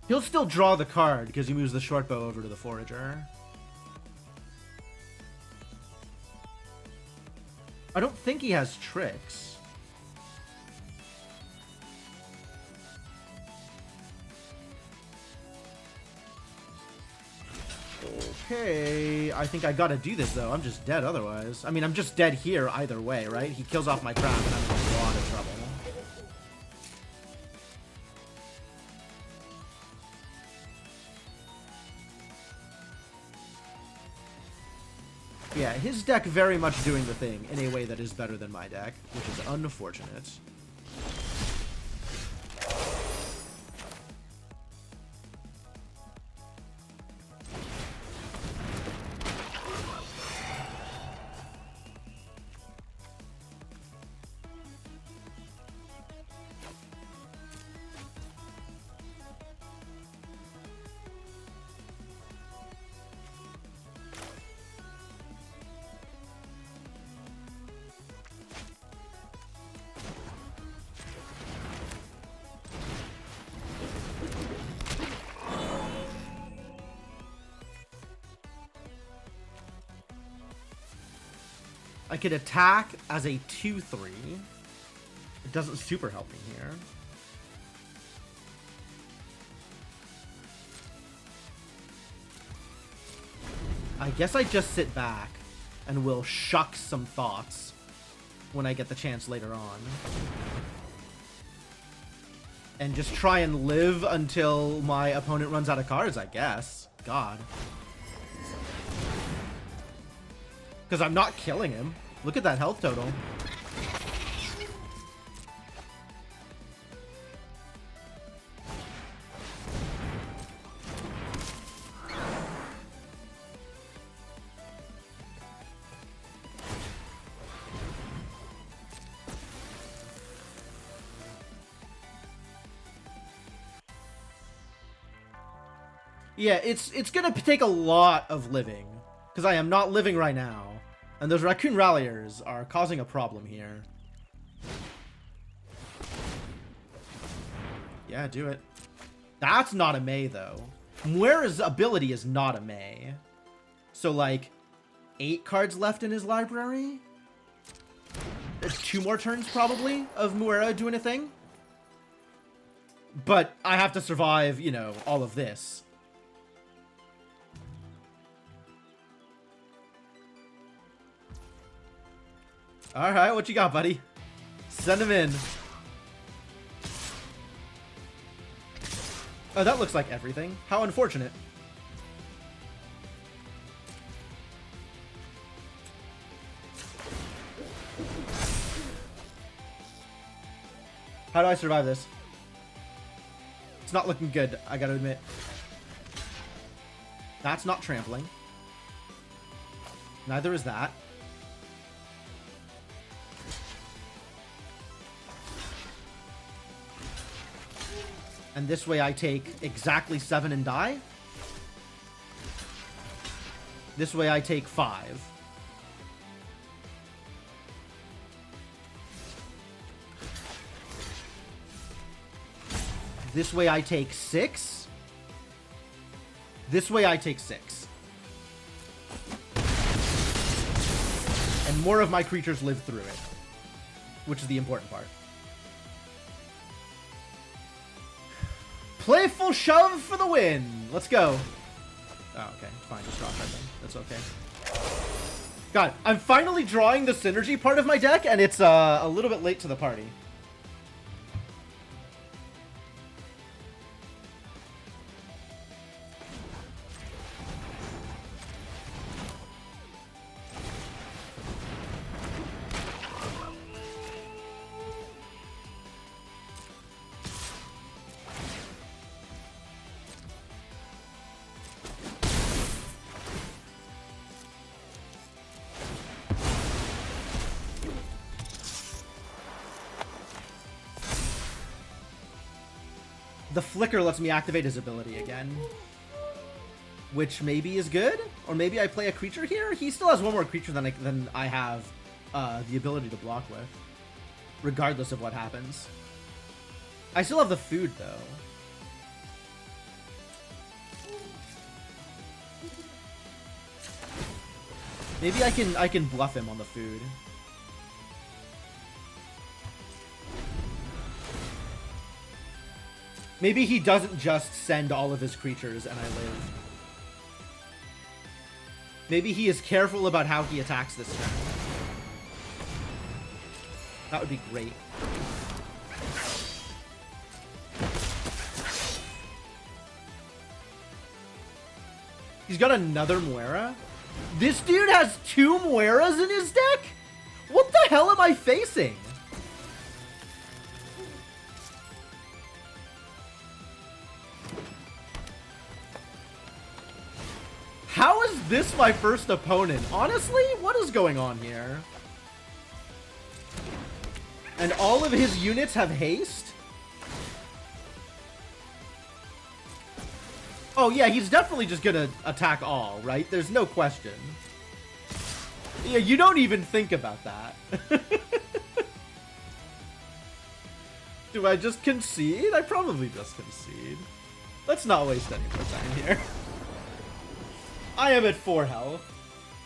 He'll still draw the card because he moves the short bow over to the forager. I don't think he has tricks. Okay, I think I gotta do this though. I'm just dead otherwise. I mean, I'm just dead here either way, right? He kills off my trap and I'm in a lot of trouble. Yeah, his deck very much doing the thing in a way that is better than my deck, which is unfortunate. I could attack as a 2/3. It doesn't super help me here. I guess I just sit back and will shuck some thoughts when I get the chance later on. And just try and live until my opponent runs out of cards, I guess. God. Because I'm not killing him. Look at that health total. Yeah, it's gonna take a lot of living. Because I am not living right now. And those Raccoon Ralliers are causing a problem here. Yeah, do it. That's not a May, though. Muera's ability is not a May. So, like, 8 cards left in his library? 2 more turns, probably, of Muera doing a thing? But I have to survive, you know, all of this. Alright, what you got, buddy? Send him in. Oh, that looks like everything. How unfortunate. How do I survive this? It's not looking good, I gotta admit. That's not trampling. Neither is that. And this way I take exactly 7 and die. This way I take 5. This way I take 6. This way I take 6. And more of my creatures live through it, which is the important part. Playful shove for the win. Let's go. Oh, okay. Fine. Just draw a card then. That's okay. God, I'm finally drawing the synergy part of my deck, and it's a little bit late to the party. The flicker lets me activate his ability again, which maybe is good, or maybe I play a creature here. He still has one more creature than I have the ability to block with, regardless of what happens. I still have the food though. Maybe I can bluff him on the food. Maybe he doesn't just send all of his creatures and I live. Maybe he is careful about how he attacks this turn. That would be great. He's got another Moira? This dude has 2 Moiras in his deck? What the hell am I facing? How is this my first opponent? Honestly, what is going on here? And all of his units have haste? Oh yeah, he's definitely just gonna attack all, right? There's no question. Yeah, you don't even think about that. Do I just concede? I probably just concede. Let's not waste any more time here. I am at 4 health.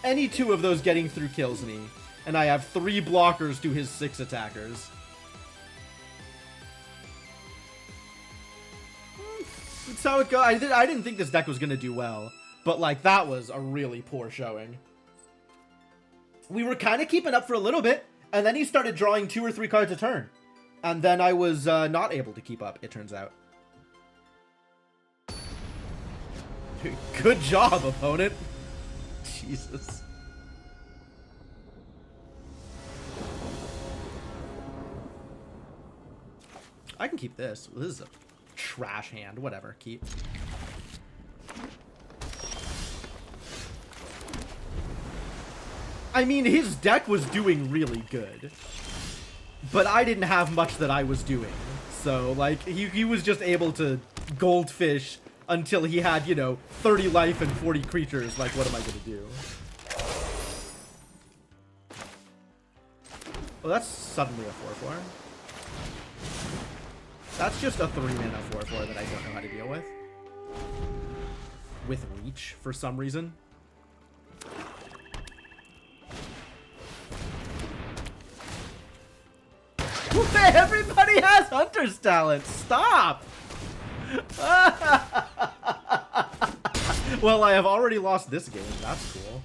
Any 2 of those getting through kills me. And I have 3 blockers to his 6 attackers. That's how it goes. I didn't think this deck was going to do well. But, like, that was a really poor showing. We were kind of keeping up for a little bit. And then he started drawing 2 or 3 cards a turn. And then I was not able to keep up, it turns out. Good job, opponent. Jesus. I can keep this. This is a trash hand. Whatever. Keep. I mean, his deck was doing really good. But I didn't have much that I was doing. So, like, he was just able to goldfish until he had, you know, 30 life and 40 creatures. Like, what am I gonna do? Well, that's suddenly a 4/4. That's just a 3-mana 4/4 that I don't know how to deal with. With reach, for some reason. Everybody has Hunter's talent. Stop! Well, I have already lost this game. That's cool.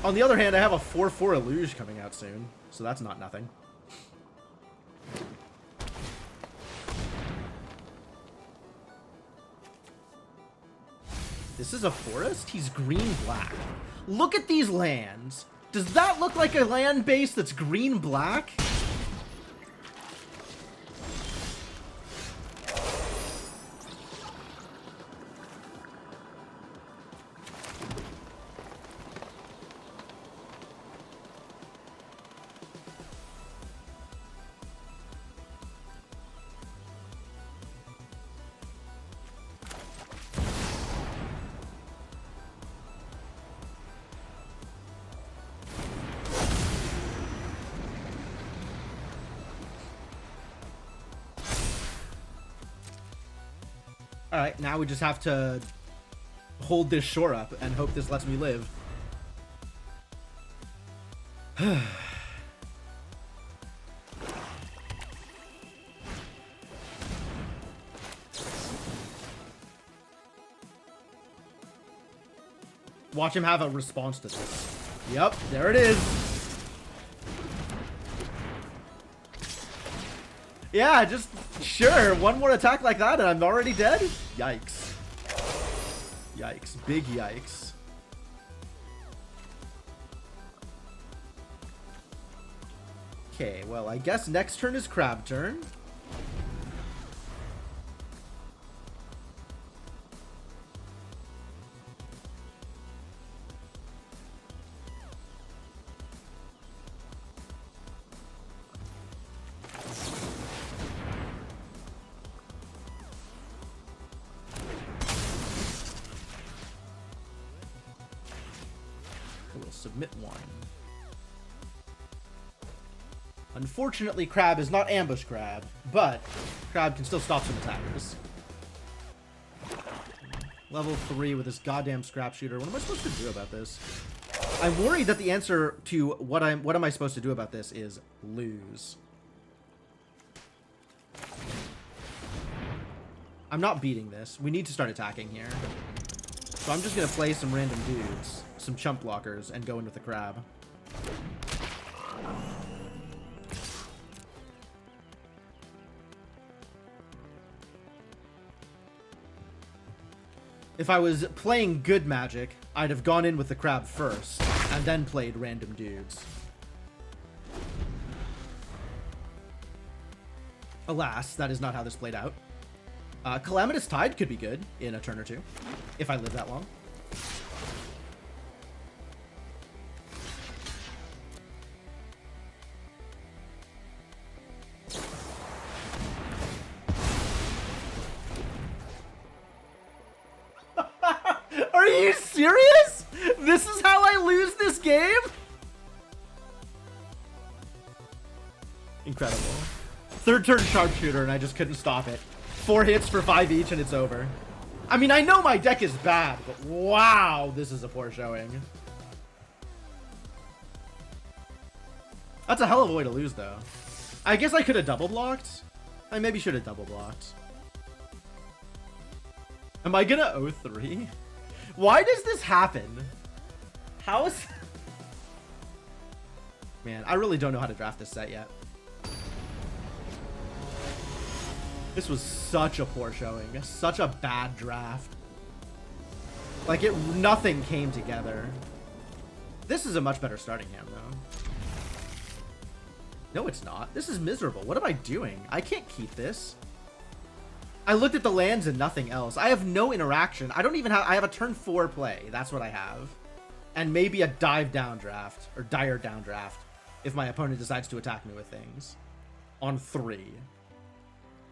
On the other hand, I have a 4/4 Illuge coming out soon, so that's not nothing. This is a forest? He's green-black. Look at these lands. Does that look like a land base that's green-black? Alright, now we just have to hold this shore up and hope this lets me live. Watch him have a response to this. Yep, there it is. Yeah, just sure. One more attack like that and I'm already dead? Yikes. Yikes. Big yikes. Okay, well, I guess next turn is crab turn. Submit one. Unfortunately, Crab is not Ambush Crab, but Crab can still stop some attackers. Level 3 with this goddamn Scrap Shooter. What am I supposed to do about this? I'm worried that the answer to what am I supposed to do about this is lose. I'm not beating this. We need to start attacking here. So I'm just going to play some random dudes, some chump blockers, and go in with the crab. If I was playing good Magic, I'd have gone in with the crab first, and then played random dudes. Alas, that is not how this played out. Calamitous Tide could be good in a turn or two, if I live that long. Are you serious? This is how I lose this game? Incredible. Third turn Sharpshooter and I just couldn't stop it. 4 hits for 5 each and it's over. I mean, I know my deck is bad, but wow, this is a poor showing. That's a hell of a way to lose, though. I guess I could have double blocked. I maybe should have double blocked. Am I gonna 0-3? Why does this happen? How is... Man, I really don't know how to draft this set yet. This was such a poor showing. Such a bad draft. Like, nothing came together. This is a much better starting hand, though. No, it's not. This is miserable. What am I doing? I can't keep this. I looked at the lands and nothing else. I have no interaction. I don't even have... I have a turn 4 play. That's what I have. And maybe a dive down draft. Or dire down draft. If my opponent decides to attack me with things. On 3.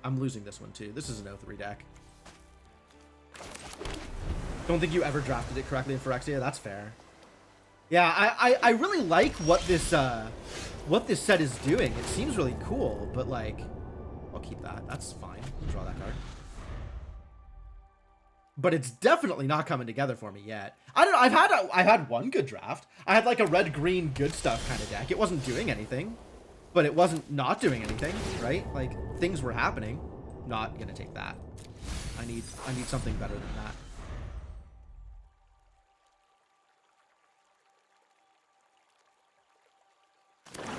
I'm losing this one too. This is an 0-3 deck. Don't think you ever drafted it correctly in Phyrexia. That's fair. Yeah, I really like what this set is doing. It seems really cool, but like, I'll keep that. That's fine. I'll draw that card. But it's definitely not coming together for me yet. I don't know. I've had one good draft. I had like a red-green good stuff kind of deck. It wasn't doing anything. But it wasn't not doing anything, right? Like, things were happening. Not gonna take that. I need something better than that.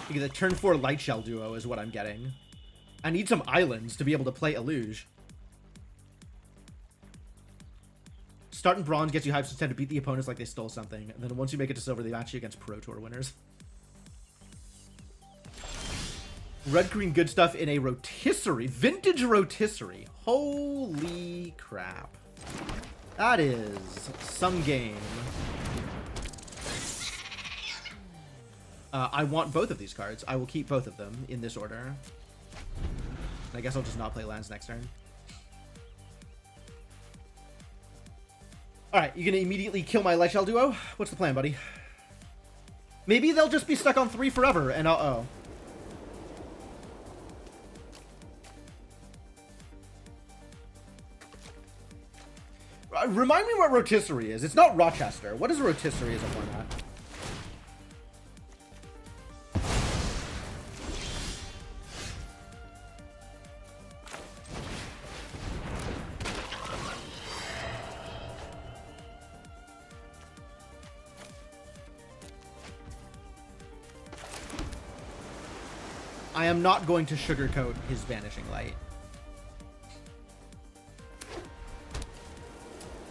You get the turn 4 Light Shell duo is what I'm getting. I need some islands to be able to play Illuge. Starting bronze gets you hyped to tend to beat the opponents like they stole something. And then once you make it to silver, they match you against Pro Tour winners. Red green good stuff in a rotisserie. Vintage rotisserie. Holy crap. That is some game. I want both of these cards. I will keep both of them in this order. I guess I'll just not play lands next turn. Alright, you gonna immediately kill my Light Shell duo? What's the plan, buddy? Maybe they'll just be stuck on 3 forever, and uh-oh. Remind me what rotisserie is. It's not Rochester. What is a rotisserie as a format? I am not going to sugarcoat his Vanishing Light.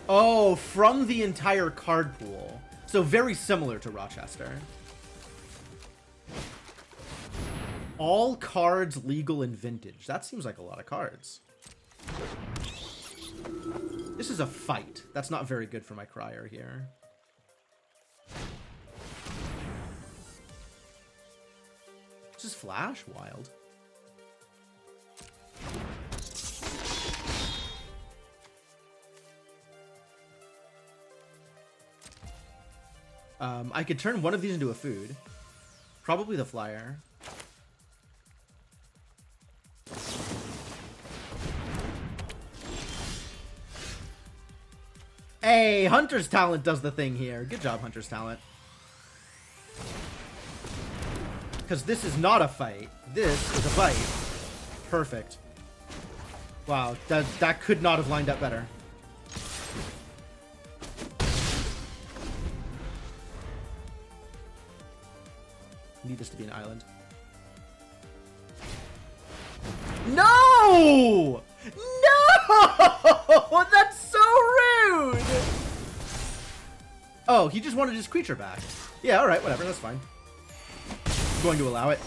Oh, from the entire card pool. So very similar to Rochester. All cards legal in Vintage. That seems like a lot of cards. This is a fight. That's not very good for my Crier here. This is Flash? Wild. I could turn one of these into a food. Probably the flyer. Hey, Hunter's Talent does the thing here. Good job, Hunter's Talent. Because this is not a fight. This is a fight. Perfect. Wow, that could not have lined up better. Need this to be an island. No! No! That's so rude! Oh, he just wanted his creature back. Yeah, alright, whatever, that's fine. I'm going to allow it.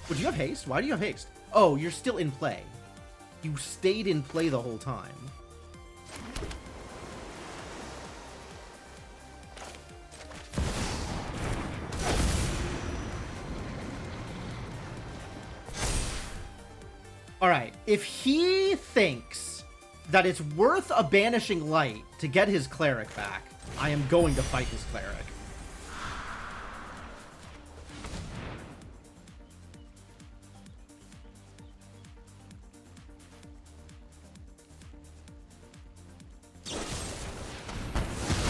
Would you have haste? Why do you have haste? Oh, you're still in play. You stayed in play the whole time. Alright, if he thinks that it's worth a Banishing Light to get his Cleric back, I am going to fight his Cleric.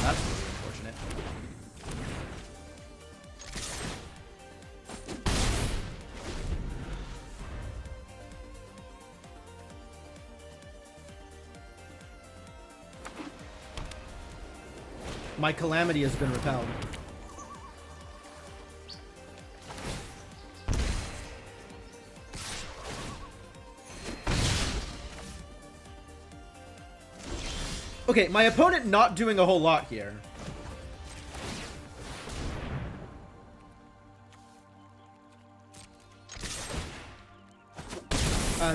That's really unfortunate. My Calamity has been repelled. Okay, my opponent not doing a whole lot here.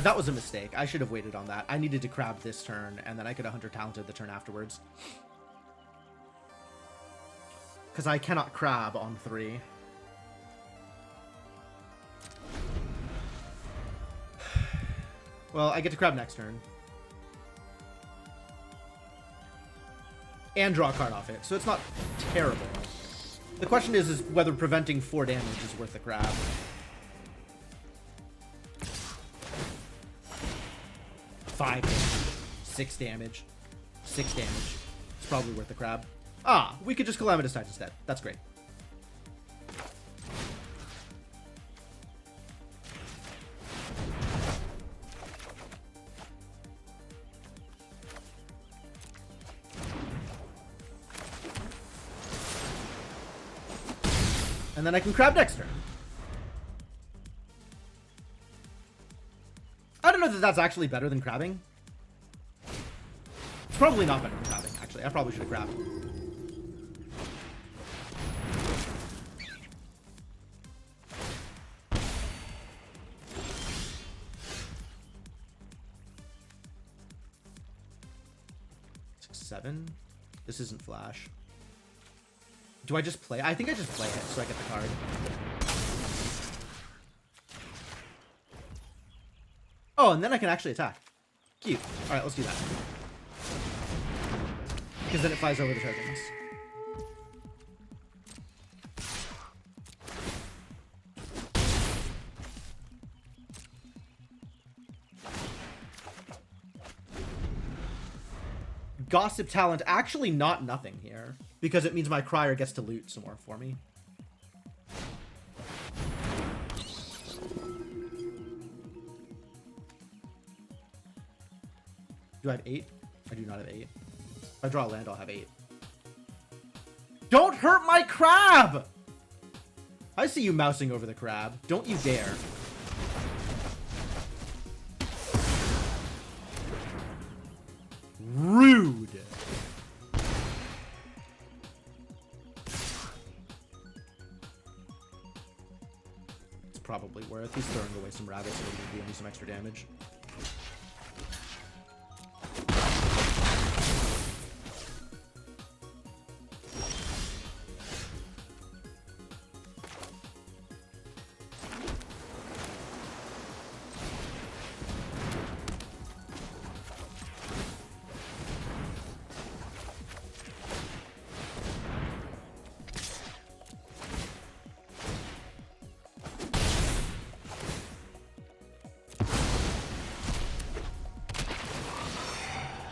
That was a mistake. I should have waited on that. I needed to crab this turn, and then I could have Hunter Talented the turn afterwards. Because I cannot crab on 3. Well, I get to crab next turn. And draw a card off it, so it's not terrible. The question is whether preventing 4 damage is worth the crab. Five damage. 6 damage. 6 damage. It's probably worth the crab. Ah, we could just Calamitous Tide instead. That's great. And then I can crab next turn. don't know that that's actually better than crabbing. It's probably not better than crabbing, actually. I probably should have crabbed. Seven. This isn't flash. Do I just play? I think I just play it so I get the card. Oh, and then I can actually attack. Cute. All right, let's do that. Because then it flies over the tokens. Gossip talent, actually not nothing here, because it means my crier gets to loot some more for me. Do I have 8? I do not have 8. If I draw a land, I'll have 8. Don't hurt my crab! I see you mousing over the crab. Don't you dare. Rude. It's probably worth. He's throwing away some rabbits so he's doing me some extra damage.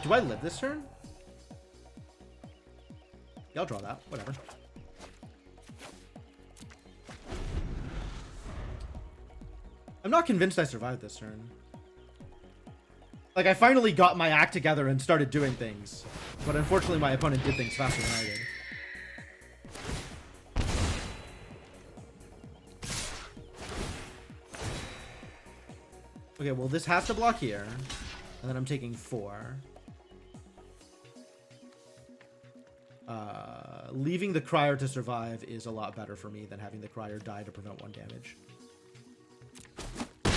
Do I live this turn? Yeah, I'll draw that. Whatever. I'm not convinced I survived this turn. Like, I finally got my act together and started doing things. But unfortunately, my opponent did things faster than I did. Okay, well, this has to block here. And then I'm taking 4. Leaving the crier to survive is a lot better for me than having the crier die to prevent 1 damage. I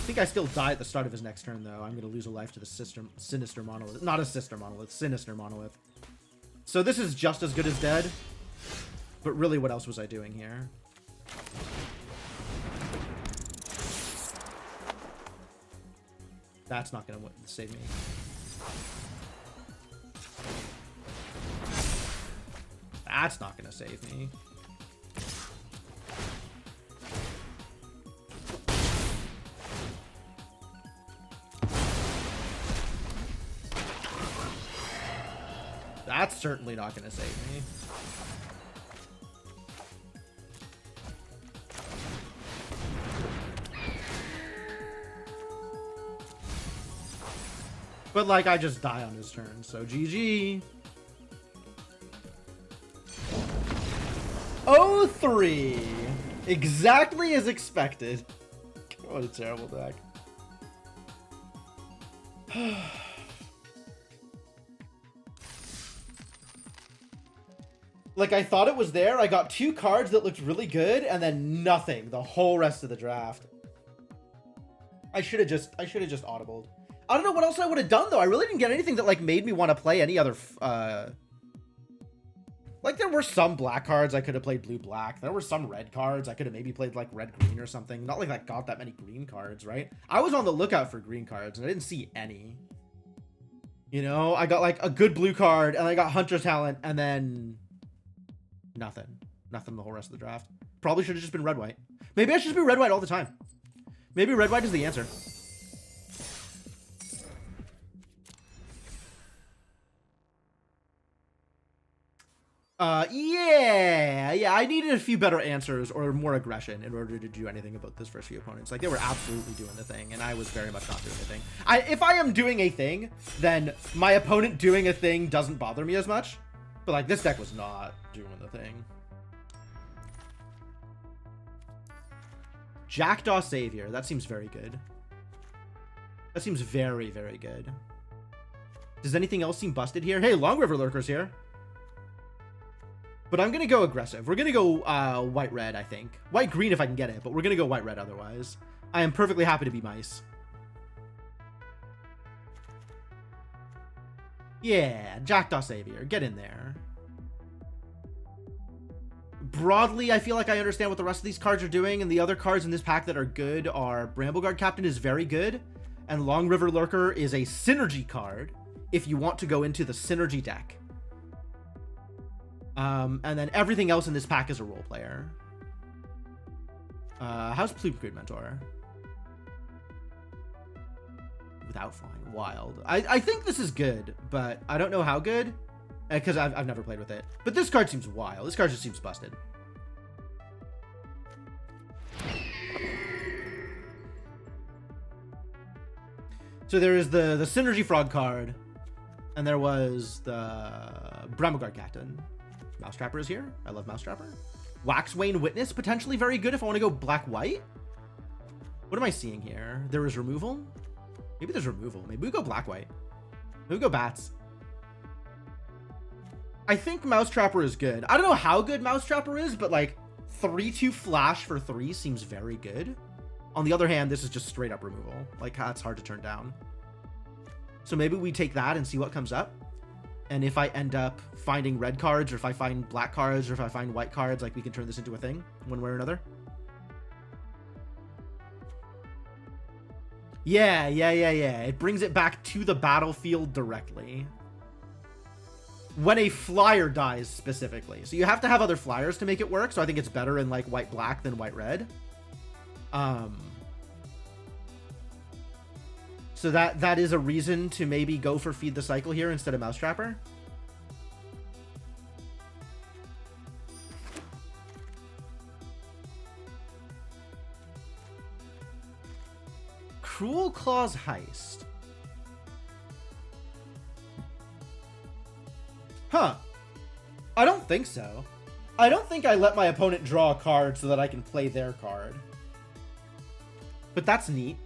think I still die at the start of his next turn, though. I'm going to lose a life to the Sinister Monolith. Not a Sister Monolith, Sinister Monolith. So this is just as good as dead. But really, what else was I doing here? That's not going to save me. That's not going to save me. That's certainly not going to save me. But, like, I just die on his turn, so GG. 0-3. Exactly as expected. What a terrible deck. Like, I thought it was there. I got 2 cards that looked really good, and then nothing the whole rest of the draft. I should have just audibled. I don't know what else I would have done, though. I really didn't get anything that, like, made me want to play any other, like, there were some black cards I could have played blue-black. There were some red cards I could have maybe played, like, red-green or something. Not like I got that many green cards, right? I was on the lookout for green cards, and I didn't see any. You know, I got, like, a good blue card, and I got Hunter Talent, and then nothing. Nothing the whole rest of the draft. Probably should have just been red-white. Maybe I should just be red-white all the time. Maybe red-white is the answer. Yeah, I needed a few better answers or more aggression in order to do anything about this first few opponents. Like, they were absolutely doing the thing, and I was very much not doing the thing. If I am doing a thing, then my opponent doing a thing doesn't bother me as much. But, like, this deck was not doing the thing. Jackdaw Savior. That seems very good. That seems very, very good. Does anything else seem busted here? Hey, Long River Lurker's here. But I'm going to go aggressive. We're going to go white-red, I think. White-green if I can get it, but we're going to go white-red otherwise. I am perfectly happy to be mice. Yeah, Jackdaw Savior. Get in there. Broadly, I feel like I understand what the rest of these cards are doing, and the other cards in this pack that are good are Brambleguard Captain is very good, and Long River Lurker is a synergy card if you want to go into the synergy deck. And then everything else in this pack is a role player. How's Plume Crude Mentor? Without flying, wild. I think this is good, but I don't know how good, because I've never played with it. But this card seems wild. This card just seems busted. So there is the Synergy Frog card, and there was the Brambleguard Captain. Mousetrapper is here. I love Mousetrapper. Waxwane Witness, potentially very good if I want to go black-white. What am I seeing here? There is removal? Maybe there's removal. Maybe we go black-white. Maybe we go bats. I think Mousetrapper is good. I don't know how good Mousetrapper is, but like 3-2 flash for 3 seems very good. On the other hand, this is just straight up removal. Like, that's hard to turn down. So maybe we take that and see what comes up. And if I end up finding red cards, or if I find black cards, or if I find white cards, like, we can turn this into a thing one way or another. Yeah. It brings it back to the battlefield directly. When a flyer dies specifically. So you have to have other flyers to make it work. So I think it's better in like white-black than white-red. So that is a reason to maybe go for Feed the Cycle here instead of Mousetrapper. Cruel Claws Heist. Huh. I don't think so. I don't think I let my opponent draw a card so that I can play their card. But that's neat.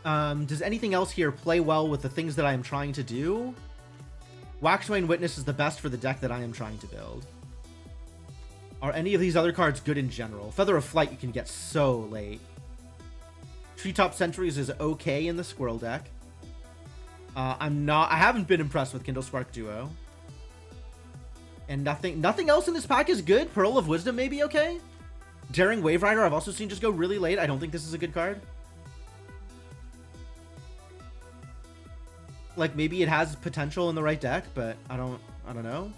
Does anything else here play well with the things that I am trying to do? Waxwane Witness is the best for the deck that I am trying to build. Are any of these other cards good in general? Feather of Flight you can get so late. Treetop Sentries is okay in the Squirrel deck. I haven't been impressed with Kindle Spark Duo. And nothing else in this pack is good. Pearl of Wisdom may be okay. Daring Wave Rider I've also seen just go really late. I don't think this is a good card. Like, maybe it has potential in the right deck, but I don't know.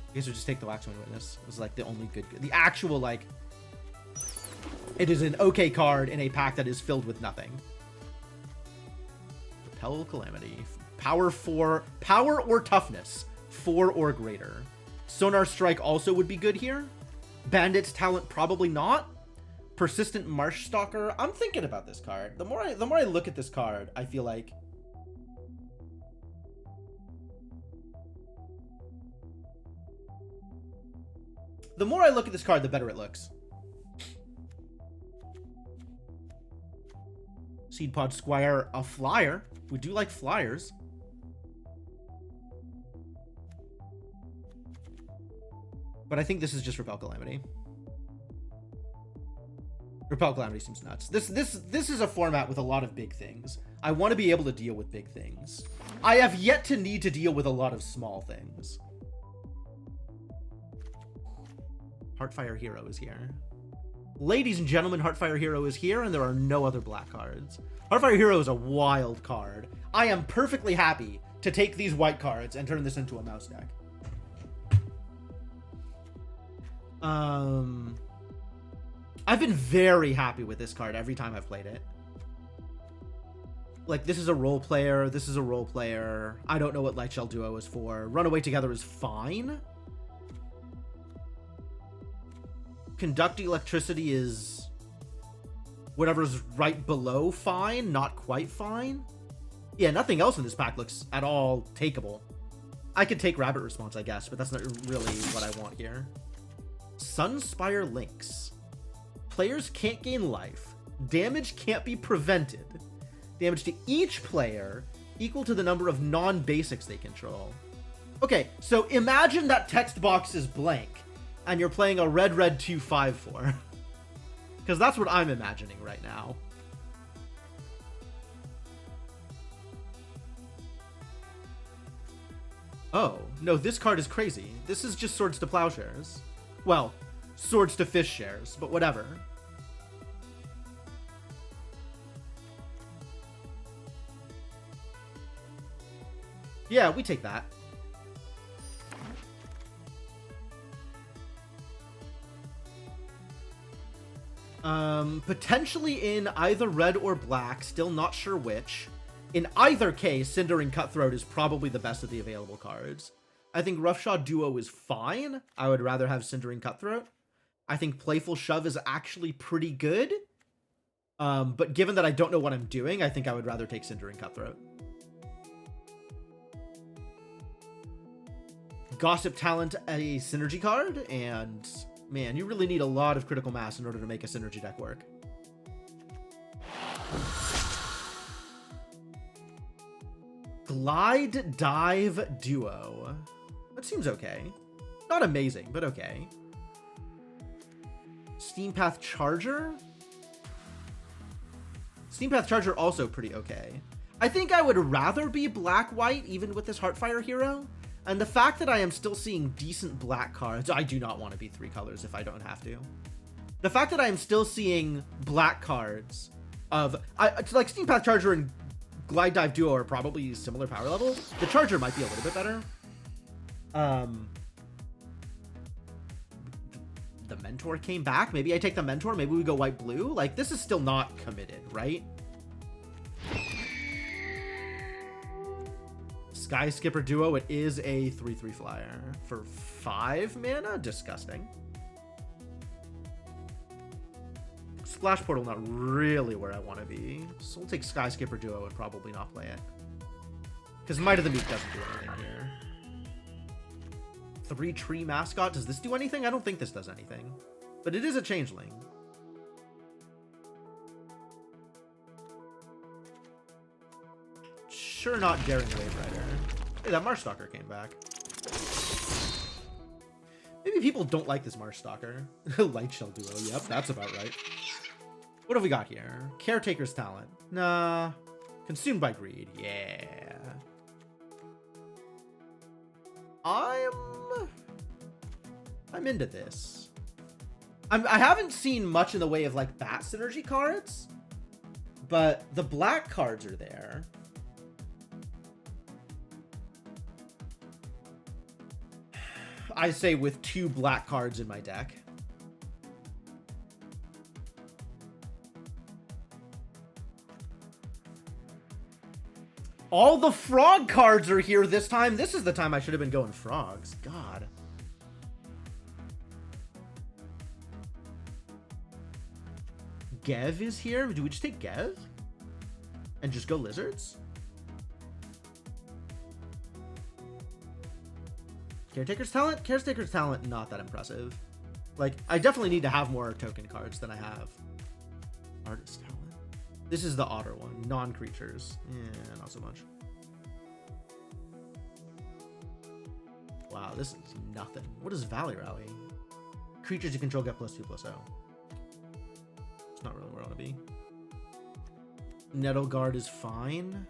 I guess we'll just take the Waxman Witness. It was like the only good, the actual, like, it is an okay card in a pack that is filled with nothing. Repel Calamity. Power or toughness 4 or greater. Sonar Strike also would be good here. Bandit's Talent probably not. Persistent Marsh Stalker. I'm thinking about this card. The more I look at this card, I feel like the more I look at this card, the better it looks. Seedpod Squire, a flyer. We do like flyers. But I think this is just Repel Calamity. Repel Calamity seems nuts. This is a format with a lot of big things. I want to be able to deal with big things. I have yet to need to deal with a lot of small things. Heartfire Hero is here. Ladies and gentlemen, Heartfire Hero is here, and there are no other black cards. Heartfire Hero is a wild card. I am perfectly happy to take these white cards and turn this into a mouse deck. I've been very happy with this card every time I've played it. Like, this is a role player. This is a role player. I don't know what Lightshell Duo is for. Runaway Together is fine. Conduct Electricity is whatever's right below fine, not quite fine. Yeah, nothing else in this pack looks at all takeable. I could take Rabbit Response, I guess, but that's not really what I want here. Sunspire Lynx. Players can't gain life. Damage can't be prevented. Damage to each player equal to the number of non-basics they control. Okay, so imagine that text box is blank, and you're playing a red 2/5/4. Because that's what I'm imagining right now. Oh, no, this card is crazy. This is just Swords to Plowshares. Well, Swords to Fish Shares, but whatever. Yeah, we take that. Potentially in either red or black, still not sure which. In either case, Cindering Cutthroat is probably the best of the available cards. I think Roughshod Duo is fine. I would rather have Cindering Cutthroat. I think Playful Shove is actually pretty good. But given that I don't know what I'm doing, I think I would rather take Cindering Cutthroat. Gossip Talent, a synergy card, and man, you really need a lot of critical mass in order to make a synergy deck work. Glide Dive Duo. That seems okay. Not amazing, but okay. Steampath Charger. Steampath Charger also pretty okay. I think I would rather be black-white even with this Heartfire hero. And the fact that I am still seeing decent black cards, I do not want to be 3 colors if I don't have to. The fact that I am still seeing black cards of, like Steampath Charger and Glide Dive Duo are probably similar power level. The Charger might be a little bit better. The Mentor came back. Maybe I take the Mentor. Maybe we go white-blue. Like, this is still not committed, right? Sky Skipper Duo, it is a 3/3 flyer for 5 mana. Disgusting. Splash Portal, not really where I want to be. So we'll take Sky Skipper Duo and probably not play it. Because Might of the Meek doesn't do anything here. 3 Tree Mascot, does this do anything? I don't think this does anything. But it is a changeling. Sure not Daring Wave Rider. Hey, that Marshstalker came back. Maybe people don't like this Marshstalker. Lightshell Duo, yep, that's about right. What have we got here? Caretaker's Talent. Nah. Consumed by Greed, yeah. I'm into this. I haven't seen much in the way of like Bat Synergy cards, but the black cards are there. I say with 2 black cards in my deck. All the frog cards are here this time. This is the time I should have been going frogs. God. Gev is here. Do we just take Gev? And just go lizards? Caretaker's Talent? Caretaker's Talent, not that impressive. Like, I definitely need to have more token cards than I have. Artist Talent. This is the otter one. Non-creatures. Yeah, not so much. Wow, this is nothing. What is Valley Rally? Creatures you control get +2/+0. It's not really where I want to be. Nettle Guard is fine.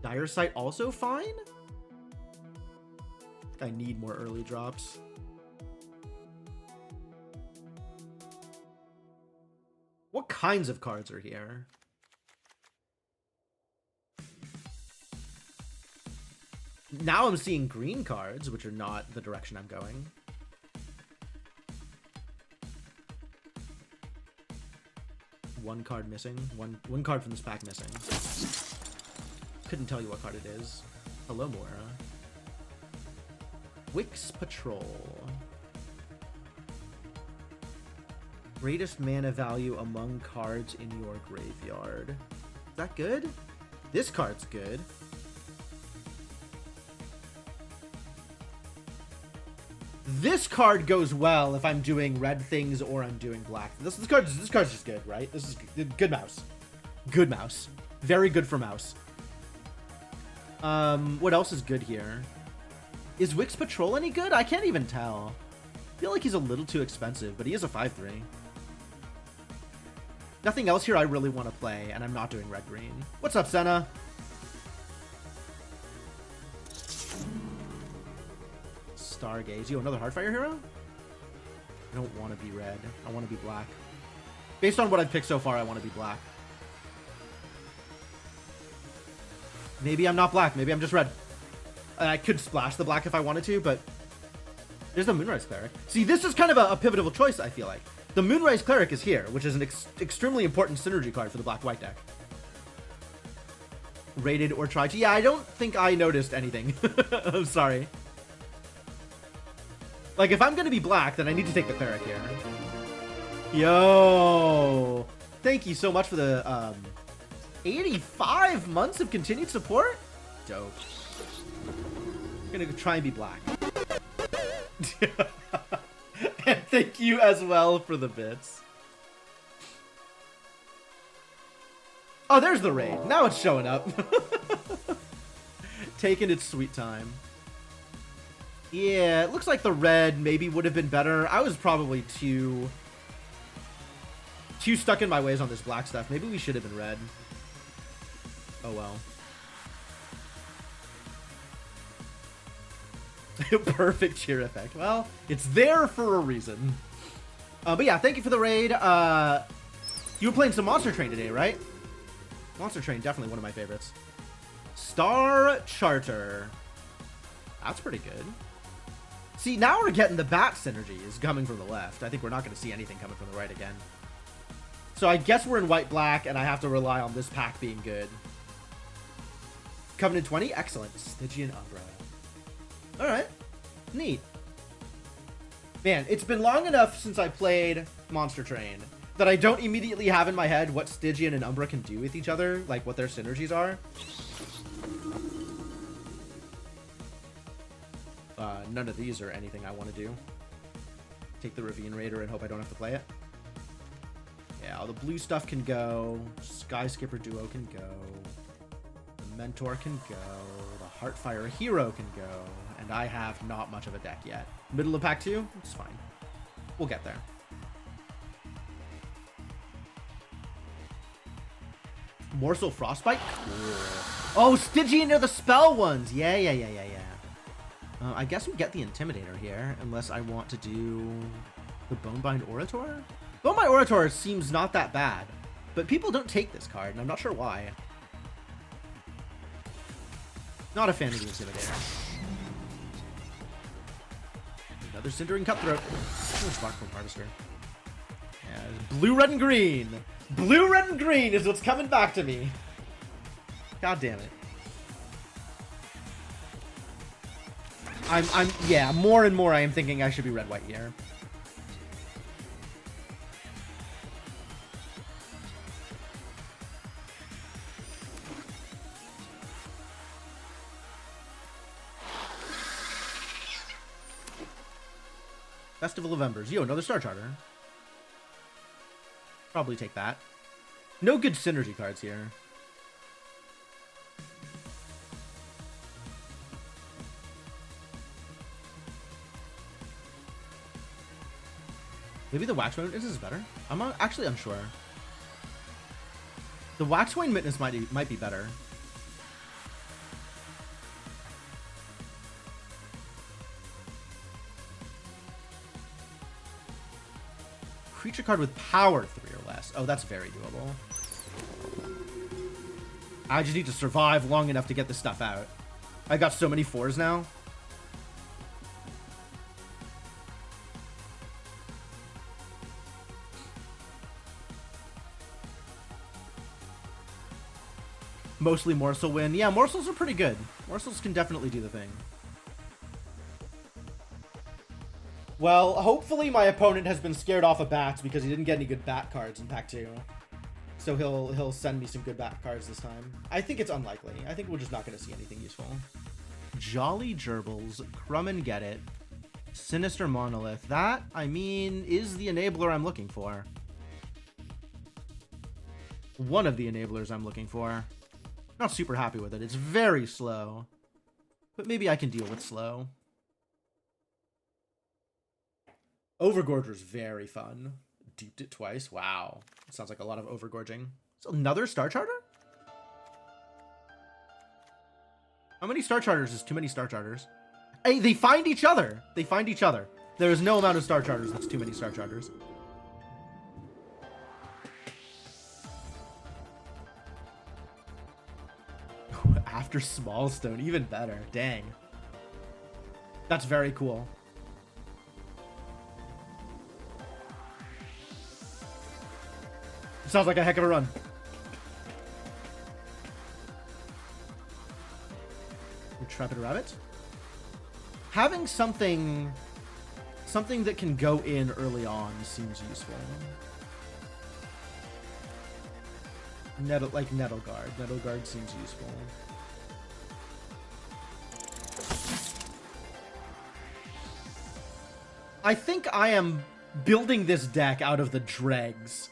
Dire Sight also fine? I need more early drops. What kinds of cards are here? Now I'm seeing green cards, which are not the direction I'm going. One card missing. One card from this pack missing. Couldn't tell you what card it is. Hello, Moira. Wix Patrol. Greatest mana value among cards in your graveyard. Is that good? This card's good. This card goes well if I'm doing red things or I'm doing black. This card's just good, right? This is good mouse. Good mouse. Very good for mouse. What else is good here? Is Wix Patrol any good? I can't even tell. I feel like he's a little too expensive, but he is a 5/3. Nothing else here I really want to play, and I'm not doing red-green. What's up, Senna? Stargaze. Yo, another Heartfire hero? I don't want to be red. I want to be black. Based on what I've picked so far, I want to be black. Maybe I'm not black. Maybe I'm just red. I could splash the black if I wanted to, but there's the Moonrise Cleric. See, this is kind of a pivotal choice, I feel like. The Moonrise Cleric is here, which is an extremely important synergy card for the black-white deck. Rated or tried to? Yeah, I don't think I noticed anything. I'm sorry. Like, if I'm going to be black, then I need to take the Cleric here. Yo! Thank you so much for the 85 months of continued support? Dope. I'm going to try and be black. And thank you as well for the bits. Oh, there's the raid. Now it's showing up. Taking its sweet time. Yeah, it looks like the red maybe would have been better. I was probably too stuck in my ways on this black stuff. Maybe we should have been red. Oh well. Perfect cheer effect. Well, it's there for a reason. But yeah, thank you for the raid. You were playing some Monster Train today, right? Monster Train, definitely one of my favorites. Star Charter. That's pretty good. See, now we're getting the bat synergy is coming from the left. I think we're not going to see anything coming from the right again. So I guess we're in white-black, and I have to rely on this pack being good. Covenant 20? Excellent. Stygian Umbra. Alright. Neat. Man, it's been long enough since I played Monster Train that I don't immediately have in my head what Stygian and Umbra can do with each other, like what their synergies are. None of these are anything I want to do. Take the Ravine Raider and hope I don't have to play it. Yeah, all the blue stuff can go. Skyskipper Duo can go. The Mentor can go. The Heartfire Hero can go. And I have not much of a deck yet. Middle of pack 2? It's fine. We'll get there. Morsel Frostbite? Cool. Oh, Stygian are the spell ones! Yeah. I guess we get the Intimidator here, unless I want to do the Bonebind Orator? Bonebind Orator seems not that bad, but people don't take this card, and I'm not sure why. Not a fan of the Intimidator. Another Cindering Cutthroat. Sparkling Harvester. Yeah, blue, red, and green. Blue, red, and green is what's coming back to me. God damn it. Yeah, more and more I am thinking I should be red, white here. Festival of Embers. Yo, another Star Charter. Probably take that. No good synergy cards here. Maybe the Waxwing Witness is better? I'm actually unsure. The Waxwing Witness might be better. Creature card with power 3 or less. Oh, that's very doable. I just need to survive long enough to get this stuff out. I got so many 4s now. Mostly Morsel win. Yeah, Morsels are pretty good. Morsels can definitely do the thing. Well, hopefully my opponent has been scared off of bats because he didn't get any good bat cards in pack 2. So he'll send me some good bat cards this time. I think it's unlikely. I think we're just not going to see anything useful. Jolly Gerbils, Crumb and Get It, Sinister Monolith. That, I mean, is the enabler I'm looking for. One of the enablers I'm looking for. Not super happy with it. It's very slow. But maybe I can deal with slow. Overgorger's very fun. Deeped it twice. Wow. Sounds like a lot of overgorging. So another Star Charter? How many Star Charters is too many Star Charters? Hey, they find each other. They find each other. There is no amount of Star Charters that's too many Star Charters. After Small Stone, even better. Dang. That's very cool. Sounds like a heck of a run. Intrepid Rabbit. Having something that can go in early on seems useful. Like Nettle Guard. Nettle Guard seems useful. I think I am building this deck out of the dregs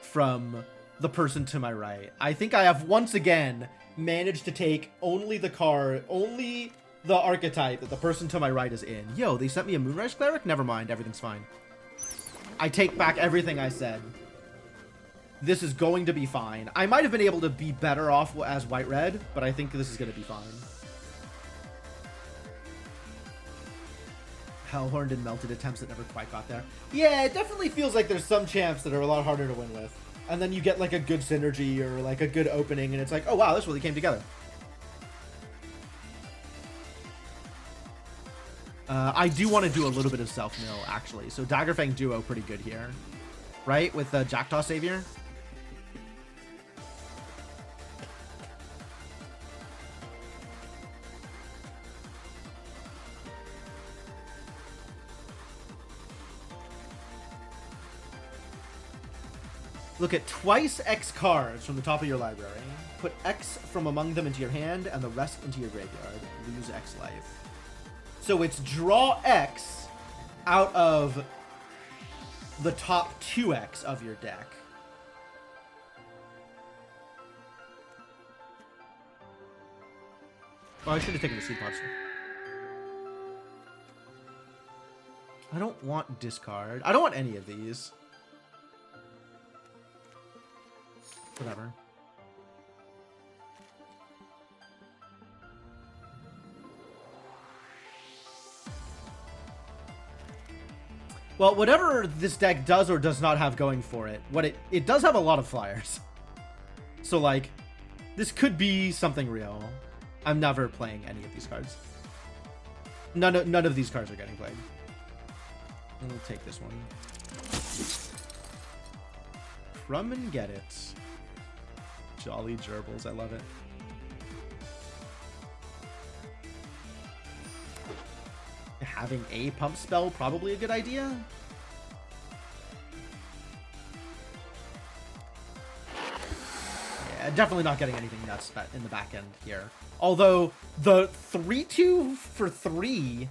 from the person to my right. I think I have once again managed to take only the archetype that the person to my right is in. Yo, they sent me a Moonrise Cleric? Never mind, everything's fine. I take back everything I said. This is going to be fine. I might have been able to be better off as white-red, but I think this is going to be fine. Hellhorned and Melted attempts that never quite got there. Yeah, it definitely feels like there's some champs that are a lot harder to win with. And then you get like a good synergy or like a good opening and it's like, oh wow, this really came together. I do want to do a little bit of self-mill, actually. So Daggerfang Duo pretty good here. Right? With the Jackdaw Savior. Look at twice X cards from the top of your library. Put X from among them into your hand and the rest into your graveyard. Lose X life. So it's draw X out of the top 2X of your deck. Oh, I should have taken the seed pods. I don't want discard. I don't want any of these. Whatever. Well, whatever this deck does or does not have going for it, it does have a lot of flyers. So, like, this could be something real. I'm never playing any of these cards. None of these cards are getting played. We'll take this one. Crumb and get it. Jolly gerbils, I love it. Having a pump spell probably a good idea. Yeah, definitely not getting anything nuts in the back end here. Although the 3-2 for 3,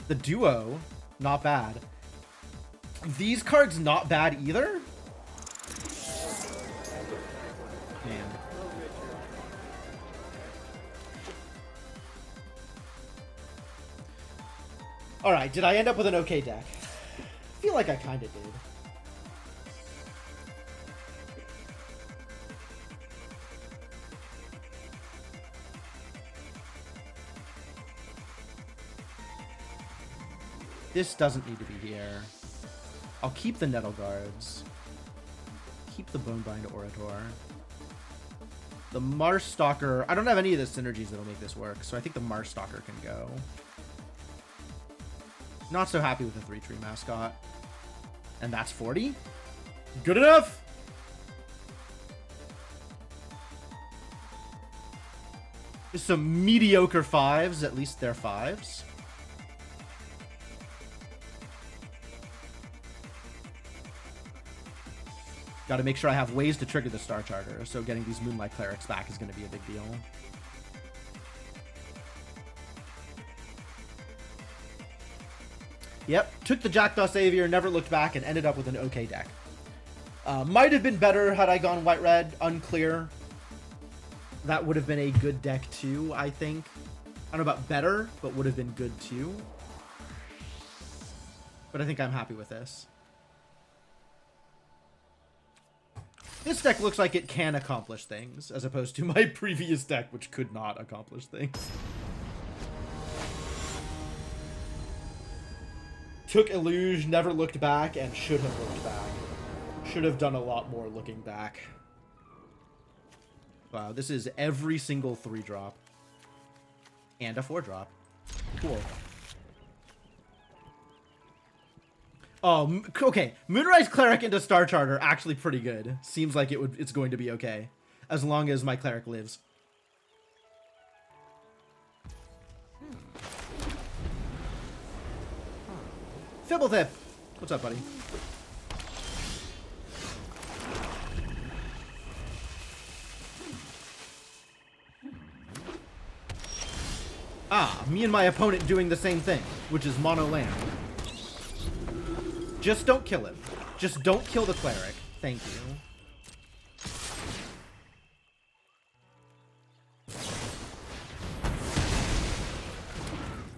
the duo, not bad. These cards not bad either. Man. Alright, did I end up with an okay deck? I feel like I kinda did. This doesn't need to be here. I'll keep the Nettle Guards. Keep the Bonebind Orator. The Marsh Stalker. I don't have any of the synergies that'll make this work, so I think the Marsh Stalker can go. Not so happy with the 3-tree mascot. And that's 40? Good enough! There's some mediocre 5s, at least they're 5s. Got to make sure I have ways to trigger the Star Charter, so getting these Moonlight Clerics back is going to be a big deal. Yep, took the Jackdaw Savior, never looked back, and ended up with an okay deck. Might have been better had I gone white-red, unclear. That would have been a good deck too, I think. I don't know about better, but would have been good too. But I think I'm happy with this. This deck looks like it can accomplish things, as opposed to my previous deck, which could not accomplish things. Took Illuge, never looked back, and should have looked back. Should have done a lot more looking back. Wow, this is every single 3-drop. And a 4-drop. Cool. Oh, okay. Moonrise Cleric into Star Charter, actually pretty good. Seems like it's going to be okay. As long as my Cleric lives. Fibblethip! What's up, buddy? Ah, me and my opponent doing the same thing, which is mono land. Just don't kill him. Just don't kill the Cleric. Thank you.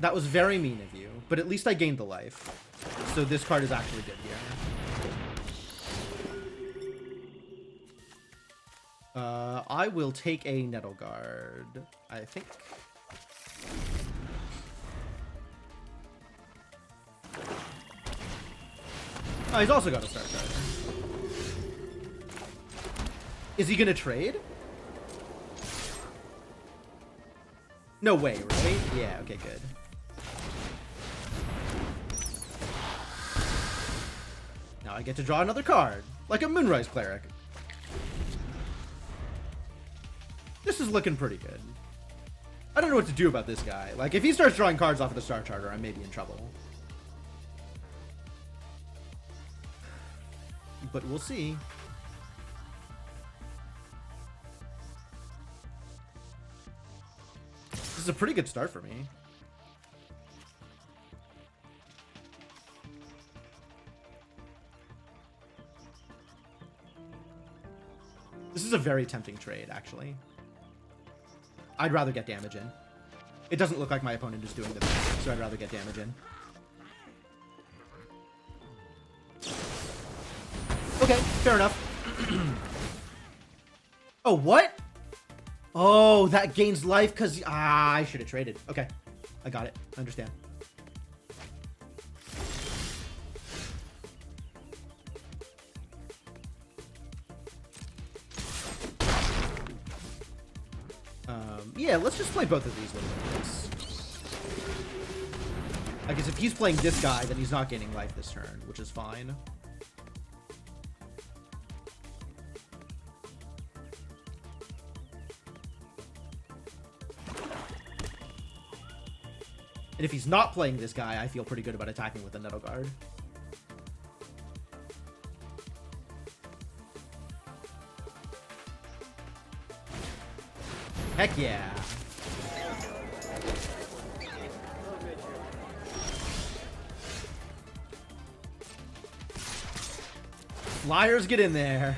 That was very mean of you, but at least I gained the life. So this card is actually good here. I will take a Nettle Guard, I think. Oh, he's also got a Star Charter. Is he gonna trade? No way, right? Yeah, okay, good. Now I get to draw another card, like a Moonrise Cleric. This is looking pretty good. I don't know what to do about this guy. Like, if he starts drawing cards off of the Star Charter, I may be in trouble. But we'll see. This is a pretty good start for me. This is a very tempting trade, actually. I'd rather get damage in. It doesn't look like my opponent is doing the best, so I'd rather get damage in. Okay, fair enough. Oh, what? Oh, that gains life because... Ah, I should have traded. Okay, I got it. I understand. Yeah, let's just play both of these little bits. I guess if he's playing this guy, then he's not gaining life this turn, which is fine. And if he's not playing this guy, I feel pretty good about attacking with the Nettle Guard. Heck yeah. Flyers get in there.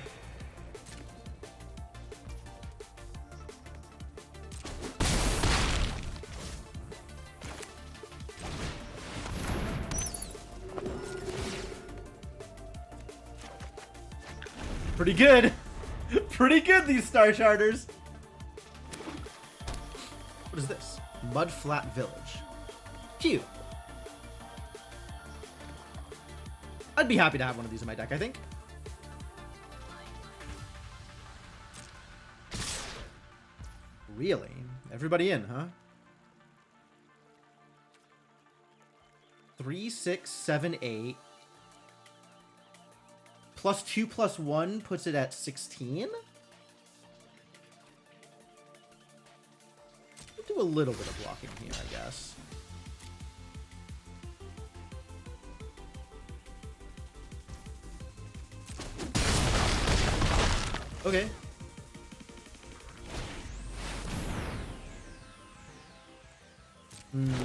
Pretty good. Pretty good, these Star Charters. What is this? Mudflat Village. Cute. I'd be happy to have one of these in my deck, I think. Really? Everybody in, huh? 3, 6, 7, 8. +2/+1 puts it at 16. We'll do a little bit of blocking here, I guess. Okay.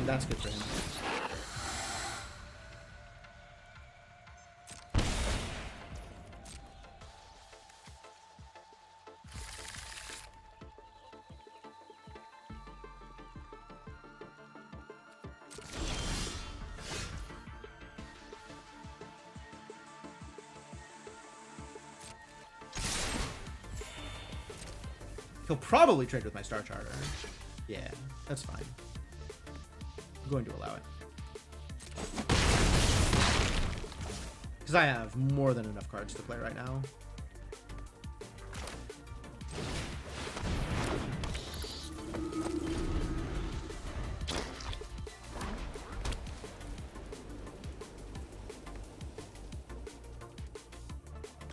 That's good for him. He'll probably trade with my Star Charter. Yeah, that's fine. I'm going to allow it. Because I have more than enough cards to play right now.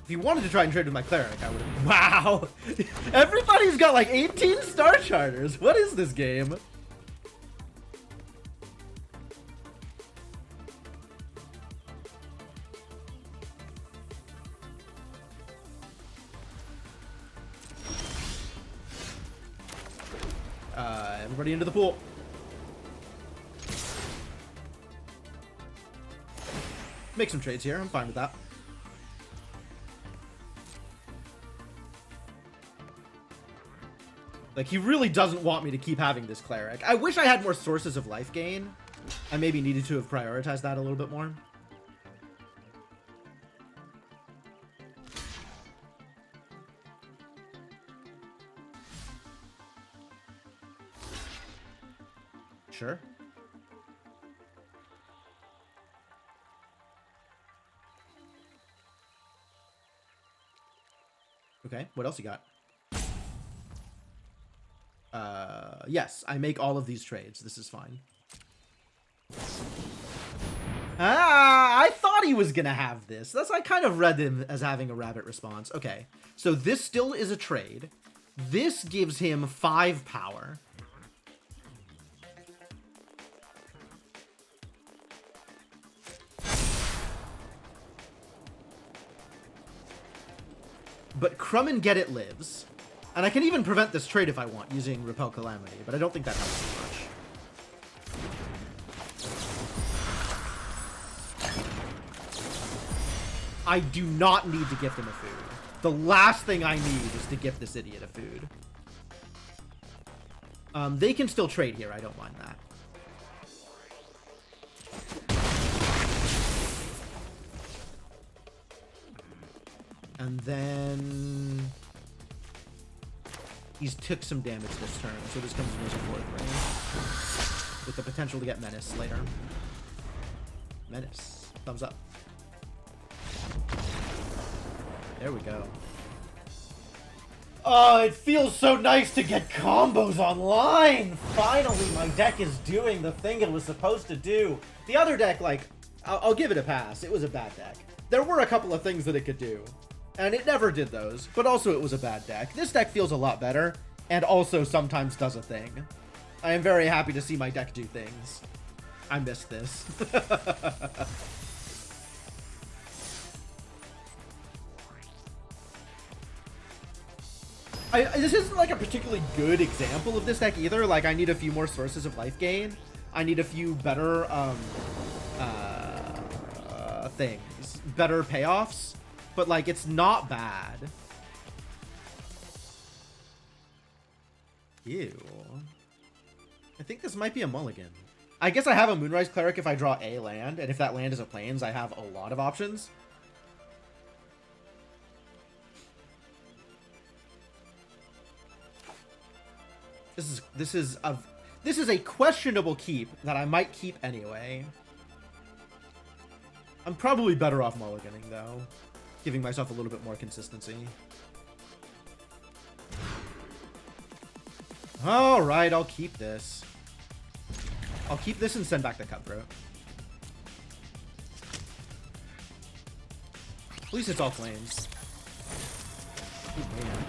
If you wanted to try and trade with my Cleric, I would have... Wow! Everybody's got like 18 Star Charters! What is this game? Everybody into the pool. Make some trades here. I'm fine with that. Like, he really doesn't want me to keep having this Cleric. I wish I had more sources of life gain. I maybe needed to have prioritized that a little bit more. Sure. Okay, what else you got? Yes, I make all of these trades. This is fine. Ah, I thought he was gonna have this. I kind of read him as having a rabbit response. Okay, so this still is a trade. This gives him 5 power. But Crumb and Get It lives. And I can even prevent this trade if I want, using Repel Calamity, but I don't think that helps too much. I do not need to gift him a food. The last thing I need is to gift this idiot a food. They can still trade here, I don't mind that. And then... he's took some damage this turn, so this comes in as a 4th range. With the potential to get Menace later. Menace. Thumbs up. There we go. Oh, it feels so nice to get combos online! Finally, my deck is doing the thing it was supposed to do. The other deck, like, I'll give it a pass. It was a bad deck. There were a couple of things that it could do. And it never did those, but also it was a bad deck. This deck feels a lot better, and also sometimes does a thing. I am very happy to see my deck do things. I missed this. This isn't like a particularly good example of this deck either. Like, I need a few more sources of life gain. I need a few better things. Better payoffs. But, like, it's not bad. Ew. I think this might be a mulligan. I guess I have a Moonrise Cleric if I draw a land, and if that land is a Plains, I have a lot of options. This is a questionable keep that I might keep anyway. I'm probably better off mulliganing, though. Giving myself a little bit more consistency. Alright, I'll keep this. I'll keep this and send back the Cutthroat. At least it's all Flames. Oh, man.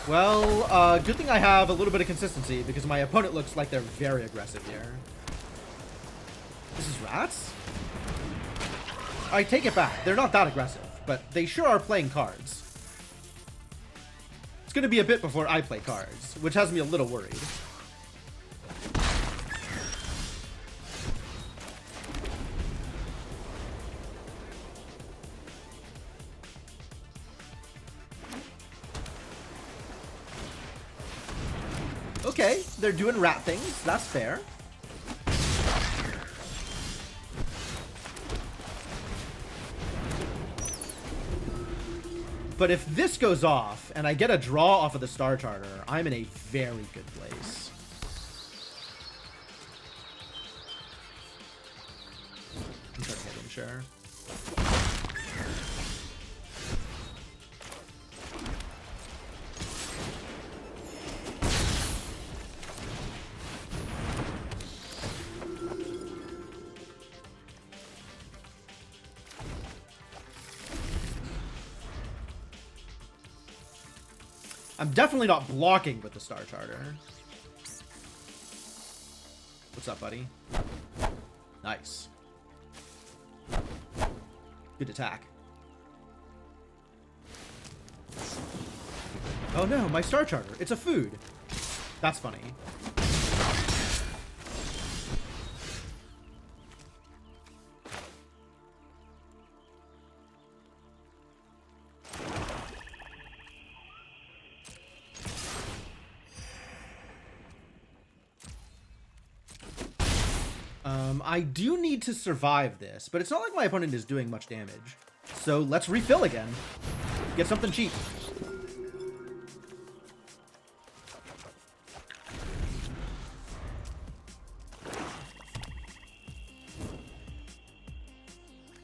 Well, good thing I have a little bit of consistency, because my opponent looks like they're very aggressive here. This is Rats? I take it back. They're not that aggressive, but they sure are playing cards. It's going to be a bit before I play cards, which has me a little worried. Okay, they're doing rat things. That's fair. But if this goes off and I get a draw off of the Star Charter, I'm in a very good place. I'm trying to hit him, sure. I'm definitely not blocking with the Star Charter. What's up, buddy? Nice. Good attack. Oh no, my Star Charter. It's a food. That's funny. I do need to survive this, but it's not like my opponent is doing much damage. So let's refill again. Get something cheap.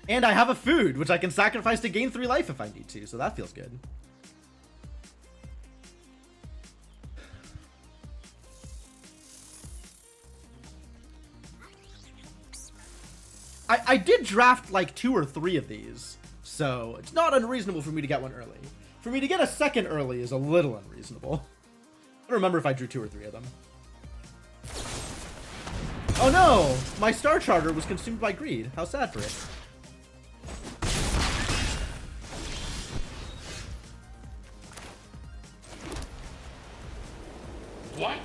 And I have a food, which I can sacrifice to gain 3 life if I need to, so that feels good. I did draft like 2 or 3 of these, so it's not unreasonable for me to get one early. For me to get a second early is a little unreasonable. I don't remember if I drew 2 or 3 of them. Oh no! My Star Charter was consumed by greed. How sad for it. What?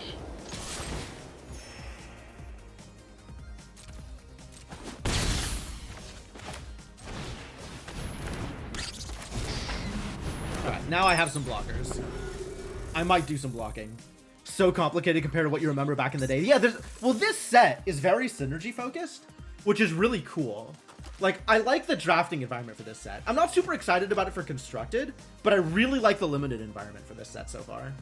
Alright, now I have some blockers. I might do some blocking. So complicated compared to what you remember back in the day. Yeah, well, this set is very synergy focused, which is really cool. Like, I like the drafting environment for this set. I'm not super excited about it for Constructed, but I really like the limited environment for this set so far.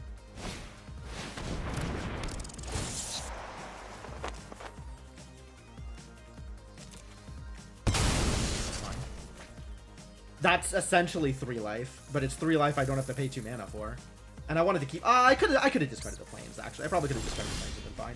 That's essentially 3 life, but it's 3 life I don't have to pay 2 mana for. And I wanted to keep... I could have discarded the planes, actually. I probably could have discarded the planes and been fine.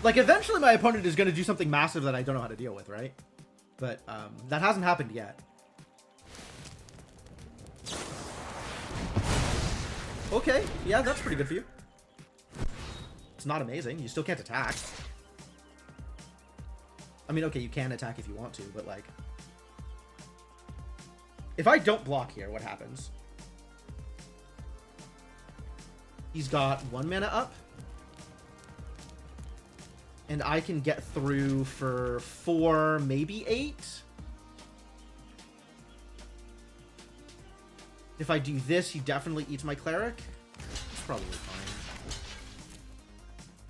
Like, eventually my opponent is going to do something massive that I don't know how to deal with, right? But that hasn't happened yet. Okay, yeah, that's pretty good for you. It's not amazing. You still can't attack. I mean, okay, you can attack if you want to, but, like... If I don't block here, what happens? He's got 1 mana up. And I can get through for 4, maybe 8. If I do this, he definitely eats my cleric. It's probably fine.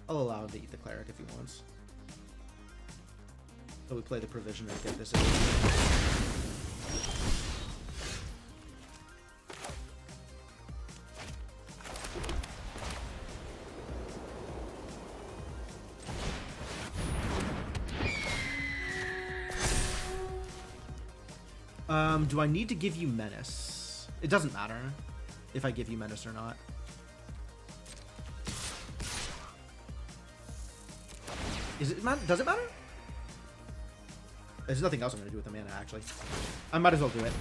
I'll allow him to eat the cleric if he wants. So we play the provision and get this in. Do I need to give you Menace? It doesn't matter if I give you Menace or not. Does it matter? There's nothing else I'm going to do with the mana, actually. I might as well do it.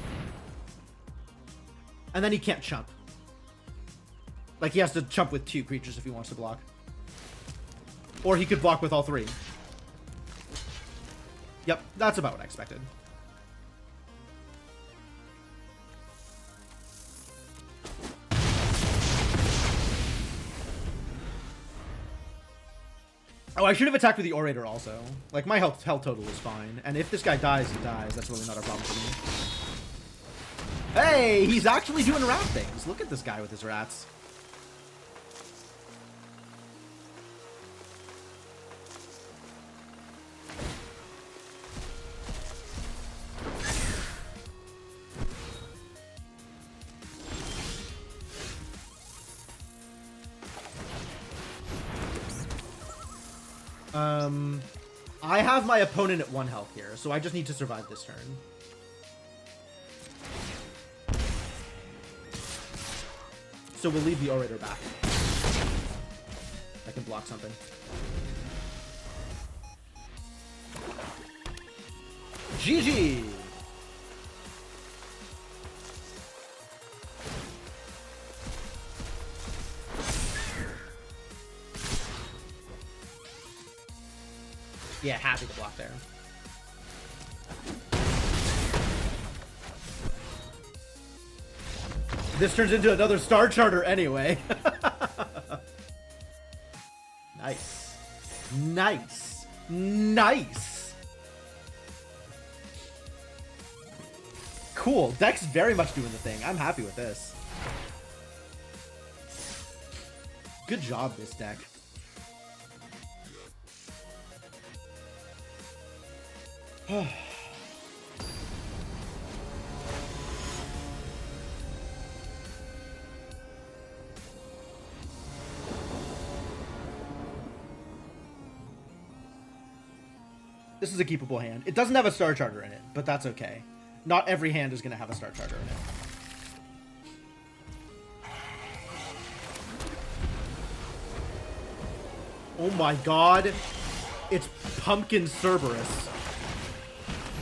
And then he can't chump. Like, he has to chump with 2 creatures if he wants to block. Or he could block with all 3. Yep, that's about what I expected. Oh, I should have attacked with the Orator also. Like, my health total is fine. And if this guy dies, he dies. That's really not a problem for me. Hey, he's actually doing rat things. Look at this guy with his rats. I have my opponent at 1 health here, so I just need to survive this turn. So we'll leave the Orator back. I can block something. GG! Yeah, happy to block there. This turns into another Star Charter anyway. Nice. Nice. Nice. Cool. Deck's very much doing the thing. I'm happy with this. Good job, this deck. This is a keepable hand. It doesn't have a Star Charter in it, but that's okay. Not every hand is going to have a Star Charter in it. Oh my god. It's Pumpkin Cerberus.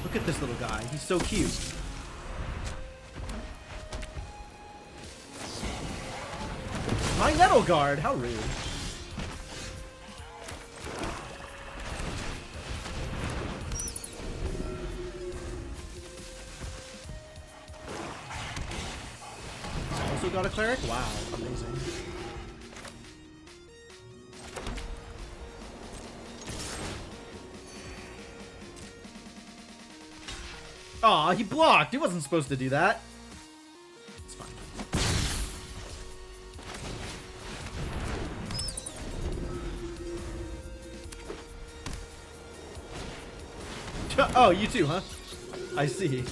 Look at this little guy. He's so cute. My Nettle Guard. How rude. Also got a cleric? Wow. Amazing. Aw, he blocked. He wasn't supposed to do that. It's fine. Oh, you too, huh? I see.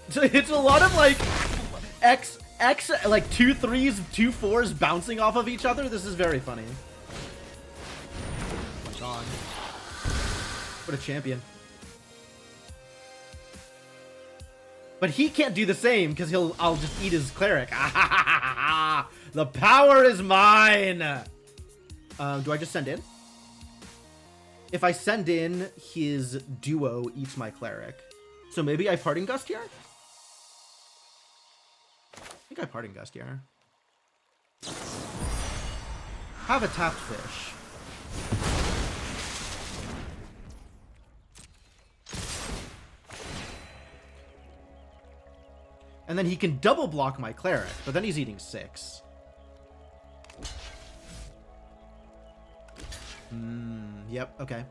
So it's a lot of like X like 2 3s, 2 4s bouncing off of each other. This is very funny. Oh my god. What a champion. But he can't do the same because I'll just eat his cleric. The power is mine. Do I just send in? If I send in, his duo eats my cleric. So maybe I Parting Gust here? I think I Parting Gust here. Have a tapped fish. And then he can double block my cleric, but then he's eating 6. Yep, okay.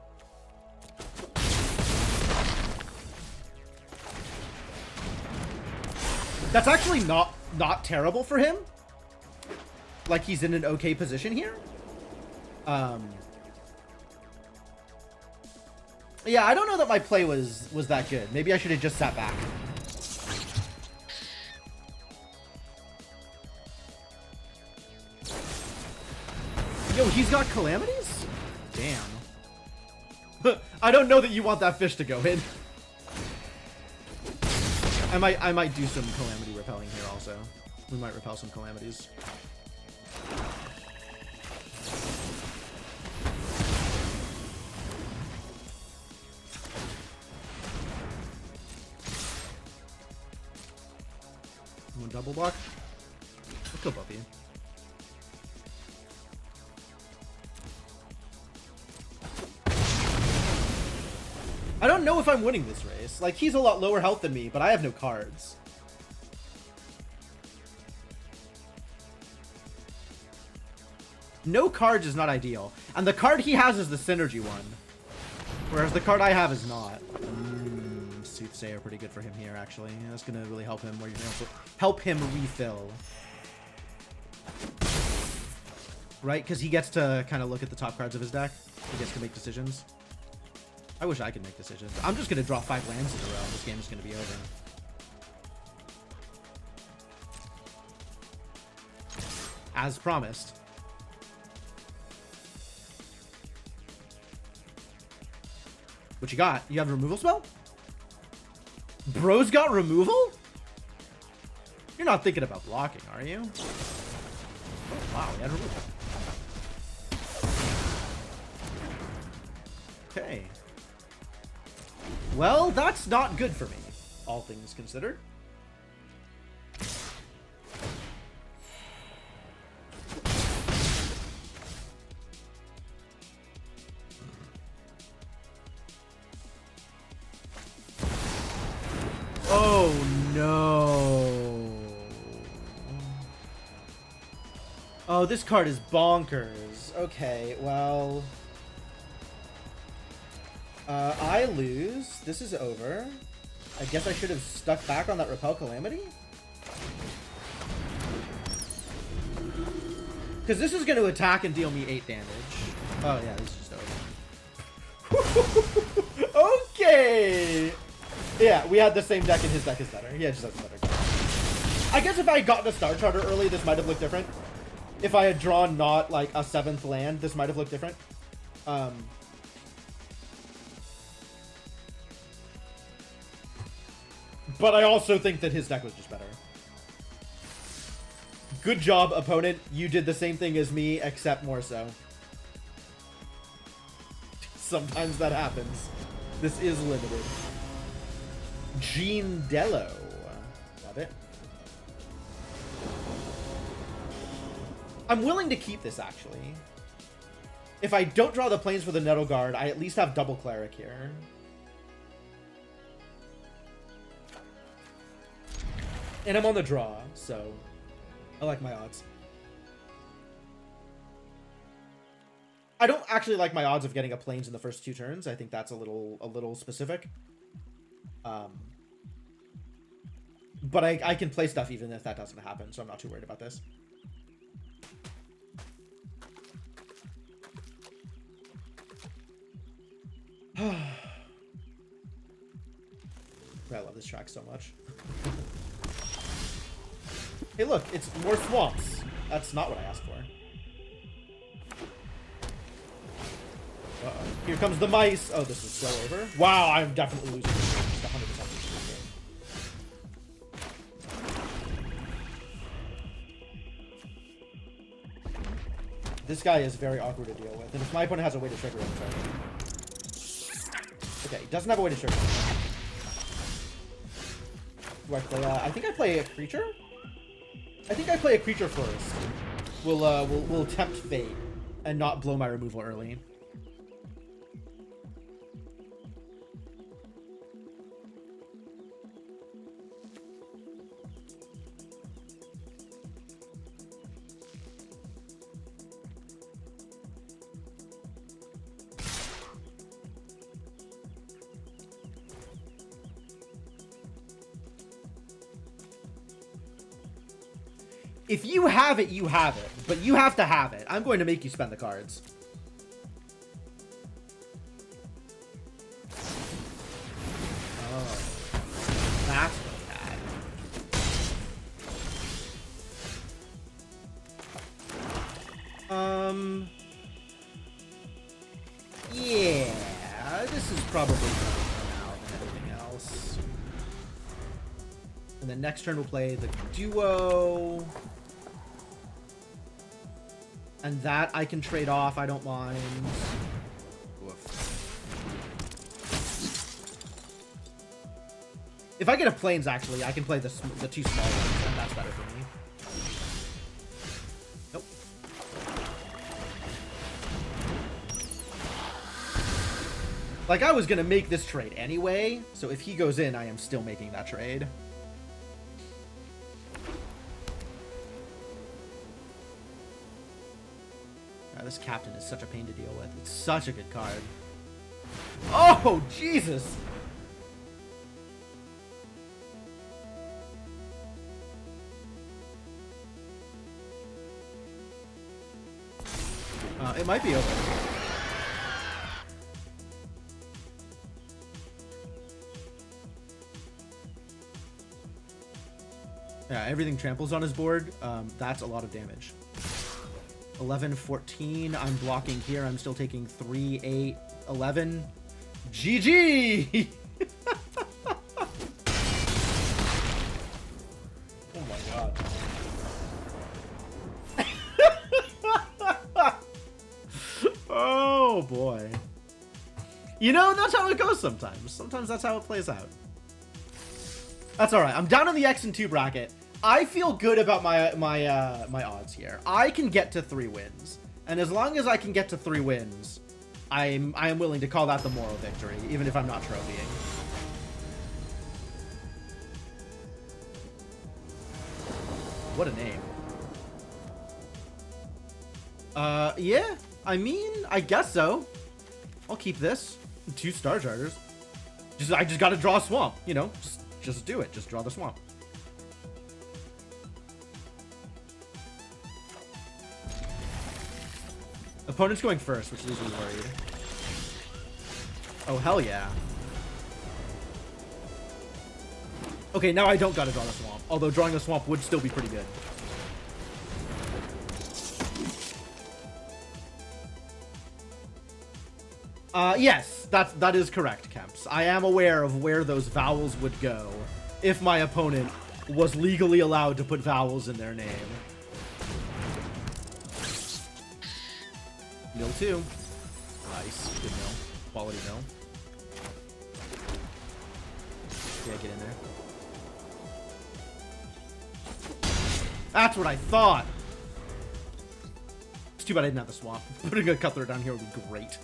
That's actually not terrible for him. Like, he's in an okay position here. Yeah, I don't know that my play was that good. Maybe I should have just sat back. Yo, he's got calamities? Damn. I don't know that you want that fish to go in. I might do some calamity repelling here also. We might repel some calamities. Someone double block. I'll kill both of you. I don't know if I'm winning this race. Like, he's a lot lower health than me, but I have no cards. No cards is not ideal. And the card he has is the synergy one. Whereas the card I have is not. Soothsayer pretty good for him here, actually. That's going to really help him where you can also help him refill. Right? Because he gets to kind of look at the top cards of his deck. He gets to make decisions. I wish I could make decisions. I'm just going to draw 5 lands in a row. This game is going to be over. As promised. What you got? You have a removal spell? Bro's got removal? You're not thinking about blocking, are you? Oh, wow, he had removal. Okay. Well, that's not good for me, all things considered. Oh, no. Oh, this card is bonkers. Okay, well... I lose. This is over. I guess I should have stuck back on that Repel Calamity? Because this is going to attack and deal me 8 damage. Oh, yeah, this is just over. Okay! Yeah, we had the same deck and his deck is better. Yeah, just has a better deck. I guess if I had gotten a Star Charter early, this might have looked different. If I had drawn not, like, a 7th land, this might have looked different. But I also think that his deck was just better. Good job, opponent. You did the same thing as me, except more so. Sometimes that happens. This is limited. Gene Dello. Love it. I'm willing to keep this, actually. If I don't draw the planes for the Nettle Guard, I at least have double Cleric here. And I'm on the draw, so I like my odds. I don't actually like my odds of getting a planes in the first 2 turns. I think that's a little specific. But I can play stuff even if that doesn't happen, so I'm not too worried about this. I love this track so much. Hey, look, it's more swamps. That's not what I asked for. Uh-oh. Here comes the mice. Oh, this is so over. Wow, I'm definitely losing this game. Just 100% losing this game. This guy is very awkward to deal with. And if my opponent has a way to trigger it, I'm sorry. Okay, he doesn't have a way to trigger it. Do I play, I think I play a creature? I think I play a creature first. We'll tempt fate and not blow my removal early. If you have it, you have it. But you have to have it. I'm going to make you spend the cards. Oh. That's bad. Yeah. This is probably better now than everything else. And then next turn we'll play the duo. And that I can trade off, I don't mind. Woof. If I get a planes, actually, I can play the 2 small ones, and that's better for me. Nope. Like, I was gonna make this trade anyway, so if he goes in, I am still making that trade. This captain is such a pain to deal with. It's such a good card. Oh, Jesus! It might be over. Yeah, everything tramples on his board. That's a lot of damage. 11, 14. I'm blocking here. I'm still taking 3, 8, 11. GG! Oh my god. Oh boy. You know, that's how it goes sometimes. Sometimes that's how it plays out. That's alright. I'm down in the X and 2 bracket. I feel good about my odds here. I can get to 3 wins. And as long as I can get to 3 wins, I am willing to call that the moral victory, even if I'm not trophying. What a name. Yeah. I mean, I guess so. I'll keep this. 2 Star Charters. I just gotta draw a swamp, you know? Just do it. Just draw the swamp. Opponent's going first, which leaves me worried. Oh, hell yeah. Okay, now I don't gotta draw the swamp. Although drawing the swamp would still be pretty good. Yes, that is correct, Kemps. I am aware of where those vowels would go if my opponent was legally allowed to put vowels in their name. Mill 2. Nice. Good mill. Quality mill. Yeah, get in there. That's what I thought! It's too bad I didn't have the swamp. Putting a Cutler down here would be great.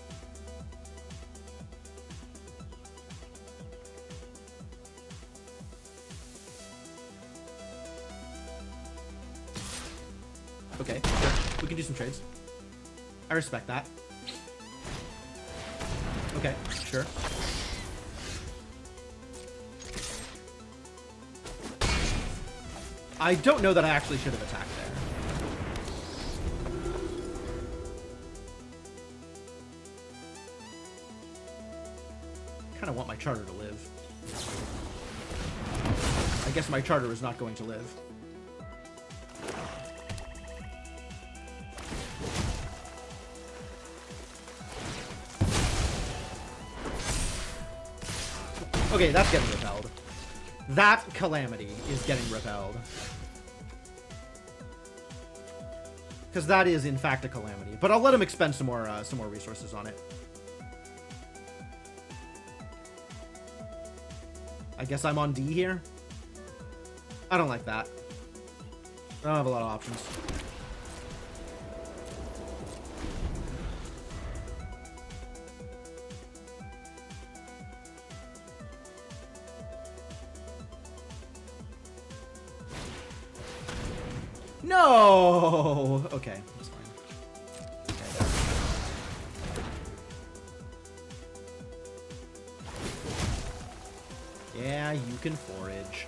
Okay, sure. We can do some trades. I respect that. Okay, sure. I don't know that I actually should have attacked there. I kind of want my charter to live. I guess my charter is not going to live. Okay, that's getting repelled. That calamity is getting repelled. Because that is, in fact, a calamity. But I'll let him expend some more resources on it. I guess I'm on D here. I don't like that. I don't have a lot of options. No! Okay, that's fine. Okay. Yeah, you can forage.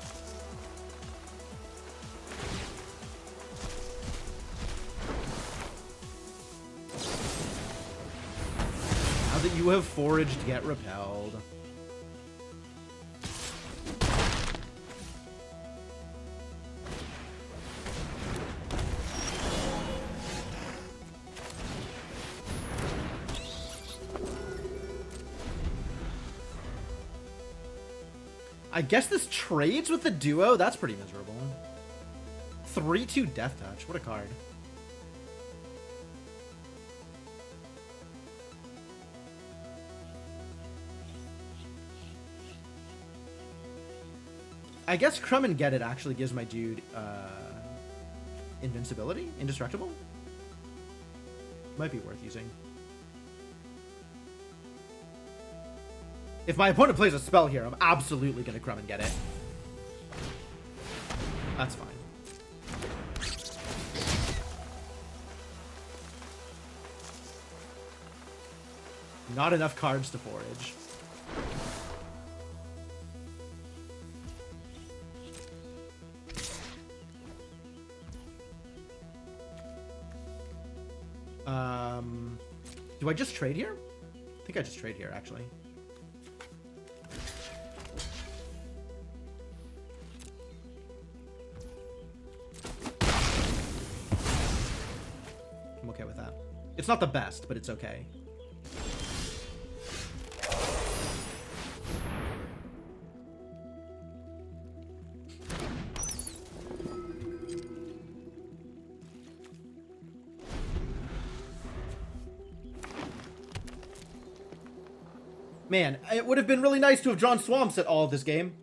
Now that you have foraged, get repelled. I guess this trades with the duo? That's pretty miserable. 3-2 Death Touch. What a card. I guess Crumb and Get It actually gives my dude invincibility? Indestructible? Might be worth using. If my opponent plays a spell here, I'm absolutely going to Crumb and Get It. That's fine. Not enough cards to forage. Do I just trade here? I think I just trade here, actually. I'm okay with that. It's not the best, but it's okay. Man, it would have been really nice to have drawn swamps at all of this game.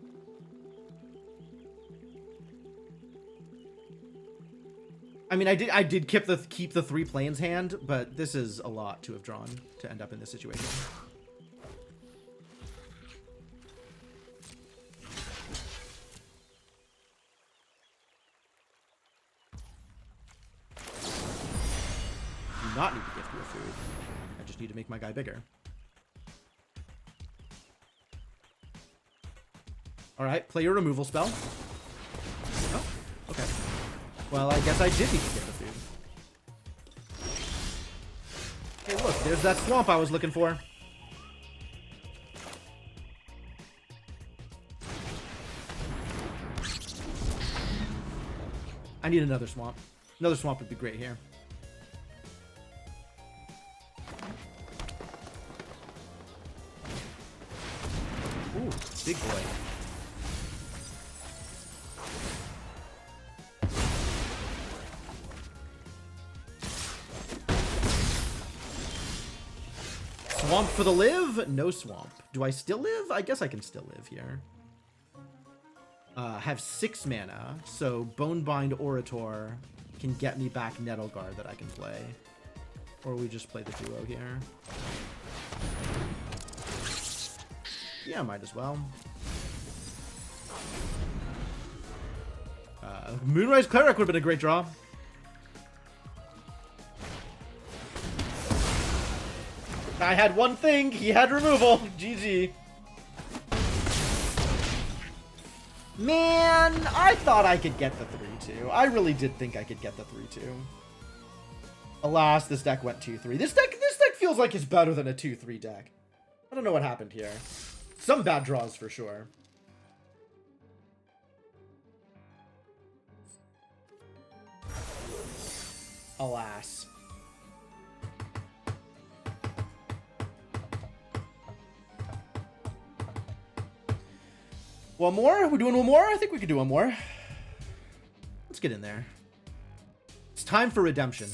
I mean, I did keep the 3 planes hand, but this is a lot to have drawn to end up in this situation. Do not need to gift you a food. I just need to make my guy bigger. Alright, play your removal spell. Oh, okay. Well, I guess I did need to get the food. Hey, look, there's that swamp I was looking for. I need another swamp. Another swamp would be great here. Ooh, big boy. Swamp for the live? No swamp. Do I still live? I guess I can still live here. Have 6 mana, so Bonebind Orator can get me back Nettleguard that I can play. Or we just play the duo here. Yeah, might as well. Moonrise Cleric would have been a great draw. I had one thing. He had removal. GG. Man, I thought I could get the 3-2. I really did think I could get the 3-2. Alas, this deck went 2-3. This deck feels like it's better than a 2-3 deck. I don't know what happened here. Some bad draws for sure. Alas. One more? We're doing one more? I think we could do one more. Let's get in there. It's time for redemption.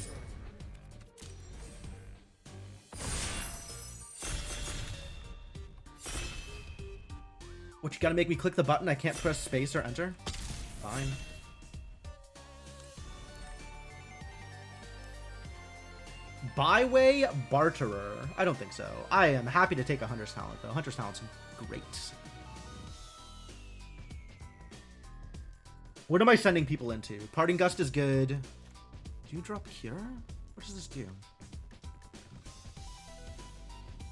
What, you gotta make me click the button? I can't press space or enter? Fine. Byway Barterer. I don't think so. I am happy to take a Hunter's Talent, though. Hunter's Talent's great. What am I sending people into? Parting Gust is good. Do you drop Cure? What does this do?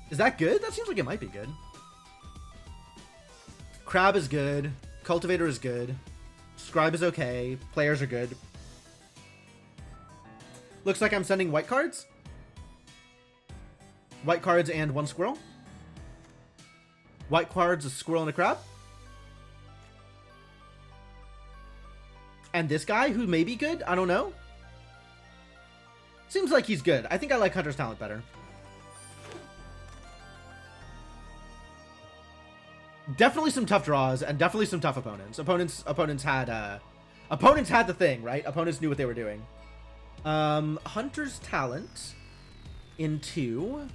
Is that good? That seems like it might be good. Crab is good. Cultivator is good. Scribe is okay. Players are good. Looks like I'm sending white cards. White cards and 1 squirrel. White cards, a squirrel and a crab. And this guy, who may be good, I don't know. Seems like he's good. I think I like Hunter's Talent better. Definitely some tough draws, and definitely some tough opponents. Opponents had the thing, right? Opponents knew what they were doing. Hunter's Talent into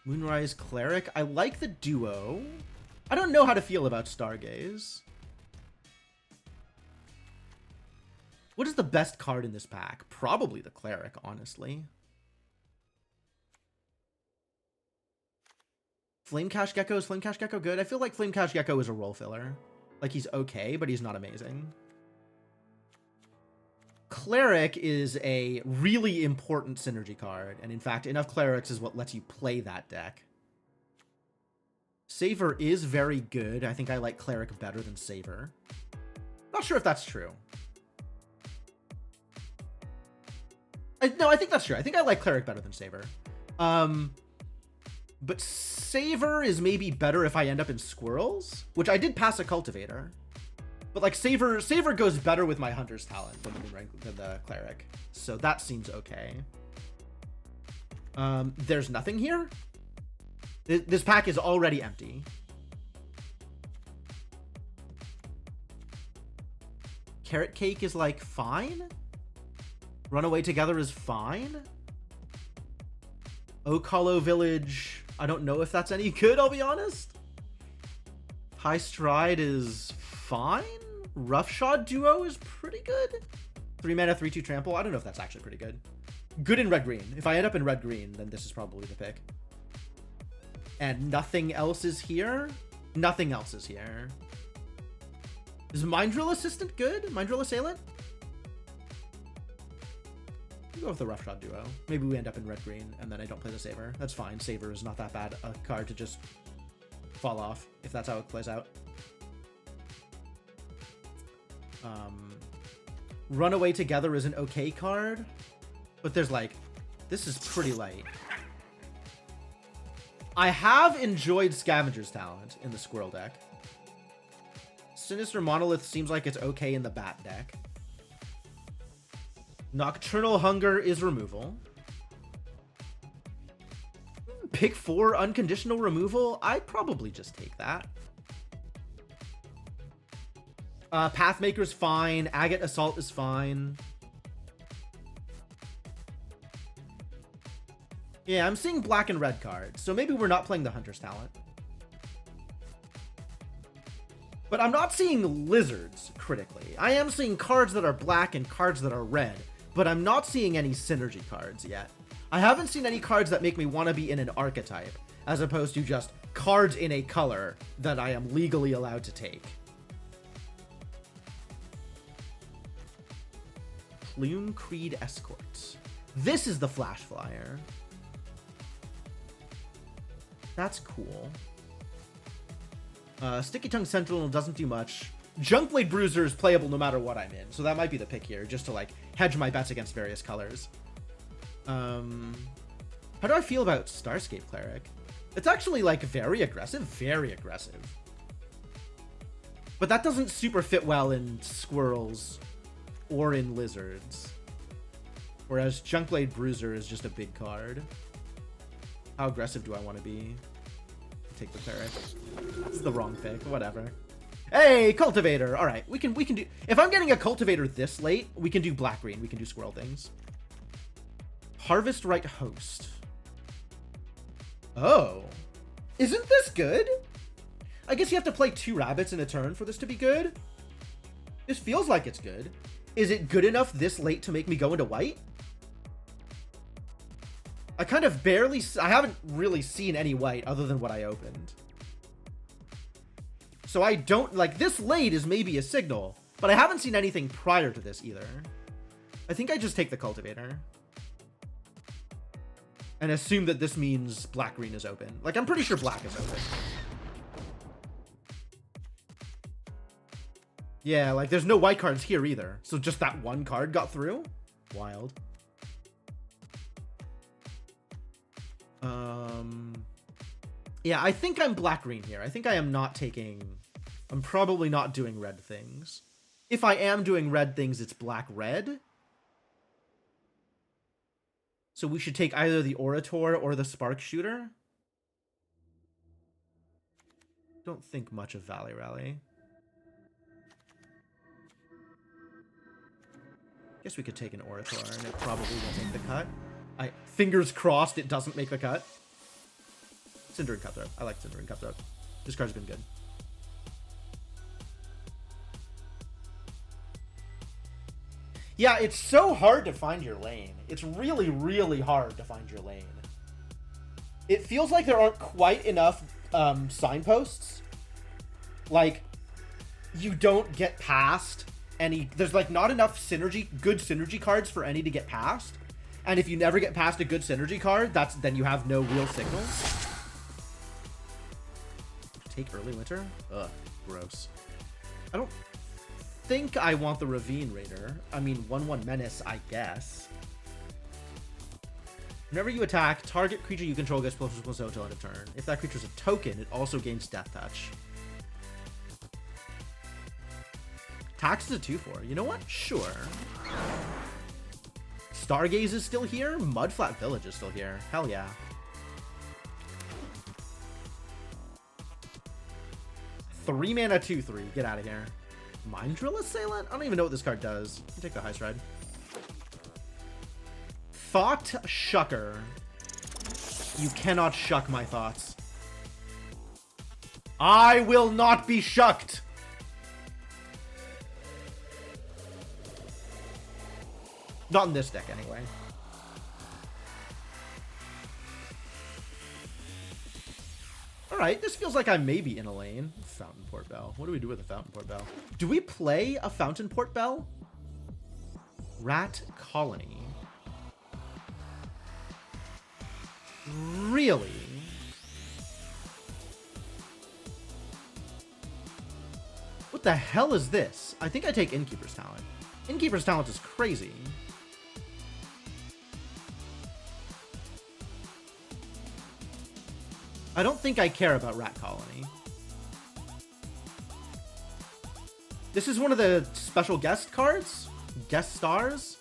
Moonrise Cleric. I like the duo. I don't know how to feel about Stargaze. What is the best card in this pack? Probably the Cleric, honestly. Flamecash Gecko, is Flamecash Gecko good? I feel like Flamecash Gecko is a role filler. Like, he's okay, but he's not amazing. Cleric is a really important synergy card, and in fact, enough Clerics is what lets you play that deck. Saver is very good. I think I like Cleric better than Saver. Not sure if that's true. No, I think that's true. I think I like Cleric better than Saver. But Saver is maybe better if I end up in Squirrels, which I did pass a Cultivator. But like Saver goes better with my Hunter's Talent than the Cleric. So that seems okay. There's nothing here. This pack is already empty. Carrot Cake is like fine. Runaway Together is fine. Oak Hollow Village, I don't know if that's any good, I'll be honest. High Stride is fine. Roughshod Duo is pretty good. 3 mana, 3/2 trample. I don't know if that's actually pretty good. Good in red-green. If I end up in red-green, then this is probably the pick. And nothing else is here? Nothing else is here. Is Mind Drill Assistant good? Mind Drill Assailant? We'll go with the Roughshod Duo. Maybe we end up in red-green, and then I don't play the Saver. That's fine. Saver is not that bad a card to just fall off, if that's how it plays out. Runaway Together is an okay card, but there's like, this is pretty light. I have enjoyed Scavenger's Talent in the Squirrel deck. Sinister Monolith seems like it's okay in the Bat deck. Nocturnal Hunger is removal. Pick 4 unconditional removal. I'd probably just take that. Pathmaker's fine. Agate Assault is fine. Yeah, I'm seeing black and red cards, so maybe we're not playing the Hunter's Talent. But I'm not seeing lizards critically. I am seeing cards that are black and cards that are red, but I'm not seeing any synergy cards yet. I haven't seen any cards that make me want to be in an archetype, as opposed to just cards in a color that I am legally allowed to take. Plume Creed Escorts. This is the Flash Flyer. That's cool. Sticky Tongue Sentinel doesn't do much. Junkblade Bruiser is playable no matter what I'm in, so that might be the pick here, just to like hedge my bets against various colors. How do I feel about Starscape Cleric? It's actually like very aggressive, very aggressive. But that doesn't super fit well in Squirrels or in Lizards. Whereas Junkblade Bruiser is just a big card. How aggressive do I want to be? Take the Cleric. This is the wrong pick. Whatever. Hey, Cultivator! Alright, we can do... If I'm getting a Cultivator this late, we can do black-green. We can do squirrel things. Harvest Right Host. Oh. Isn't this good? I guess you have to play 2 rabbits in a turn for this to be good. This feels like it's good. Is it good enough this late to make me go into white? I kind of barely... I haven't really seen any white other than what I opened. So I don't... Like, this late is maybe a signal, but I haven't seen anything prior to this either. I think I just take the Cultivator. And assume that this means black-green is open. Like, I'm pretty sure black is open. Yeah, like, there's no white cards here either. So just that one card got through? Wild. Yeah, I think I'm black-green here. I think I am not taking... I'm probably not doing red things. If I am doing red things, it's black-red. So we should take either the Orator or the Spark Shooter. Don't think much of Valley Rally. Guess we could take an Orator, and it probably won't make the cut. Fingers crossed it doesn't make the cut. Cinder and Cutthroat. I like Cinder and Cutthroat. This card's been good. Yeah, it's so hard to find your lane. It's really, really hard to find your lane. It feels like there aren't quite enough signposts. Like, you don't get past any... There's, like, not enough good synergy cards for any to get past. And if you never get past a good synergy card, then you have no real signals. Take early winter? Ugh, gross. I don't think I want the Ravine Raider. I mean, 1/1 Menace, I guess. Whenever you attack, target creature you control gets +1/+0 until end of turn. If that creature is a token, it also gains Death Touch. Tax is a 2/4. You know what? Sure. Stargaze is still here. Mudflat Village is still here. Hell yeah. Three mana 2/3. Get out of here. Mind Drill Assailant? I don't even know what this card does. I'll take the high stride. Thought Shucker. You cannot shuck my thoughts. I will not be shucked. Not in this deck, anyway. Alright, this feels like I may be in a lane. Fountain Port Bell. What do we do with a Fountain Port Bell? Do we play a Fountain Port Bell? Rat Colony. Really? What the hell is this? I think I take Innkeeper's Talent. Innkeeper's Talent is crazy. I don't think I care about Rat Colony. This is one of the special guest cards? Guest stars?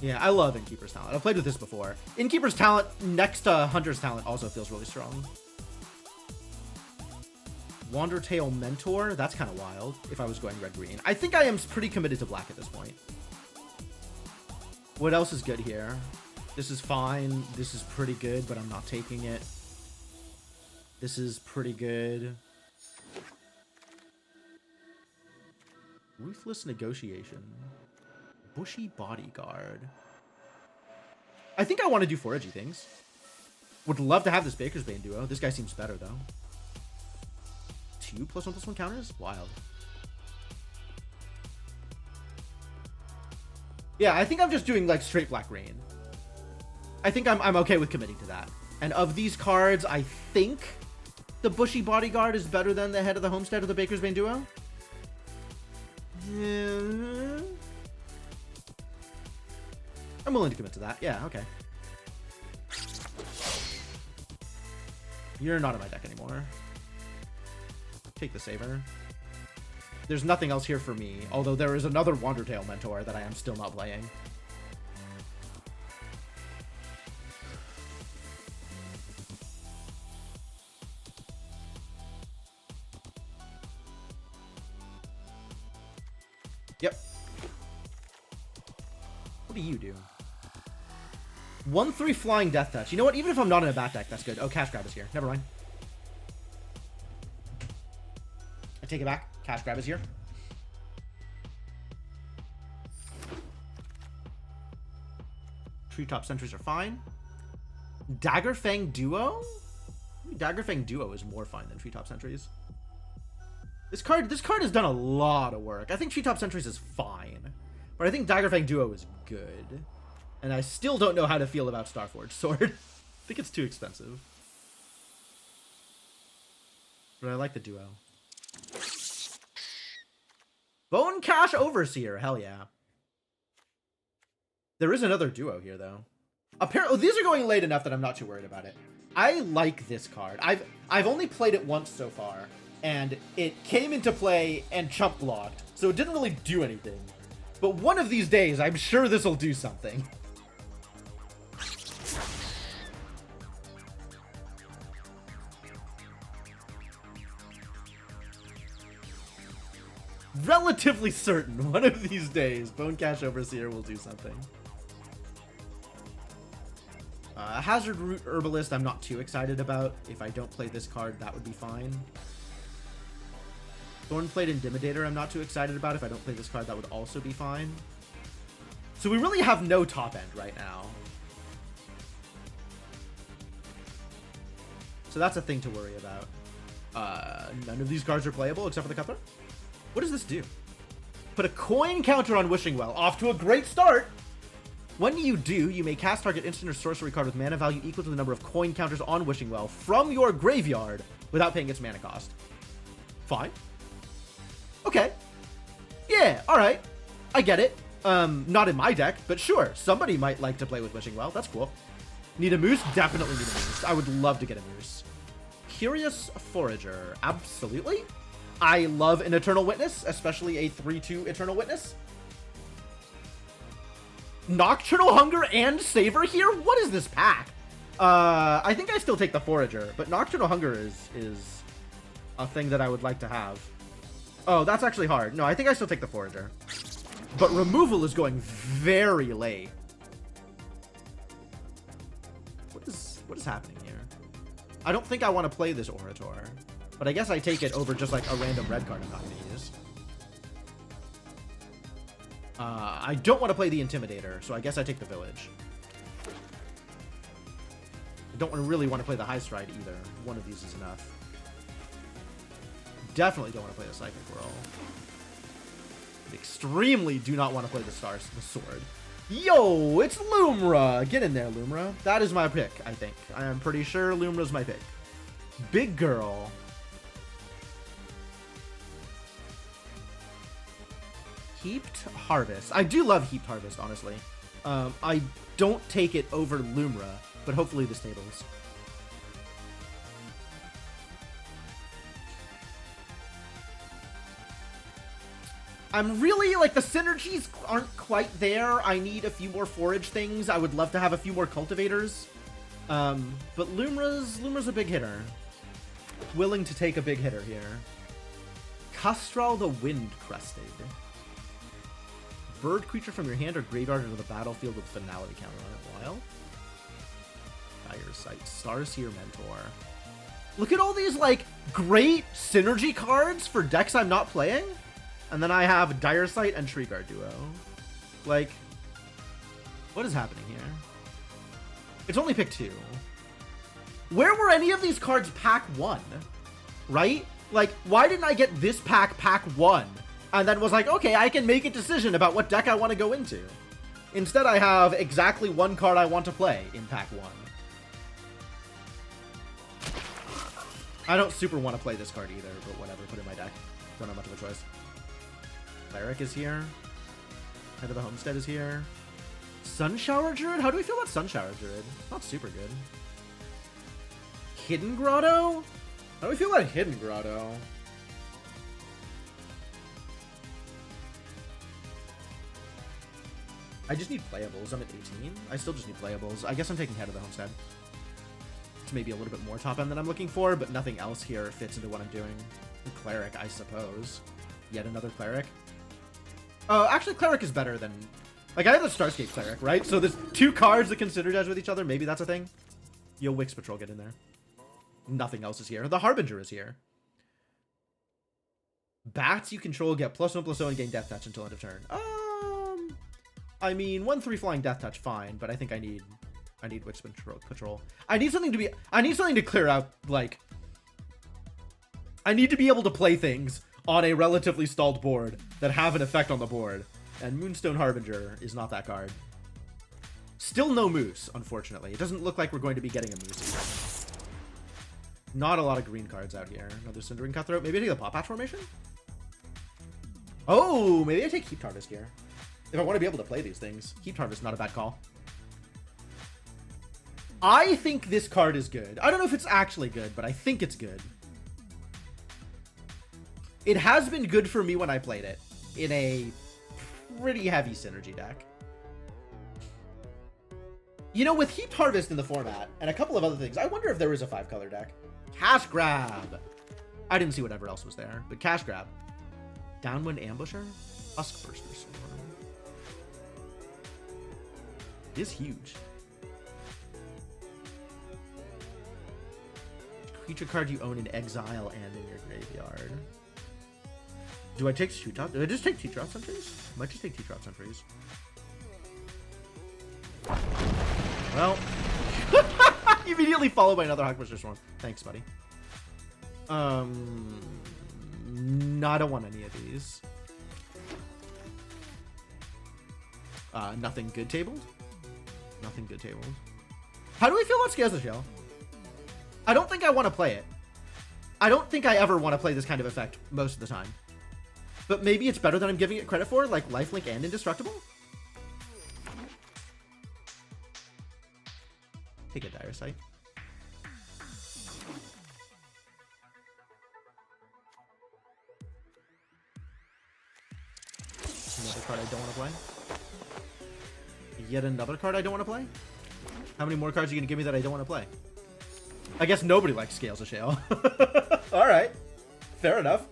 Yeah, I love Innkeeper's Talent. I've played with this before. Innkeeper's Talent next to Hunter's Talent also feels really strong. Wandertail Mentor? That's kind of wild if I was going red-green. I think I am pretty committed to black at this point. What else is good here? This is fine. This is pretty good, but I'm not taking it. This is pretty good. Ruthless Negotiation. Bushy Bodyguard. I think I want to do foragey things. Would love to have this Baker's Bane duo. This guy seems better, though. 2 +1/+1 counters? Wild. Yeah, I think I'm just doing, like, straight black-green. I think I'm okay with committing to that. And of these cards, I think the Bushy Bodyguard is better than the Head of the Homestead or the Baker's Bane duo. Yeah. I'm willing to commit to that. Yeah, okay. You're not in my deck anymore. Take the Saver. There's nothing else here for me, although there is another Wandertail Mentor that I am still not playing. Yep. What do you do? 1/3 Flying Death Touch. You know what? Even if I'm not in a bat deck, that's good. Oh, Cash Grab is here. Never mind. I take it back. Cash Grab is here. Treetop Sentries are fine. Daggerfang Duo? Daggerfang Duo is more fine than Treetop Sentries. This card has done a lot of work. I think Treetop Sentries is fine, but I think Daggerfang Duo is good. And I still don't know how to feel about Starforged Sword. I think it's too expensive. But I like the duo. Bone Cash Overseer. Hell yeah. There is another duo here, though. Apparently, these are going late enough that I'm not too worried about it. I like this card. I've only played it once so far, and it came into play and chump blocked, so it didn't really do anything. But one of these days, I'm sure this will do something. Relatively certain one of these days, Bone Cash Overseer will do something. Hazard Root Herbalist, I'm not too excited about. If I don't play this card, that would be fine. Thornplate Intimidator I'm not too excited about. If I don't play this card, that would also be fine. So we really have no top end right now. So that's a thing to worry about. None of these cards are playable except for the Cutthroat. What does this do? Put a coin counter on Wishing Well. Off to a great start! When you do, you may cast target instant or sorcery card with mana value equal to the number of coin counters on Wishing Well from your graveyard without paying its mana cost. Fine. Okay. Yeah, alright. I get it. Not in my deck, but sure. Somebody might like to play with Wishing Well. That's cool. Need a Moose? Definitely need a Moose. I would love to get a Moose. Curious Forager. Absolutely. I love an Eternal Witness, especially a 3/2 Eternal Witness. Nocturnal Hunger and Savor here? What is this pack? I think I still take the Forager, but Nocturnal Hunger is a thing that I would like to have. Oh, that's actually hard. No, I think I still take the Forager. But removal is going very late. What is happening here? I don't think I want to play this Orator, but I guess I take it over just like a random red card I'm not going to use. I don't want to play the Intimidator, so I guess I take the Village. I don't really want to play the High Stride either. One of these is enough. Definitely don't want to play the Psychic Whirl. Extremely do not want to play the Sword. Yo, it's Lumra! Get in there, Lumra. That is my pick, I think. I am pretty sure Lumra's my pick. Big Girl. Heaped Harvest. I do love Heaped Harvest, honestly. I don't take it over Lumra, but hopefully this tables. I'm really, like, the synergies aren't quite there. I need a few more forage things. I would love to have a few more cultivators. But Lumra's a big hitter. Willing to take a big hitter here. Custral the Wind Crested. Bird creature from your hand or graveyard into the battlefield with finality counter on it. Wild. Dire Sight. Starseer Mentor. Look at all these, like, great synergy cards for decks I'm not playing. And then I have Dire Sight and Treeguard Duo. Like, what is happening here? It's only pick 2. Where were any of these cards pack 1? Right? Like, why didn't I get this pack 1? And then was like, okay, I can make a decision about what deck I want to go into. Instead, I have exactly one card I want to play in pack 1. I don't super want to play this card either, but whatever, put it in my deck. Don't have much of a choice. Cleric is here. Head of the Homestead is here. Sunshower Druid? How do we feel about Sunshower Druid? Not super good. Hidden Grotto? How do we feel about Hidden Grotto? I just need playables. I'm at 18. I still just need playables. I guess I'm taking Head of the Homestead. It's maybe a little bit more top end than I'm looking for, but nothing else here fits into what I'm doing. Cleric, I suppose. Yet another Cleric. Oh, actually, Cleric is better than... Like, I have the Starscape Cleric, right? So there's 2 cards that can synergize with each other. Maybe that's a thing. Yo, Wix Patrol, get in there. Nothing else is here. The Harbinger is here. Bats you control get +1/+0 and gain Death Touch until end of turn. I mean, 1/3 flying Death Touch, fine, but I think I need Wix Patrol. I need something to clear out, like... I need to be able to play things on a relatively stalled board that have an effect on the board. And Moonstone Harbinger is not that card. Still no Moose, unfortunately. It doesn't look like we're going to be getting a Moose either. Not a lot of green cards out here. Another Cindering Cutthroat. Maybe I take the Paw Patch formation? Oh, maybe I take Heaped Harvest here. If I want to be able to play these things. Heaped Harvest, not a bad call. I think this card is good. I don't know if it's actually good, but I think it's good. It has been good for me when I played it in a pretty heavy synergy deck. You know, with Heaped Harvest in the format and a couple of other things, I wonder if there is a 5-color deck. Cash Grab. I didn't see whatever else was there, but Cash Grab. Downwind Ambusher? Huskburster Swarm. It is huge. Creature card you own in exile and in your graveyard. Do I take two-drop? Do I just take two-drops entries? I might just take two-drops entries. Well, immediately followed by another Hawkbuster Swarm. Thanks, buddy. No, I don't want any of these. Nothing good tabled? Nothing good tabled. How do we feel about Scales the Shell? I don't think I want to play it. I don't think I ever want to play this kind of effect most of the time. But maybe it's better than I'm giving it credit for, like Lifelink and Indestructible? Take a Dire Sight. Another card I don't want to play. Yet another card I don't want to play? How many more cards are you going to give me that I don't want to play? I guess nobody likes Scales of Shale. Alright. Fair enough.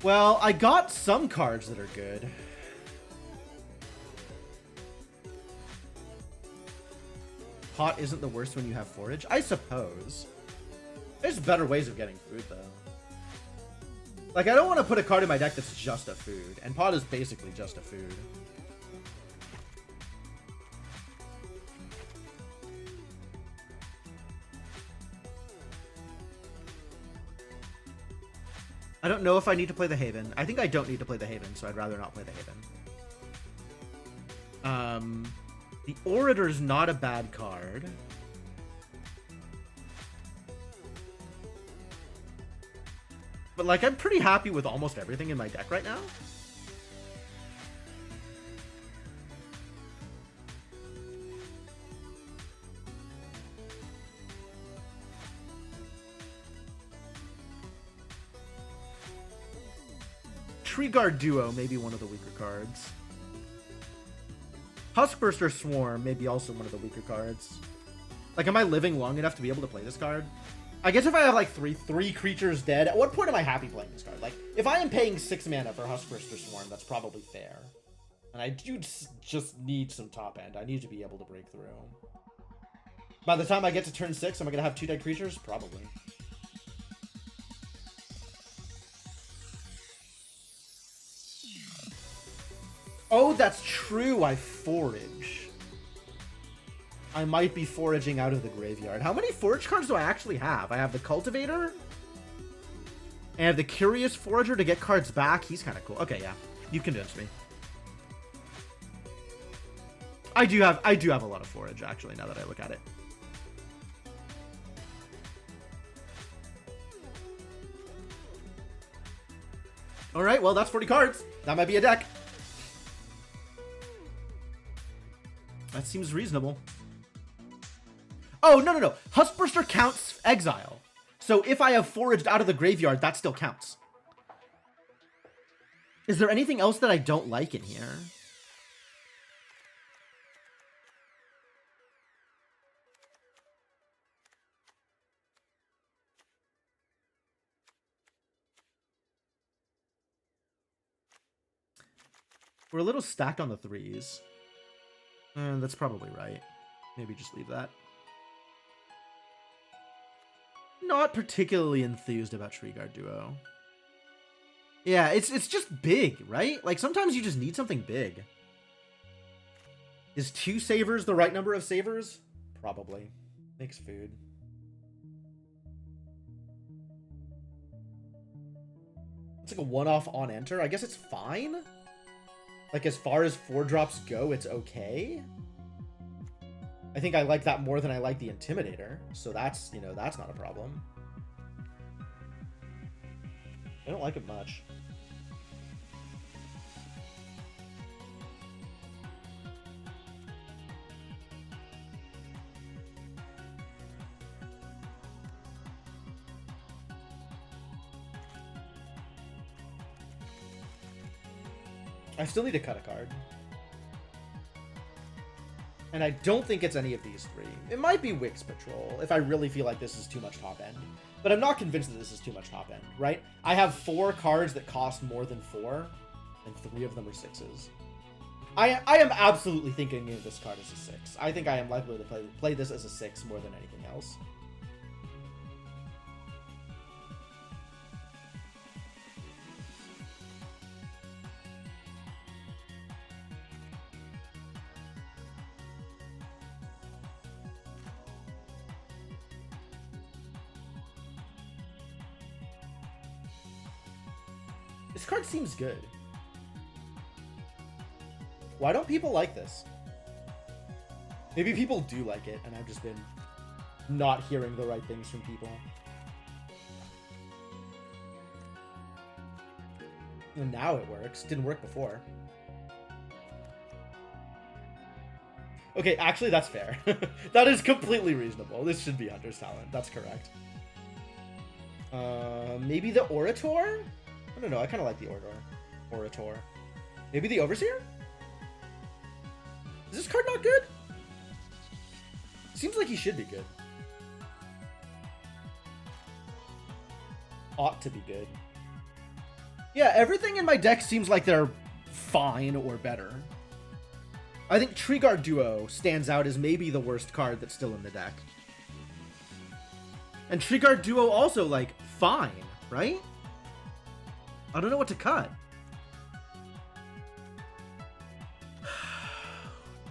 Well, I got some cards that are good. Pot isn't the worst when you have forage? I suppose. There's better ways of getting food, though. Like, I don't want to put a card in my deck that's just a food. And pot is basically just a food. I don't know if I need to play the Haven. I think I don't need to play the Haven, so I'd rather not play the Haven. The Orator's not a bad card. But, like, I'm pretty happy with almost everything in my deck right now. Treeguard Duo may be one of the weaker cards. Huskburster Swarm may be also one of the weaker cards. Like, am I living long enough to be able to play this card? I guess if I have, like, three creatures dead, at what point am I happy playing this card? Like, if I am paying 6 mana for Huskburster Swarm, that's probably fair. And I do just need some top end. I need to be able to break through. By the time I get to turn 6, am I going to have 2 dead creatures? Probably. Oh, that's true. I forage. I might be foraging out of the graveyard. How many forage cards do I actually have? I have the Cultivator. And I have the Curious Forager to get cards back. He's kind of cool. Okay, yeah. You convinced me. I do have a lot of forage, actually, now that I look at it. Alright, well, that's 40 cards. That might be a deck. That seems reasonable. Oh, no. Huskburster counts exile. So if I have foraged out of the graveyard, that still counts. Is there anything else that I don't like in here? We're a little stacked on the 3s. That's probably right. Maybe just leave that. Not particularly enthused about Treeguard Duo. Yeah, it's just big, right? Like, sometimes you just need something big. Is 2 savers the right number of savers? Probably. Makes food. It's like a one-off on enter. I guess it's fine. Like, as far as 4-drops go, it's okay. I think I like that more than I like the Intimidator. So that's, you know, that's not a problem. I don't like it much. I still need to cut a card. And I don't think it's any of these 3. It might be Wix Patrol, if I really feel like this is too much top end. But I'm not convinced that this is too much top end, right? I have 4 cards that cost more than 4, and 3 of them are 6s. I am absolutely thinking of this card as a 6. I think I am likely to play this as a 6 more than anything else. This card seems good. Why don't people like this? Maybe people do like it, and I've just been not hearing the right things from people. And now it works. Didn't work before. Okay, actually, that's fair. That is completely reasonable. This should be Hunter's Talent. That's correct. Maybe the Orator? I don't know. I kind of like the Orator. Maybe the Overseer? Is this card not good? Seems like he should be good. Ought to be good. Yeah, everything in my deck seems like they're fine or better. I think Tree Guard Duo stands out as maybe the worst card that's still in the deck. And Tree Guard Duo also, like, fine, right? I don't know what to cut.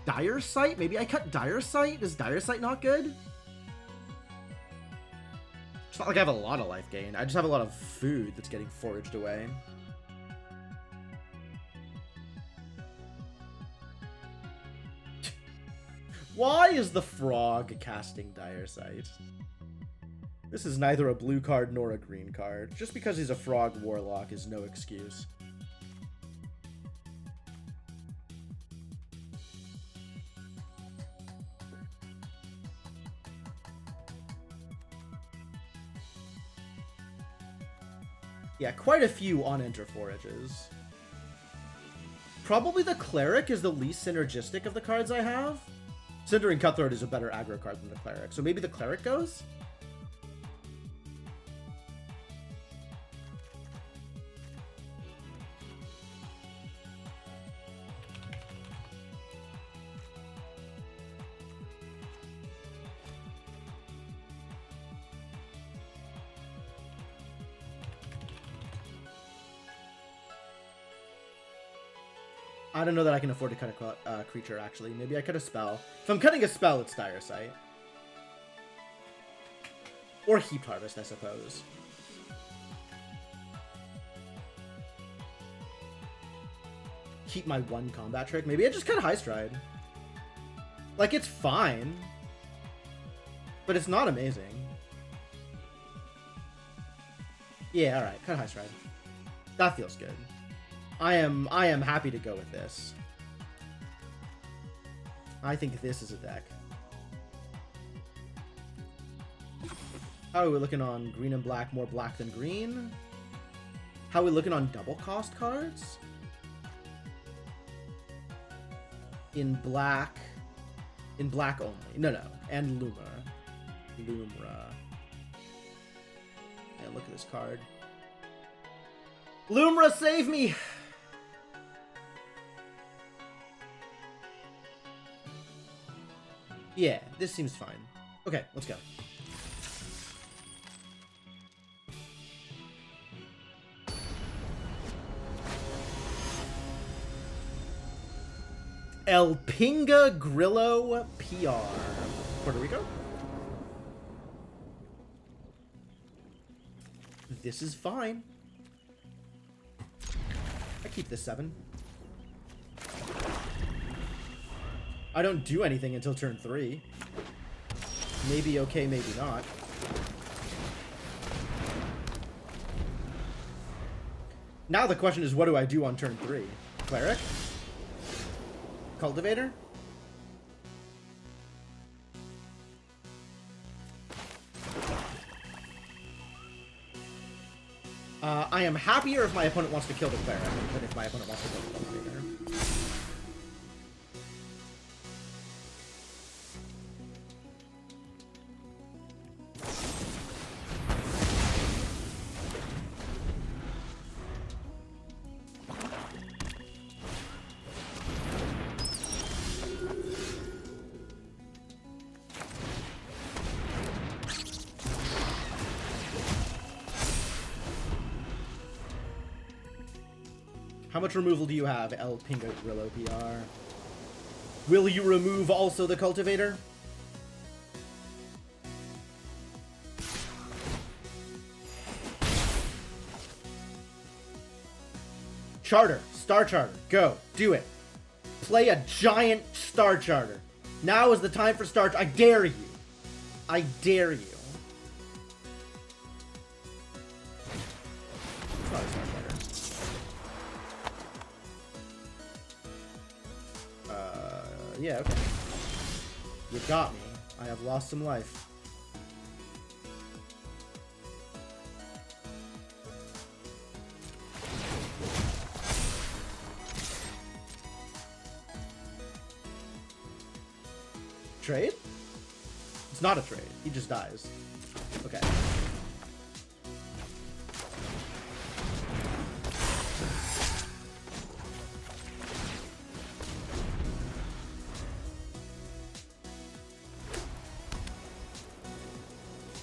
Dire Sight? Maybe I cut Dire Sight? Is Dire Sight not good? It's not like I have a lot of life gain. I just have a lot of food that's getting foraged away. Why is the frog casting Dire Sight? This is neither a blue card nor a green card. Just because he's a frog warlock is no excuse. Yeah, quite a few on-enter forages. Probably the Cleric is the least synergistic of the cards I have. Cindering Cutthroat is a better aggro card than the Cleric, so maybe the Cleric goes? I don't know that I can afford to cut a creature, actually. Maybe I cut a spell. If I'm cutting a spell, it's Dire Sight. Or Heaped Harvest, I suppose. Keep my one combat trick. Maybe I just cut High Stride. Like, it's fine. But it's not amazing. Yeah, alright. Cut High Stride. That feels good. I am happy to go with this. I think this is a deck. How are we looking on green and black? More black than green. How are we looking on double cost cards? In black only. No. And Lumra. Yeah, look at this card. Lumra, save me! Yeah, this seems fine. Okay, let's go. El Pinga Grillo PR. Puerto Rico? This is fine. I keep this 7. I don't do anything until turn 3. Maybe okay, maybe not. Now the question is, what do I do on turn 3? Cleric? Cultivator? I am happier if my opponent wants to kill the Cleric than if my opponent wants to kill the Cultivator. How much removal do you have, El Pinga Grillo PR? Will you remove also the Cultivator? Charter. Star Charter. Go. Do it. Play a giant Star Charter. Now is the time for Star Charter. I dare you. I dare you. Probably Star Charter. Yeah, okay. You got me. I have lost some life. Trade? It's not a trade. He just dies. Okay.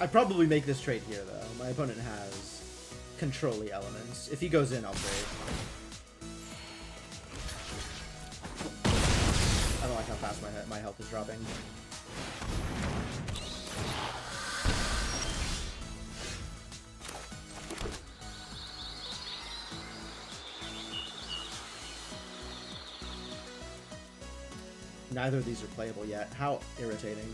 I'd probably make this trade here, though. My opponent has control-y elements. If he goes in, I'll trade. I don't like how fast my health is dropping. Neither of these are playable yet. How irritating.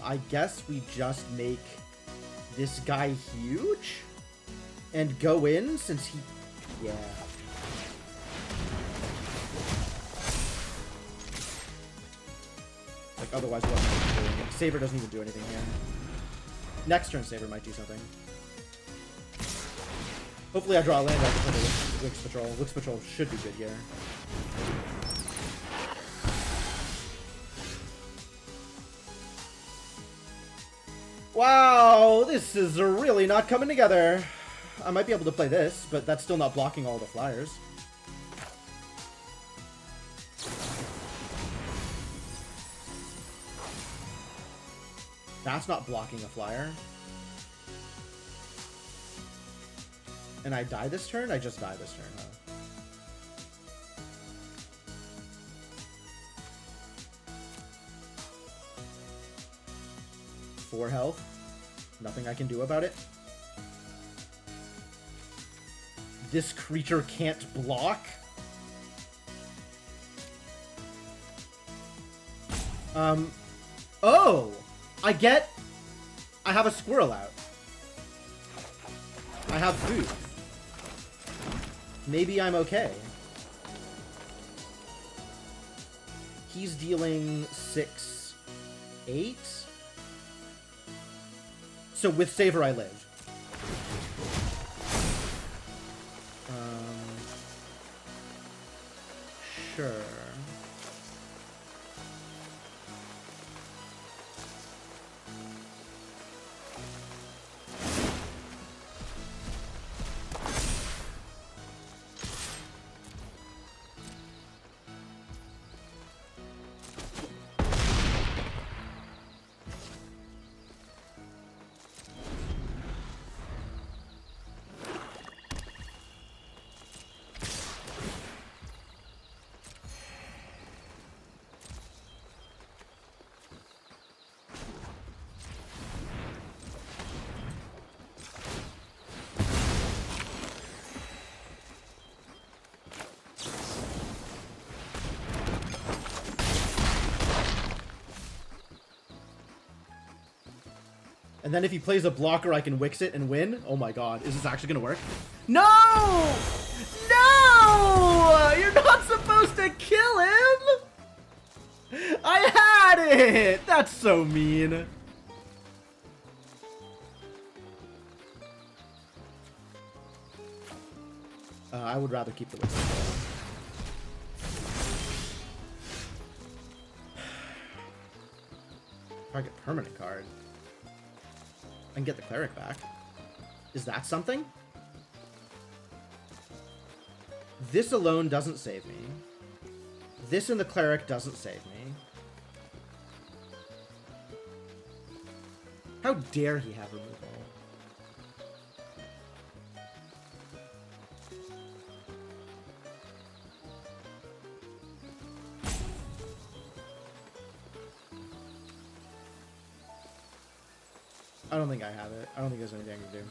I guess we just make this guy huge and go in since he... Yeah. Like, otherwise, what am I doing? Saber doesn't even do anything here. Next turn, Saber might do something. Hopefully I draw a land after playing Wix Patrol. Wix Patrol should be good here. Wow, this is really not coming together. I might be able to play this, but that's still not blocking all the flyers. That's not blocking a flyer. And I die this turn? I just die this turn, huh? 4 health. Nothing I can do about it. This creature can't block. Oh! I have a squirrel out. I have food. Maybe I'm okay. He's dealing 6, 8. So with Saver, I live. Sure. And then if he plays a blocker, I can Wix it and win. Oh my god, is this actually gonna work? No! No! You're not supposed to kill him! I had it! That's so mean. I would rather keep the Wix. Target permanent card. I can get the cleric back. Is that something? This alone doesn't save me. This and the cleric doesn't save me. How dare he have removal? I don't think I have it. I don't think there's anything I can do.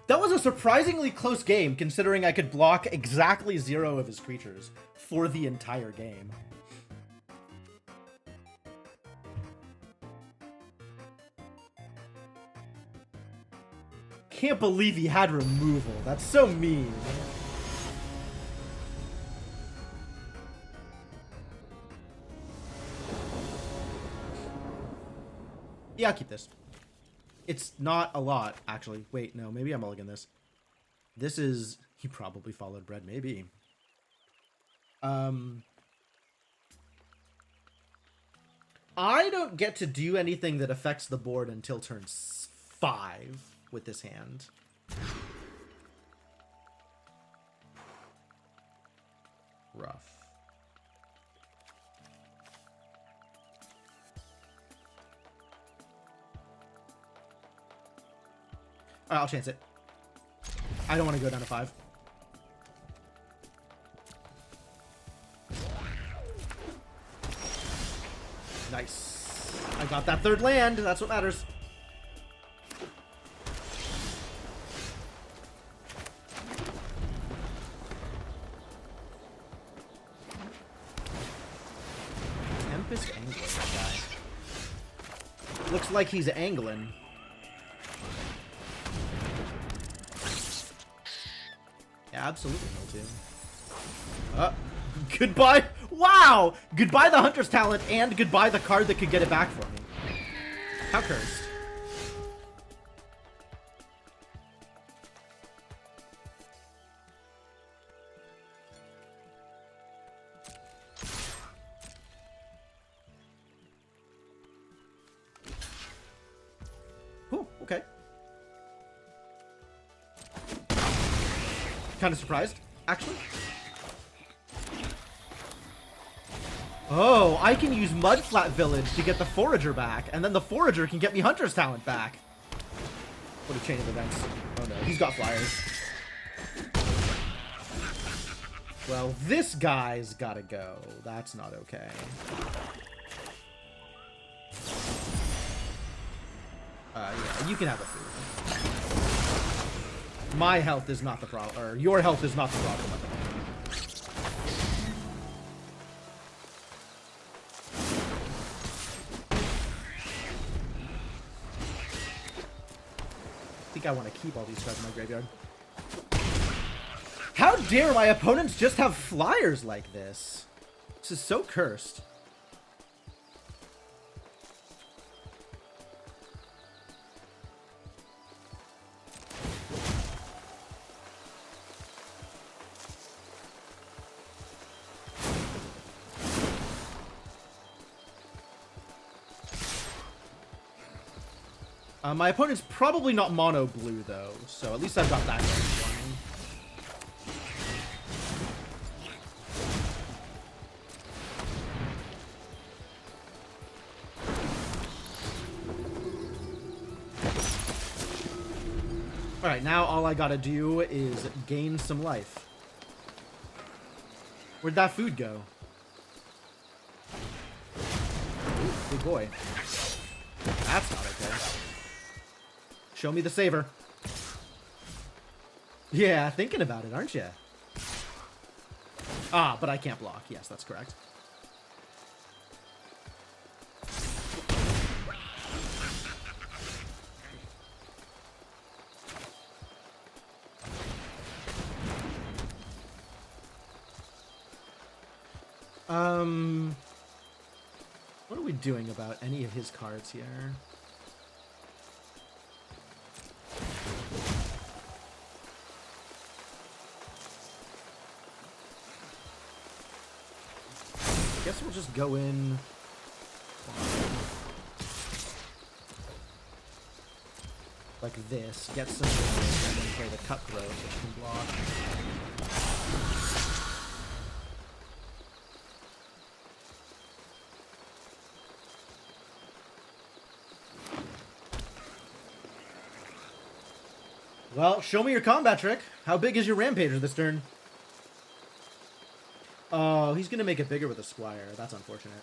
That was a surprisingly close game, considering I could block exactly 0 of his creatures for the entire game. Can't believe he had removal. That's so mean. Yeah, I'll keep this. It's not a lot, actually. Wait, no, maybe I'm mulligan this. This is... He probably followed bread, maybe. I don't get to do anything that affects the board until turn 5 with this hand. Rough. Alright, I'll chance it. I don't want to go down to 5. Nice. I got that 3rd land. That's what matters. Tempest Angler, that guy. Looks like he's angling. Yeah, absolutely no too. Goodbye. Wow! Goodbye the Hunter's Talent and goodbye the card that could get it back for me. How cursed. Ooh, okay. Kind of surprised, actually. Oh, I can use Mudflat Village to get the Forager back, and then the Forager can get me Hunter's Talent back. What a chain of events. Oh no, he's got flyers. Well, this guy's gotta go. That's not okay. Yeah, you can have a food. My health is not the problem, or your health is not the problem at the moment. I think I want to keep all these cards in my graveyard. How dare my opponents just have flyers like this? This is so cursed. My opponent's probably not mono blue though, so at least I've got that going for me. Alright, now all I gotta do is gain some life. Where'd that food go? Ooh, good boy. That's not okay. Show me the saver. Yeah, thinking about it, aren't you? Ah, but I can't block. Yes, that's correct. What are we doing about any of his cards here? I guess we'll just go in like this, get some damage, and then play the Cutthroat, which can block. Well, show me your combat trick. How big is your Rampager this turn? Oh, he's going to make it bigger with a Squire. That's unfortunate.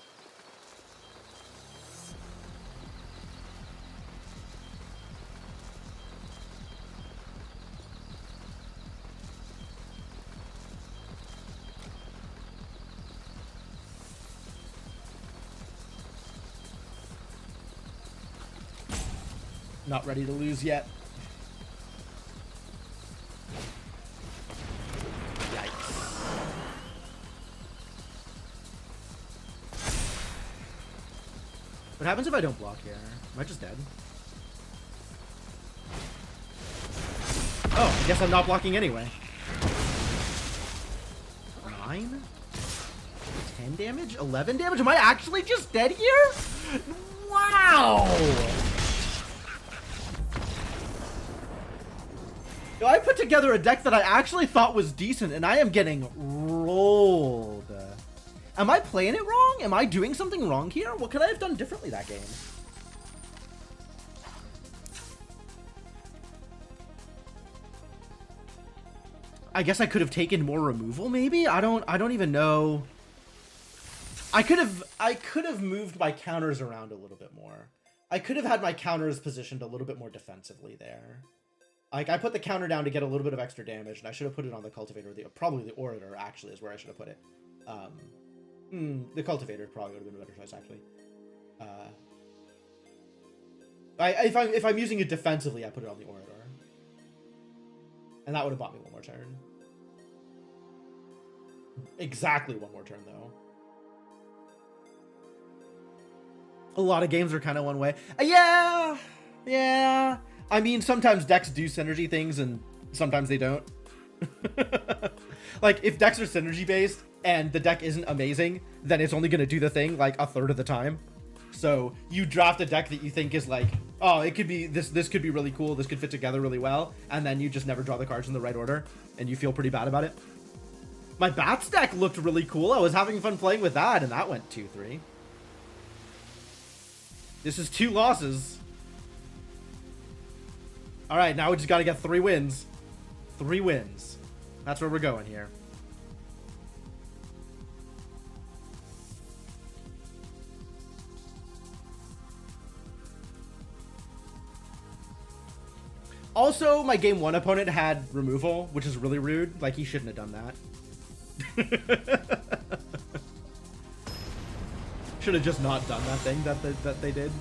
Not ready to lose yet. Yikes. What happens if I don't block here? Am I just dead? Oh, I guess I'm not blocking anyway. 9? 10 damage? 11 damage? Am I actually just dead here? Wow! Yo, I put together a deck that I actually thought was decent, and I am getting rolled. Am I playing it wrong? Am I doing something wrong here? What could I have done differently that game? I guess I could have taken more removal, maybe? I don't even know. I could have moved my counters around a little bit more. I could have had my counters positioned a little bit more defensively there. Like, I put the counter down to get a little bit of extra damage, and I should have put it on the Cultivator. Probably the Orator, actually, is where I should have put it. The Cultivator probably would have been a better choice, actually. If I'm using it defensively, I put it on the Orator. And that would have bought me one more turn. Exactly one more turn, though. A lot of games are kind of one way. Yeah. I mean, sometimes decks do synergy things, and sometimes they don't. Like, if decks are synergy based and the deck isn't amazing, then it's only going to do the thing like a third of the time. So you draft a deck that you think is like, oh, it could be this could be really cool, this could fit together really well, and then you just never draw the cards in the right order, and you feel pretty bad about it. My Bats deck looked really cool. I was having fun playing with that, and that went 2-3. This is 2 losses. All right, now we just got to get 3 wins. 3 wins. That's where we're going here. Also, my game 1 opponent had removal, which is really rude. Like, he shouldn't have done that. Should have just not done that thing that they did.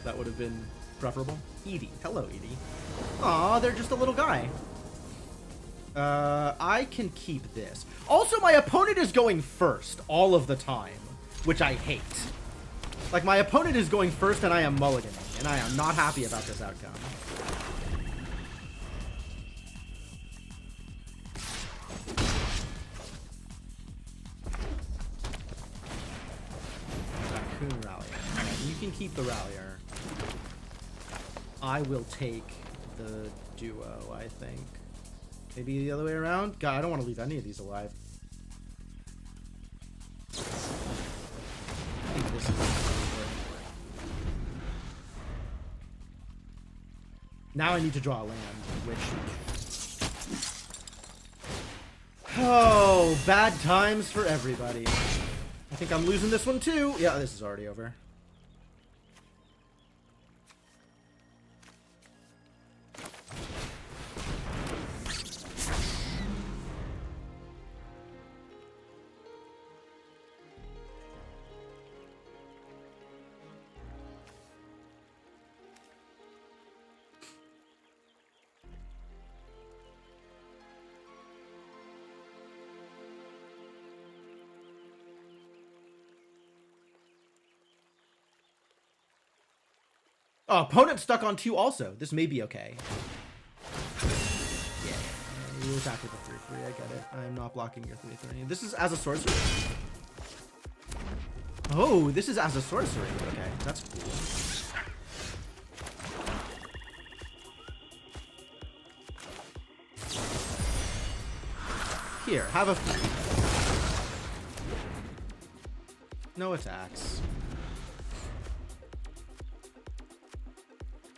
That would have been preferable. Edie. Hello, Edie. Aw, they're just a little guy. I can keep this. Also, my opponent is going first all of the time, which I hate. Like, my opponent is going first and I am mulliganing, and I am not happy about this outcome. Raccoon Rallier. Alright, you can keep the Rallier. I will take the Duo, I think. Maybe the other way around? God, I don't want to leave any of these alive. I think this is now I need to draw a land, which... Oh, bad times for everybody. I think I'm losing this one too. Yeah, this is already over. Oh, opponent stuck on 2 also. This may be okay. Yeah, you attack with a 3-3. I get it. I'm not blocking your 3-3. This is as a sorcery. Oh, this is as a sorcery. Okay, that's cool. Here, have a... No attacks.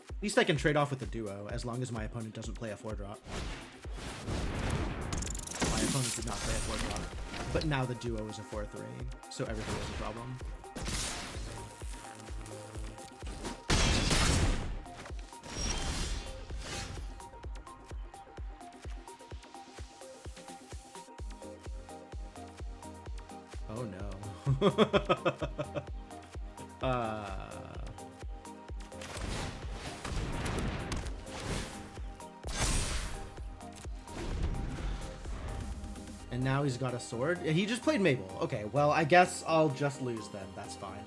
At least I can trade off with the Duo, as long as my opponent doesn't play a 4-drop. My opponent did not play a 4-drop. But now the Duo is a 4-3, so everything is a problem. Oh no. And now he's got a sword. He just played Mabel. Okay, well, I guess I'll just lose then. That's fine.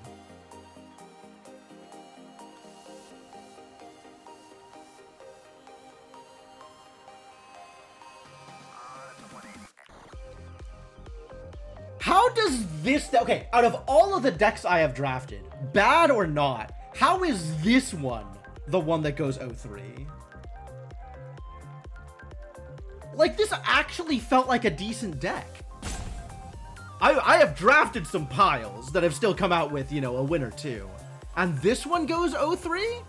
How does this... Okay, out of all of the decks I have drafted, bad or not, how is this one the one that goes 0-3? Like, this actually felt like a decent deck. I have drafted some piles that have still come out with, you know, a win or two. And this one goes 0-3?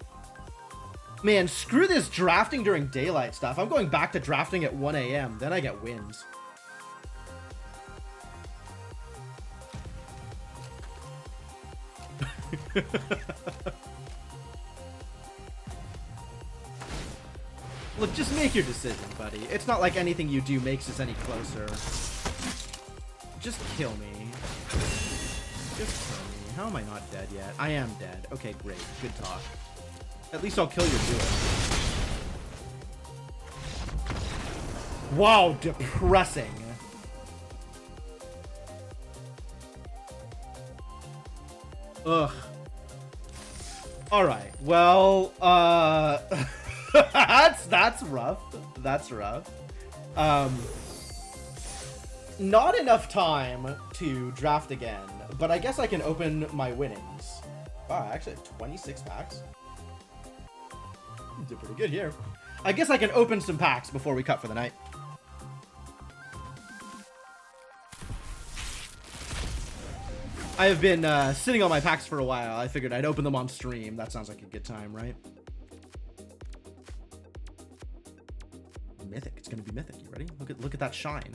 Man, screw this drafting during daylight stuff. I'm going back to drafting at 1 a.m. Then I get wins. Look, just make your decision, buddy. It's not like anything you do makes us any closer. Just kill me. Just kill me. How am I not dead yet? I am dead. Okay, great. Good talk. At least I'll kill your duo. Wow, depressing. Ugh. Alright, well, that's rough. That's rough. Not enough time to draft again, but I guess I can open my winnings. Wow, I actually have 26 packs. Did pretty good here. I guess I can open some packs before we cut for the night. I have been sitting on my packs for a while. I figured I'd open them on stream. That sounds like a good time, right? Mythic. It's gonna be mythic. You ready? Look at that shine.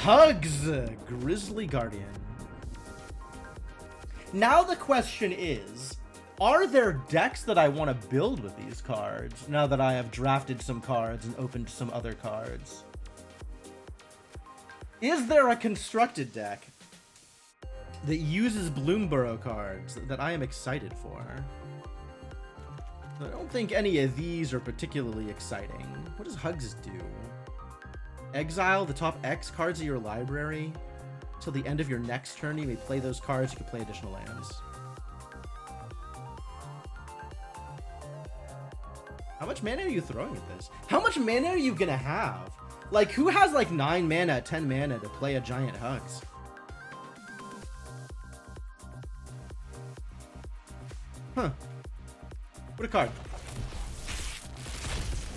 Hugs, Grizzly Guardian. Now the question is, are there decks that I want to build with these cards now that I have drafted some cards and opened some other cards? Is there a constructed deck that uses Bloomburrow cards that I am excited for? I don't think any of these are particularly exciting. What does Hugs do? Exile the top X cards of your library. Till the end of your next turn, you may play those cards. You can play additional lands. How much mana are you throwing at this? How much mana are you gonna have? Like, who has like 9 mana, 10 mana to play a giant Hugs? Huh. What a card.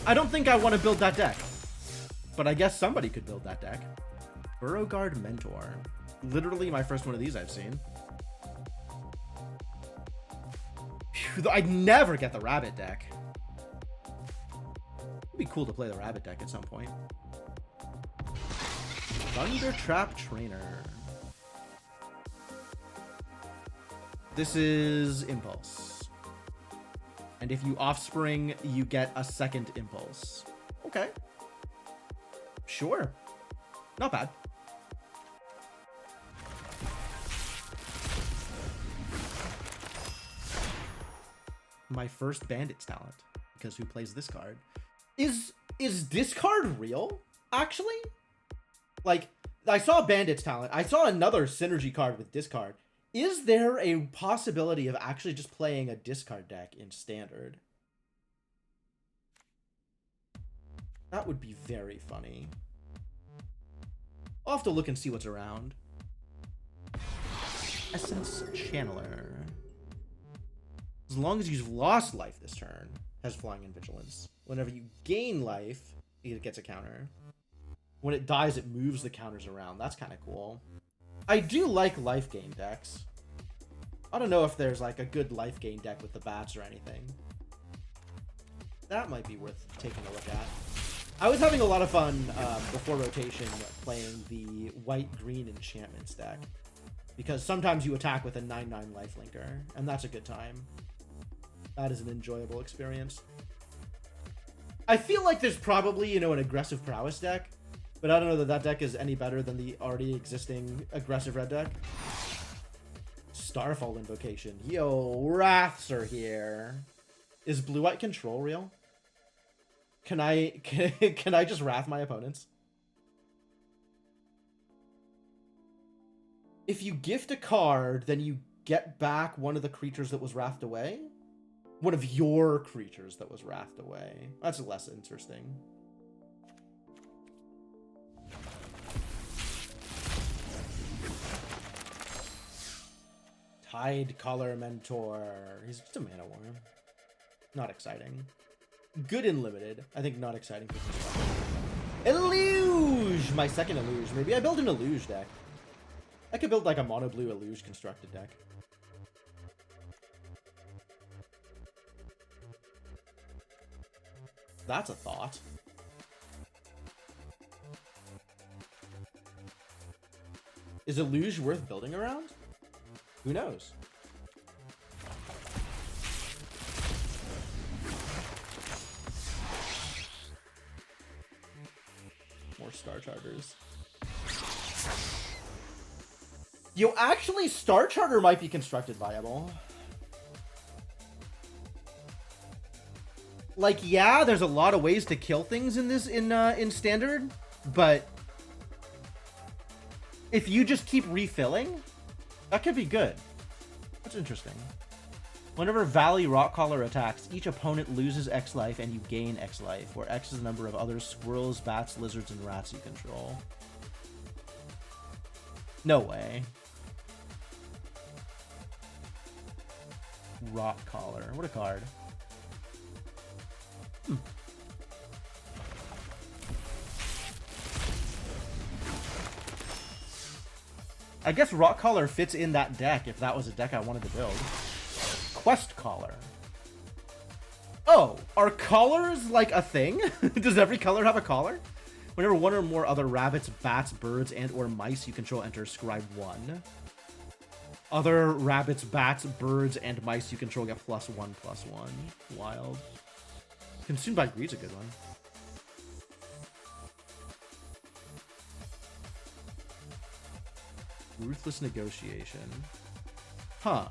I don't think I want to build that deck. But I guess somebody could build that deck. Burrowguard Mentor. Literally my first one of these I've seen. Phew, I'd never get the rabbit deck. It'd be cool to play the rabbit deck at some point. Thundertrap Trainer. This is Impulse. And if you offspring, you get a second Impulse. Okay. Sure. Not bad. My first Bandits talent. Because who plays this card? Is discard real? Actually? Like, I saw Bandits talent. I saw another synergy card with discard. Is there a possibility of actually just playing a discard deck in Standard? That would be very funny. I'll have to look and see what's around. Essence Channeler. As long as you've lost life this turn, has Flying and Vigilance. Whenever you gain life, it gets a counter. When it dies, it moves the counters around. That's kind of cool. I do like life gain decks. I don't know if there's like a good life gain deck with the bats or anything. That might be worth taking a look at. I was having a lot of fun before rotation playing the white-green enchantments deck. Because sometimes you attack with a 9/9 lifelinker, and that's a good time. That is an enjoyable experience. I feel like there's probably, you know, an aggressive prowess deck, but I don't know that that deck is any better than the already existing aggressive red deck. Starfall Invocation. Yo, Wraths are here. Is blue-white control real? Can I just Wrath my opponents? If you gift a card, then you get back one of the creatures that was wrathed away? One of your creatures that was wrathed away. That's less interesting. Tide Collar Mentor. He's just a mana worm. Not exciting. Good and limited. I think not exciting. Illuge! My second Illuge. Maybe I build an Illuge deck. I could build like a mono blue Illuge constructed deck. That's a thought. Is Illuge worth building around? Who knows? More Star Charters. Yo, actually, Star Charter might be constructed viable. Like, yeah, there's a lot of ways to kill things in this in Standard, but if you just keep refilling, that could be good. That's interesting. Whenever Valley Rockcaller attacks, each opponent loses X life and you gain X life, where X is the number of other squirrels, bats, lizards, and rats you control. No way. Rockcaller. What a card. I guess Rockcaller fits in that deck if that was a deck I wanted to build. Quest Caller. Oh, are collars like a thing? Does every color have a collar? Whenever one or more other rabbits, bats, birds, and or mice you control enter, scribe 1. Other rabbits, bats, birds, and mice you control get +1/+1. Wild. Consumed by Greed's a good one. Ruthless Negotiation. Huh.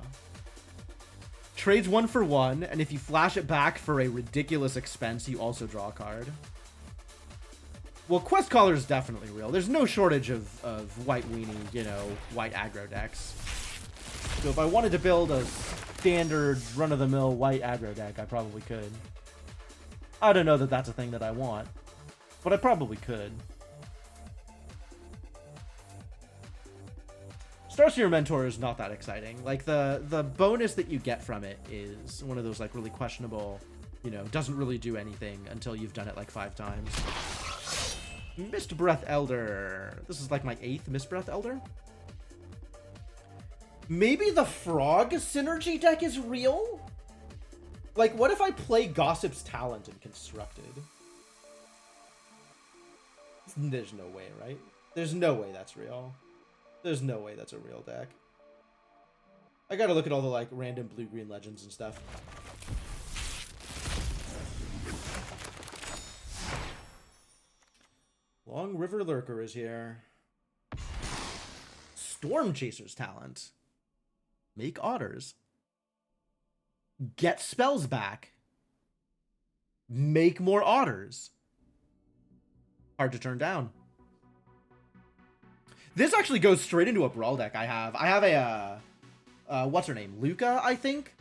Trades 1 for 1, and if you flash it back for a ridiculous expense, you also draw a card. Well, Quest Caller is definitely real. There's no shortage of white weenie, you know, white aggro decks. So if I wanted to build a standard run-of-the-mill white aggro deck, I probably could. I don't know that that's a thing that I want, but I probably could. Starseer Mentor is not that exciting. Like, the bonus that you get from it is one of those, like, really questionable, you know, doesn't really do anything until you've done it, like, 5 times. Mist Breath Elder. This is, like, my 8th Mist Breath Elder. Maybe the Frog Synergy deck is real? Like, what if I play Gossip's Talent in Constructed? There's no way, right? There's no way that's real. There's no way that's a real deck. I gotta look at all the, like, random blue-green legends and stuff. Long River Lurker is here. Storm Chaser's Talent. Make otters. Get spells back. Make more otters. Hard to turn down. This actually goes straight into a Brawl deck I have. I have a, what's her name? Luca, I think?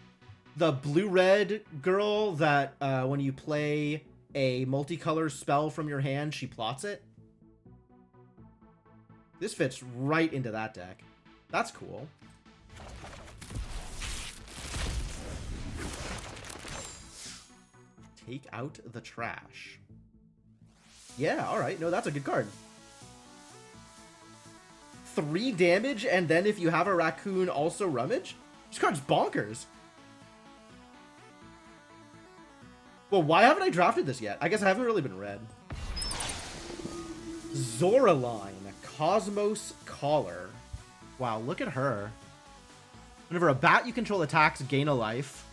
The blue-red girl that when you play a multicolor spell from your hand, she plots it. This fits right into that deck. That's cool. Take out the trash. Yeah, alright. No, that's a good card. 3 damage, and then if you have a raccoon, also rummage? This card's bonkers. Well, why haven't I drafted this yet? I guess I haven't really been read. Zoraline, Cosmos Caller. Wow, look at her. Whenever a bat you control attacks, gain a life.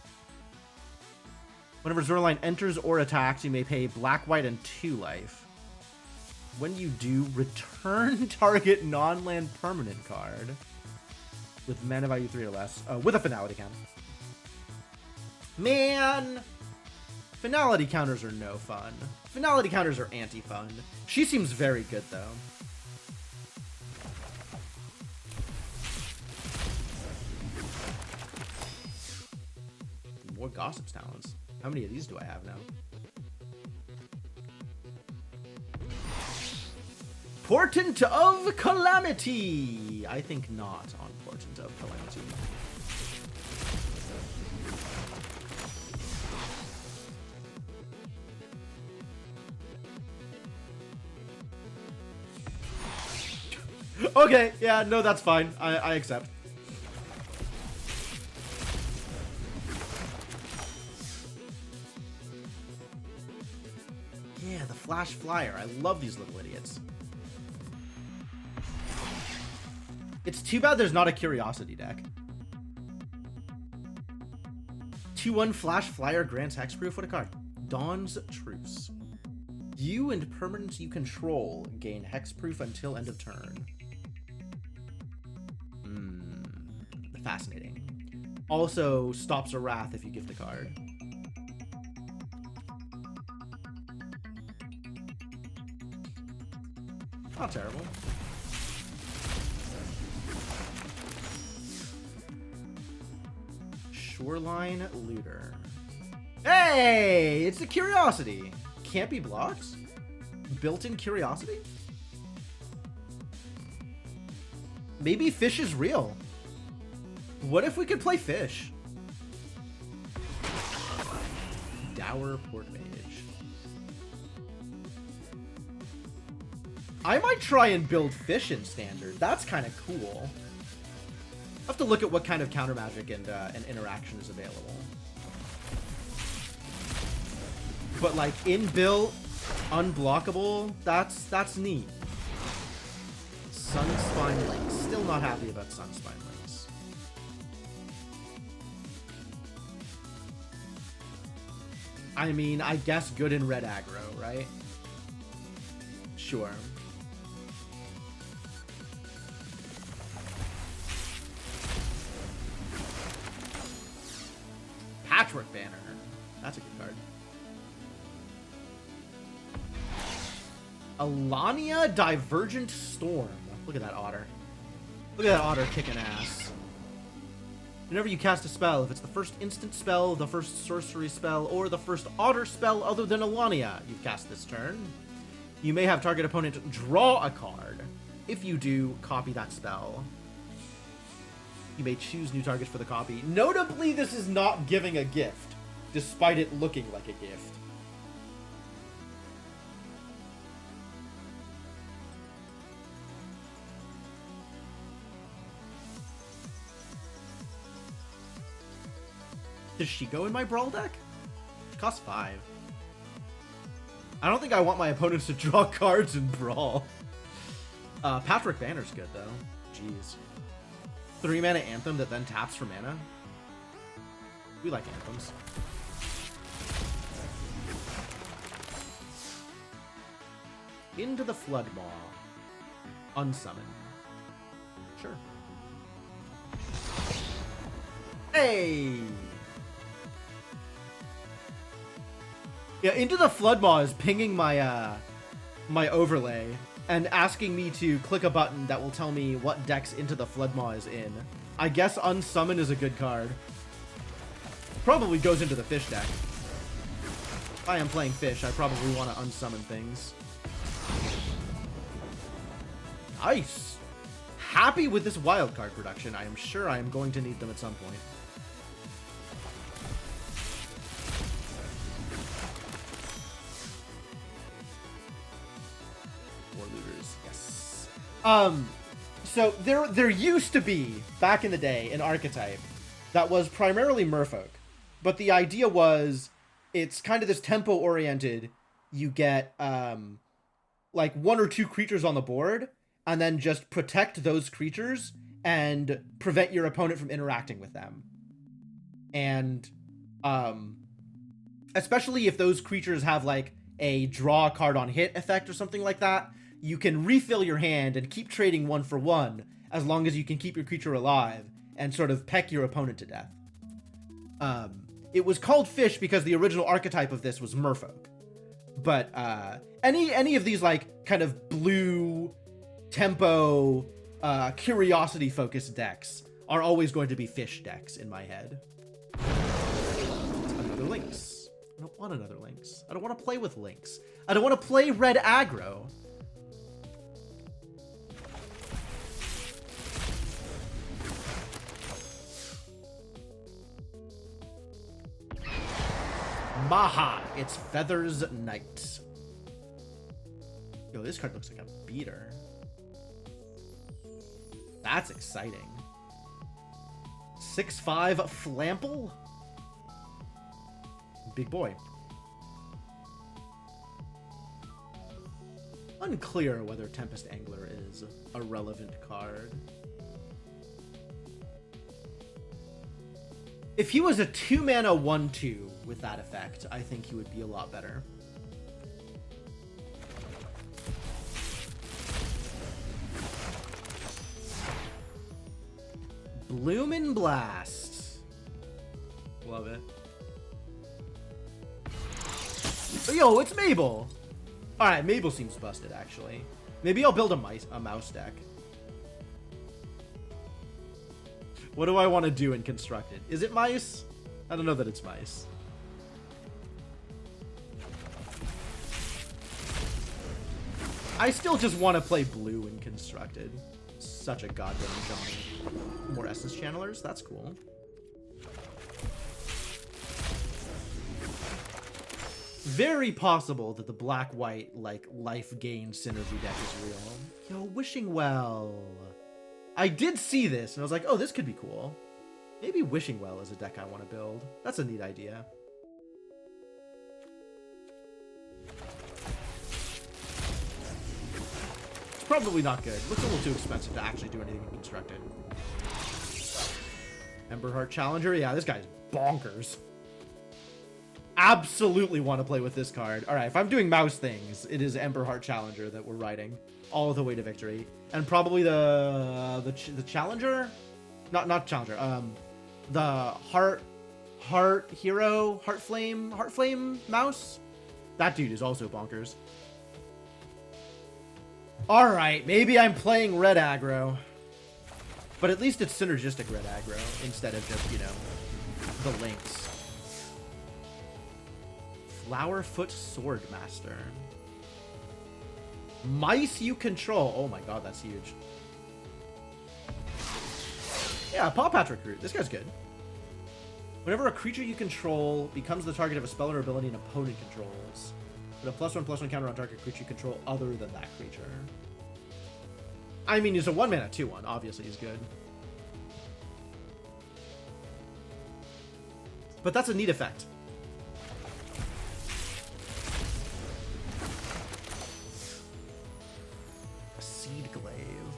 Whenever Zoraline enters or attacks, you may pay black, white, and 2 life. When you do, return target non-land permanent card with mana value 3 or less, with a finality counter. Man! Finality counters are no fun. Finality counters are anti-fun. She seems very good, though. More Gossip's Talents. How many of these do I have now? Portent of Calamity! I think not on Portent of Calamity. Okay, yeah, no, that's fine. I accept. Yeah, the Flash Flyer. I love these little idiots. It's too bad there's not a Curiosity deck. 2-1 Flash Flyer grants hexproof. What a card. Dawn's Truce. You and permanents you control gain hexproof until end of turn. Fascinating. Also stops a Wrath if you gift a card. Not terrible. Shoreline Looter. Hey! It's a Curiosity. Can't be blocked? Built-in Curiosity? Maybe Fish is real. What if we could play Fish? Dour Port Mage. I might try and build Fish in Standard. That's kind of cool. I'll have to look at what kind of counter magic and interaction is available. But like inbuilt, unblockable, that's neat. Sunspine Links. Still not happy about Sunspine Links. I mean, I guess good in red aggro, right? Sure. Patchwork Banner. That's a good card. Alania Divergent Storm. Look at that otter. Look at that otter kicking ass. Whenever you cast a spell, if it's the first instant spell, the first sorcery spell, or the first otter spell other than Alania you've cast this turn, you may have target opponent draw a card. If you do, copy that spell. You may choose new targets for the copy. Notably, this is not giving a gift, despite it looking like a gift. Does she go in my Brawl deck? It costs 5. I don't think I want my opponents to draw cards in Brawl. Patchwork Banner's good, though. Jeez. 3-mana Anthem that then taps for mana. We like Anthems. Into the Floodmaw. Unsummon. Sure. Hey! Yeah, Into the Floodmaw is pinging my my overlay and asking me to click a button that will tell me what decks Into the Floodmaw is in. I guess Unsummon is a good card. Probably goes into the Fish deck. If I am playing Fish, I probably want to unsummon things. Nice! Happy with this wildcard production. I am sure I am going to need them at some point. So there used to be, back in the day, an archetype that was primarily Merfolk. But the idea was, it's kind of this tempo-oriented, you get, like, 1 or 2 creatures on the board, and then just protect those creatures, and prevent your opponent from interacting with them. And, especially if those creatures have, like, a draw card on hit effect or something like that, you can refill your hand and keep trading 1 for 1 as long as you can keep your creature alive and sort of peck your opponent to death. It was called Fish because the original archetype of this was Merfolk. But any of these like kind of blue tempo curiosity focused decks are always going to be Fish decks in my head. Lynx. I don't want another Lynx. I don't want to play with Lynx. I don't want to play red aggro. Maha, it's Feathers Knight. Yo, this card looks like a beater. That's exciting. 6/5 Flample? Big boy. Unclear whether Tempest Angler is a relevant card. If he was a 2-mana 1/2 with that effect, I think he would be a lot better. Bloomin' Blast. Love it. Yo, it's Mabel. Alright, Mabel seems busted, actually. Maybe I'll build a mouse deck. What do I want to do in Constructed? Is it mice? I don't know that it's mice. I still just want to play blue in Constructed. Such a goddamn Johnny. More Essence Channelers? That's cool. Very possible that the black-white, like, life gain synergy deck is real. Yo, Wishing Well. I did see this, and I was like, oh, this could be cool. Maybe Wishing Well is a deck I want to build. That's a neat idea. It's probably not good. Looks a little too expensive to actually do anything in Constructed. Emberheart Challenger? Yeah, this guy's bonkers. Absolutely want to play with this card. All right, if I'm doing mouse things, it is Emberheart Challenger that we're riding all the way to victory, and probably the Challenger, not Challenger. The Heart Flame mouse. That dude is also bonkers. All right, maybe I'm playing red aggro, but at least it's synergistic red aggro instead of just, you know, the Lynx. Flowerfoot Swordmaster. Mice you control. Oh my god, that's huge. Yeah, Paw Patrick Root. This guy's good. Whenever a creature you control becomes the target of a spell or ability an opponent controls, put a +1/+1 counter on target creature you control other than that creature. I mean, he's a 1-mana 2/1. Obviously, he's good. But that's a neat effect. Seed Glaive.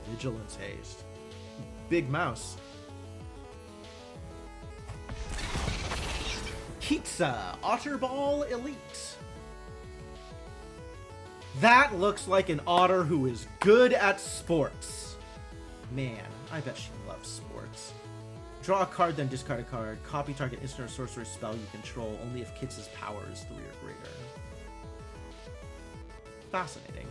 Vigilance Haste. Big mouse. Kitsa, Otterball Elite. That looks like an otter who is good at sports. Man, I bet she loves sports. Draw a card, then discard a card. Copy target instant or sorcery spell you control only if Kitsa's power is 3 or greater. Fascinating.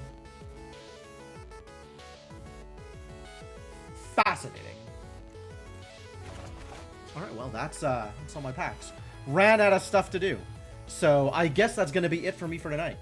Fascinating. Alright, well, that's all my packs. Ran out of stuff to do. So I guess that's going to be it for me for tonight.